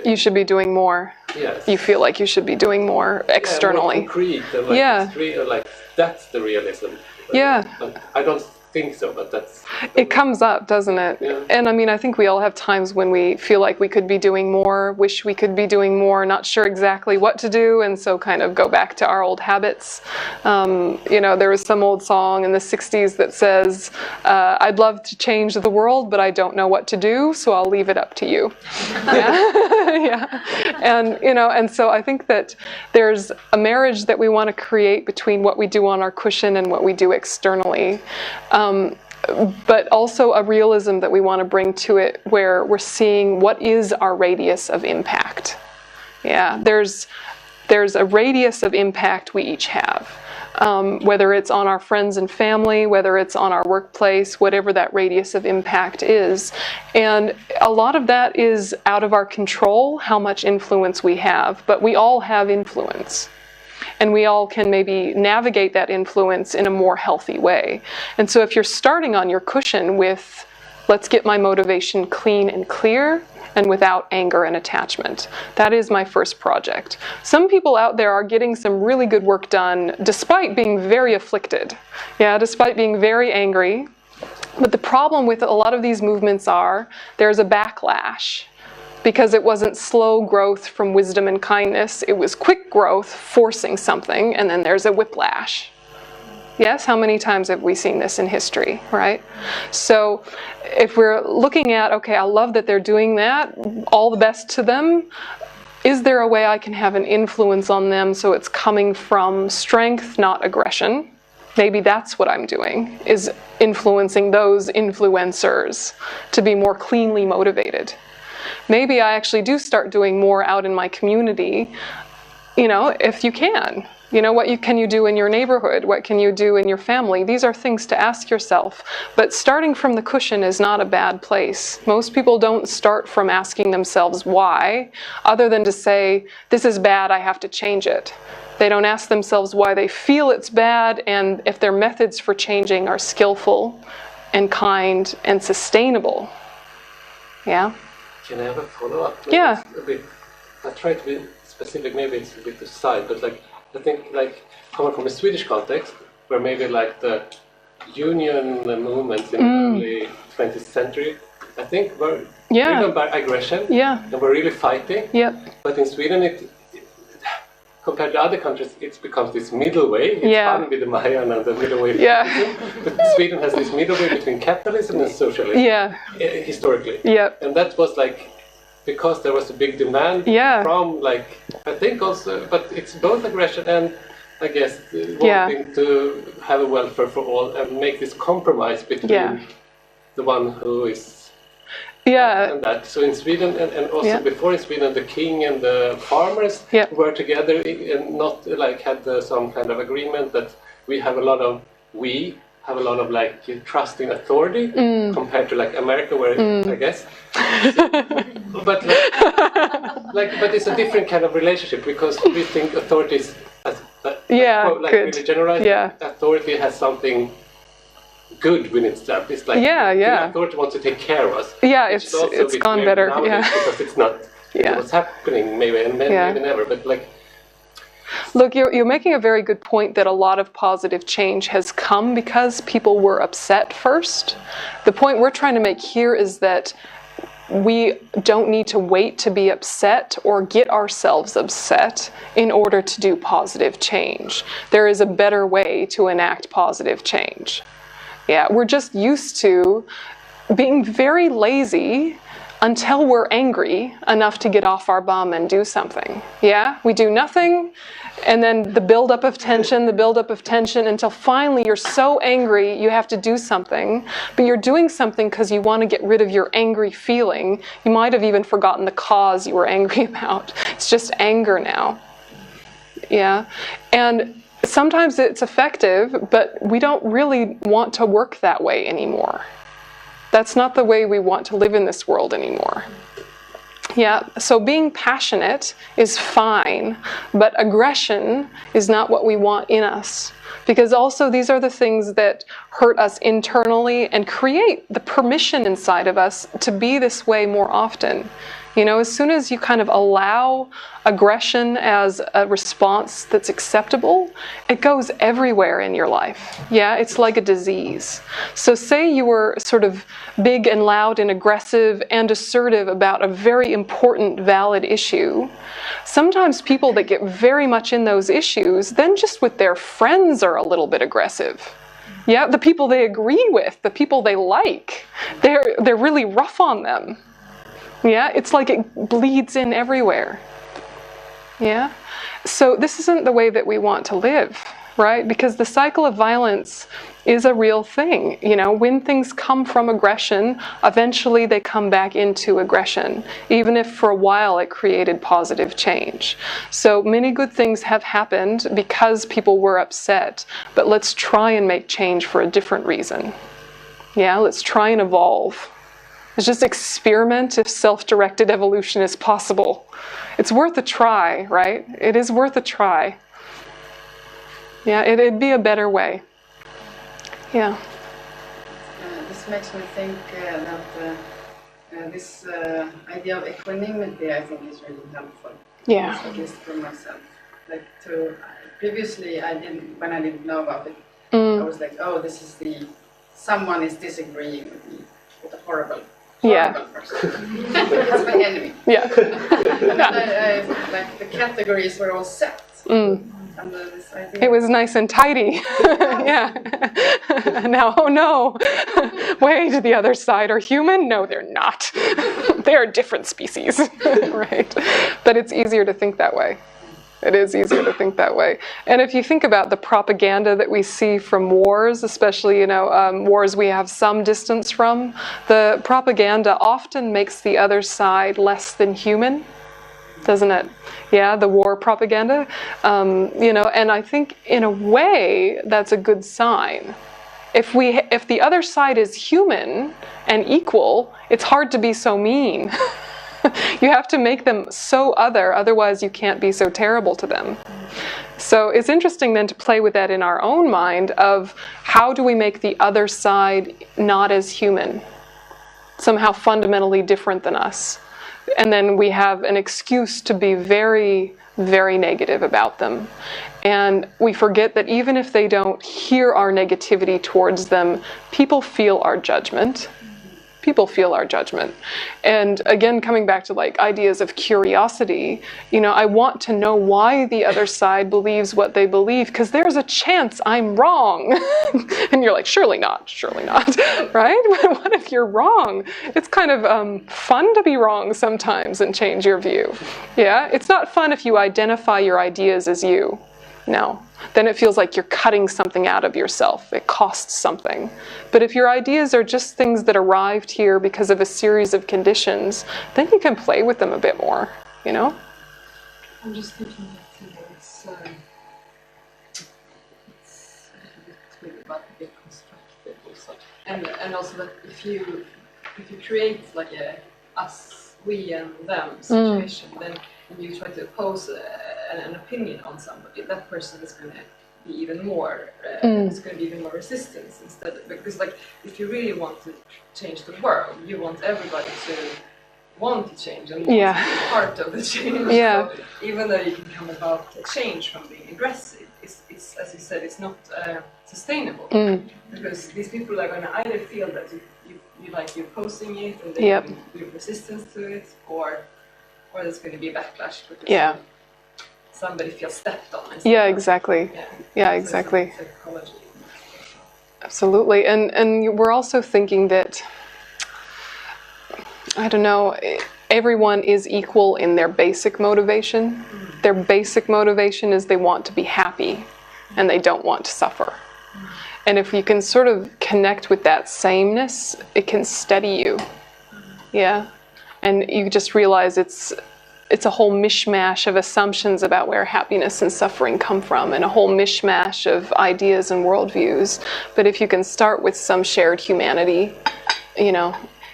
A: you should be doing more.
F: Yes.
A: You feel like you should be doing more externally.
F: More concrete and that's the realism. But I don't think so, but that's...
A: It comes up, doesn't it?
F: Yeah.
A: And I mean, I think we all have times when we feel like we could be doing more, wish we could be doing more, not sure exactly what to do, and so kind of go back to our old habits. There was some old song in the 60s that says, I'd love to change the world, but I don't know what to do, so I'll leave it up to you. Yeah. And so I think that there's a marriage that we want to create between what we do on our cushion and what we do externally. But also a realism that we want to bring to it where we're seeing what is our radius of impact. Yeah, there's there's a radius of impact we each have. Whether it's on our friends and family, whether it's on our workplace, whatever that radius of impact is. And a lot of that is out of our control, how much influence we have, but we all have influence. And we all can maybe navigate that influence in a more healthy way. And so if you're starting on your cushion with, let's get my motivation clean and clear, and without anger and attachment. That is my first project. Some people out there are getting some really good work done despite being very afflicted. Yeah, despite being very angry. But the problem with a lot of these movements are there's a backlash because it wasn't slow growth from wisdom and kindness. It was quick growth forcing something, and then there's a whiplash. Yes, how many times have we seen this in history, right? So if we're looking at, okay, I love that they're doing that, all the best to them, is there a way I can have an influence on them so it's coming from strength, not aggression? Maybe that's what I'm doing, is influencing those influencers to be more cleanly motivated. Maybe I actually do start doing more out in my community, if you can. What can you do in your neighborhood? What can you do in your family? These are things to ask yourself. But starting from the cushion is not a bad place. Most people don't start from asking themselves why, other than to say, this is bad, I have to change it. They don't ask themselves why they feel it's bad, and if their methods for changing are skillful and kind and sustainable. Yeah?
F: Can I have a follow-up?
A: Yeah.
F: I try to be specific, maybe it's a bit aside, but I think coming from a Swedish context, where maybe the union movements in the early 20th century, I think were driven by aggression, and were really fighting. But in Sweden, compared to other countries, it becomes this middle way. It's fun with the Mayan and the middle way. But Sweden has this middle way between capitalism and socialism, historically. And that was because there was a big demand from I think also, but it's both aggression and I guess wanting to have a welfare for all and make this compromise between the one who is and that. So in Sweden and also before in Sweden, the king and the farmers were together and not had some kind of agreement that we have a lot of trust in authority compared to America, where I guess. But but it's a different kind of relationship because we think authorities, really generalized, authority has something good within itself. It's the authority wants to take care of us.
A: It's gone better.
F: Because it's not what's happening maybe and maybe never, but
A: Look, you're making a very good point that a lot of positive change has come because people were upset first. The point we're trying to make here is that we don't need to wait to be upset or get ourselves upset in order to do positive change. There is a better way to enact positive change. We're just used to being very lazy until we're angry enough to get off our bum and do something. We do nothing, and then the buildup of tension, until finally you're so angry you have to do something, but you're doing something because you want to get rid of your angry feeling. You might have even forgotten the cause you were angry about. It's just anger now. And sometimes it's effective, but we don't really want to work that way anymore. That's not the way we want to live in this world anymore. So being passionate is fine, but aggression is not what we want in us. Because also these are the things that hurt us internally and create the permission inside of us to be this way more often. As soon as you kind of allow aggression as a response that's acceptable, it goes everywhere in your life. It's like a disease. So say you were sort of big and loud and aggressive and assertive about a very important, valid issue. Sometimes people that get very much in those issues, then just with their friends are a little bit aggressive. The people they agree with, the people they like, they're really rough on them. It's like it bleeds in everywhere. So this isn't the way that we want to live. right? Because the cycle of violence is a real thing. You know, when things come from aggression, eventually they come back into aggression, even if for a while it created positive change. So many good things have happened because people were upset, but let's try and make change for a different reason. Yeah, let's try and evolve. Let's just experiment if self-directed evolution is possible. It's worth a try, right? It is worth a try. Yeah, it'd be a better way. Yeah.
B: This makes me think that this idea of equanimity, I think, is really helpful.
A: Yeah.
B: At least for myself. Like previously, when I didn't know about it, I was like, oh, someone is disagreeing with me. What a horrible person. That's my enemy.
A: Yeah.
B: Like the categories were all set. And this idea.
A: It was nice and tidy. Yeah. Now, oh no. Wait, the other side are human? No, they're not. They are different species. Right. But it's easier to think that way. It is easier to think that way. And if you think about the propaganda that we see from wars, especially, wars we have some distance from, the propaganda often makes the other side less than human, doesn't it? Yeah, the war propaganda. And I think in a way that's a good sign. If the other side is human and equal, it's hard to be so mean. You have to make them so other, otherwise you can't be so terrible to them. So it's interesting then to play with that in our own mind of how do we make the other side not as human, somehow fundamentally different than us. And then we have an excuse to be very, very negative about them. And we forget that even if they don't hear our negativity towards them, people feel our judgment. People feel our judgment. And again, coming back to like ideas of curiosity, I want to know why the other side believes what they believe, because there's a chance I'm wrong. And you're like, surely not, right? But what if you're wrong? It's kind of fun to be wrong sometimes and change your view. Yeah, it's not fun if you identify your ideas as you. No. Then it feels like you're cutting something out of yourself. It costs something. But if your ideas are just things that arrived here because of a series of conditions, then you can play with them a bit more,
E: I'm just thinking that it's a little bit maybe about to be constructive also. And also that if you create like a us, we and them situation, then when you try to oppose an opinion on somebody, that person is going to be even more, it's going to be even more resistance instead of, because like if you really want to change the world, you want everybody to want to change and want to be part of the change. Yeah. So even though you can come about a change from being aggressive, it's as you said, it's not sustainable because these people are going to either feel that you're opposing it and they do resistance to it, or there's going to be a backlash because somebody feels stepped on.
A: Yeah, exactly. Yeah, exactly.
E: Psychology.
A: Absolutely. And we're also thinking that, I don't know, everyone is equal in their basic motivation. Their basic motivation is they want to be happy and they don't want to suffer. And if you can sort of connect with that sameness, it can steady you. Yeah. And you just realize it's a whole mishmash of assumptions about where happiness and suffering come from, and a whole mishmash of ideas and worldviews. But if you can start with some shared humanity,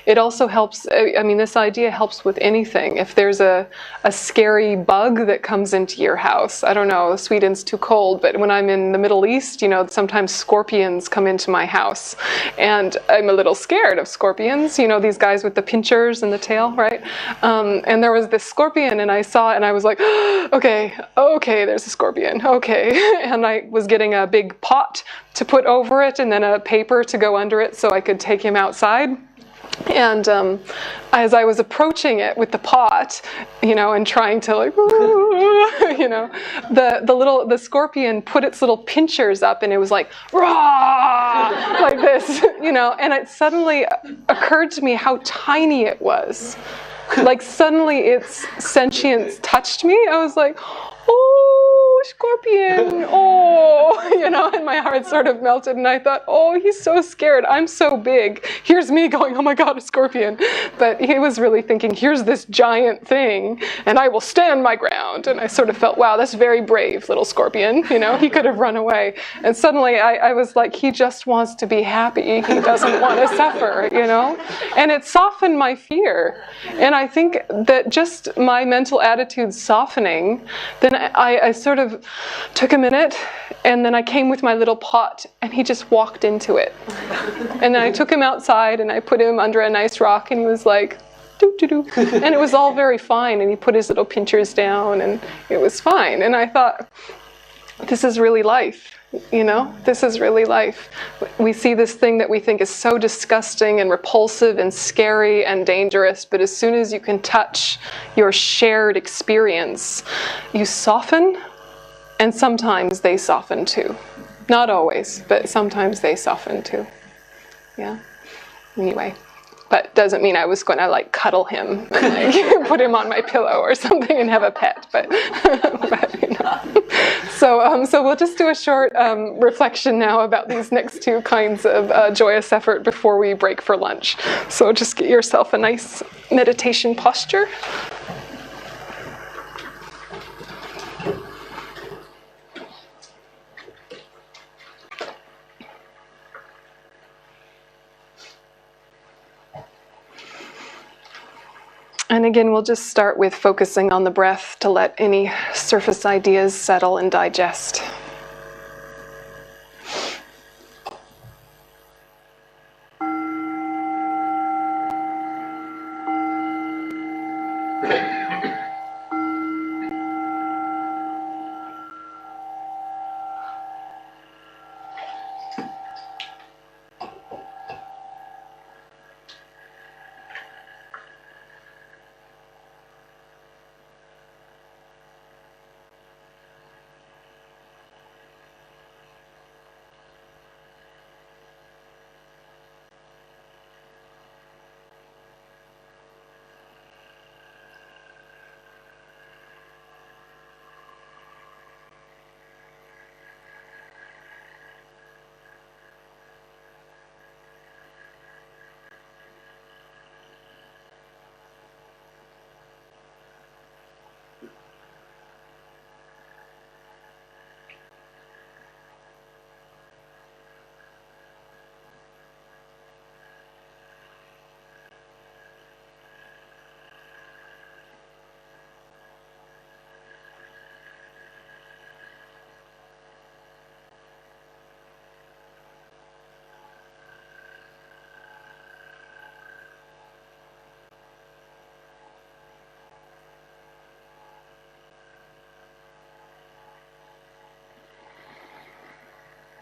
A: it also helps. I mean, this idea helps with anything. If there's a scary bug that comes into your house, I don't know, Sweden's too cold, but when I'm in the Middle East, sometimes scorpions come into my house. And I'm a little scared of scorpions, these guys with the pinchers and the tail, right? And there was this scorpion and I saw it and I was like, okay, there's a scorpion, okay. And I was getting a big pot to put over it and then a paper to go under it so I could take him outside. And as I was approaching it with the pot, and trying to like, the scorpion put its little pinchers up and it was like, rah, like this, and it suddenly occurred to me how tiny it was. Like suddenly its sentience touched me. I was like, oh, scorpion, oh, and my heart sort of melted, and I thought, oh, he's so scared. I'm so big. Here's me going, oh my God, a scorpion. But he was really thinking, here's this giant thing, and I will stand my ground. And I sort of felt, wow, that's very brave, little scorpion. He could have run away. And suddenly I was like, he just wants to be happy. He doesn't want to suffer, And it softened my fear. And I think that just my mental attitude softening, then I sort of took a minute, and then I came with my little pot, and he just walked into it. And then I took him outside, and I put him under a nice rock, and he was like, doo doo doo. And it was all very fine, and he put his little pinchers down, and it was fine. And I thought, this is really life. This is really life. We see this thing that we think is so disgusting and repulsive and scary and dangerous, but as soon as you can touch your shared experience, you soften, and sometimes they soften too. Not always, but sometimes they soften too. Yeah. Anyway. But doesn't mean I was going to cuddle him and put him on my pillow or something and have a pet. But So we'll just do a short reflection now about these next two kinds of joyous effort before we break for lunch. So just get yourself a nice meditation posture. And again, we'll just start with focusing on the breath to let any surface ideas settle and digest.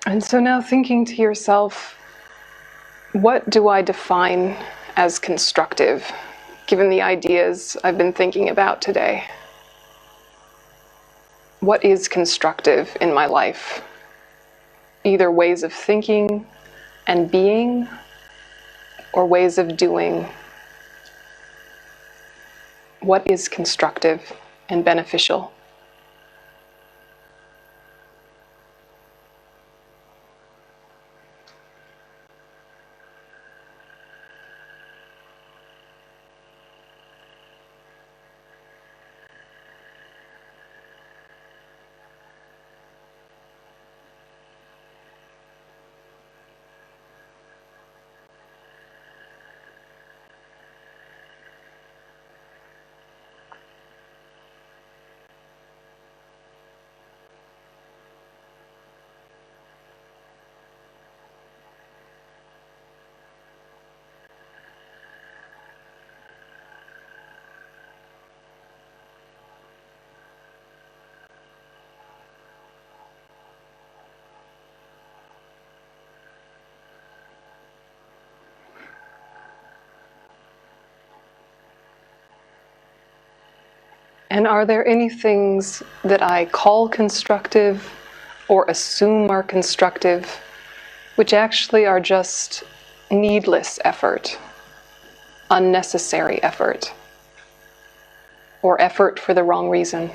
A: And so now thinking to yourself, what do I define as constructive, given the ideas I've been thinking about today? What is constructive in my life? Either ways of thinking and being, or ways of doing. What is constructive and beneficial? And are there any things that I call constructive or assume are constructive, which actually are just needless effort, unnecessary effort, or effort for the wrong reason?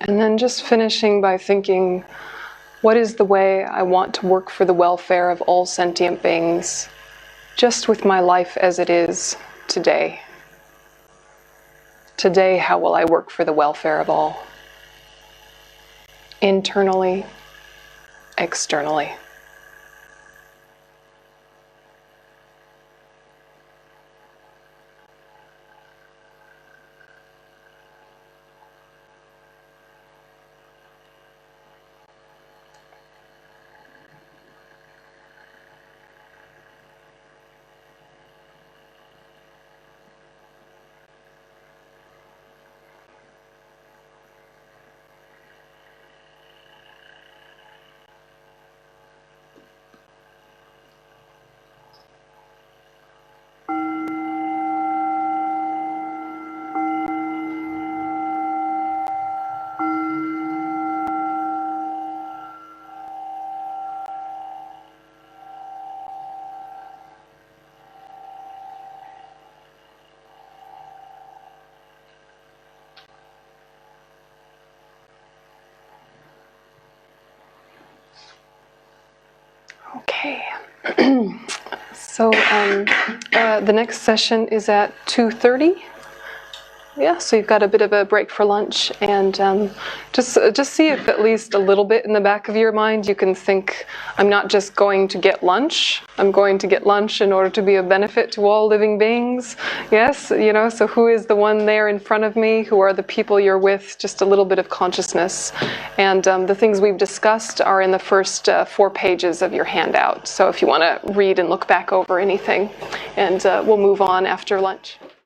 A: And then just finishing by thinking, what is the way I want to work for the welfare of all sentient beings, just with my life as it is today? Today, how will I work for the welfare of all? Internally, externally. Okay. So the next session is at 2:30. Yeah, so you've got a bit of a break for lunch, and just see if at least a little bit in the back of your mind you can think, I'm not just going to get lunch, I'm going to get lunch in order to be of benefit to all living beings. Yes, you know, so who is the one there in front of me? Who are the people you're with? Just a little bit of consciousness. And the things we've discussed are in the first 4 pages of your handout. So if you want to read and look back over anything, and we'll move on after lunch.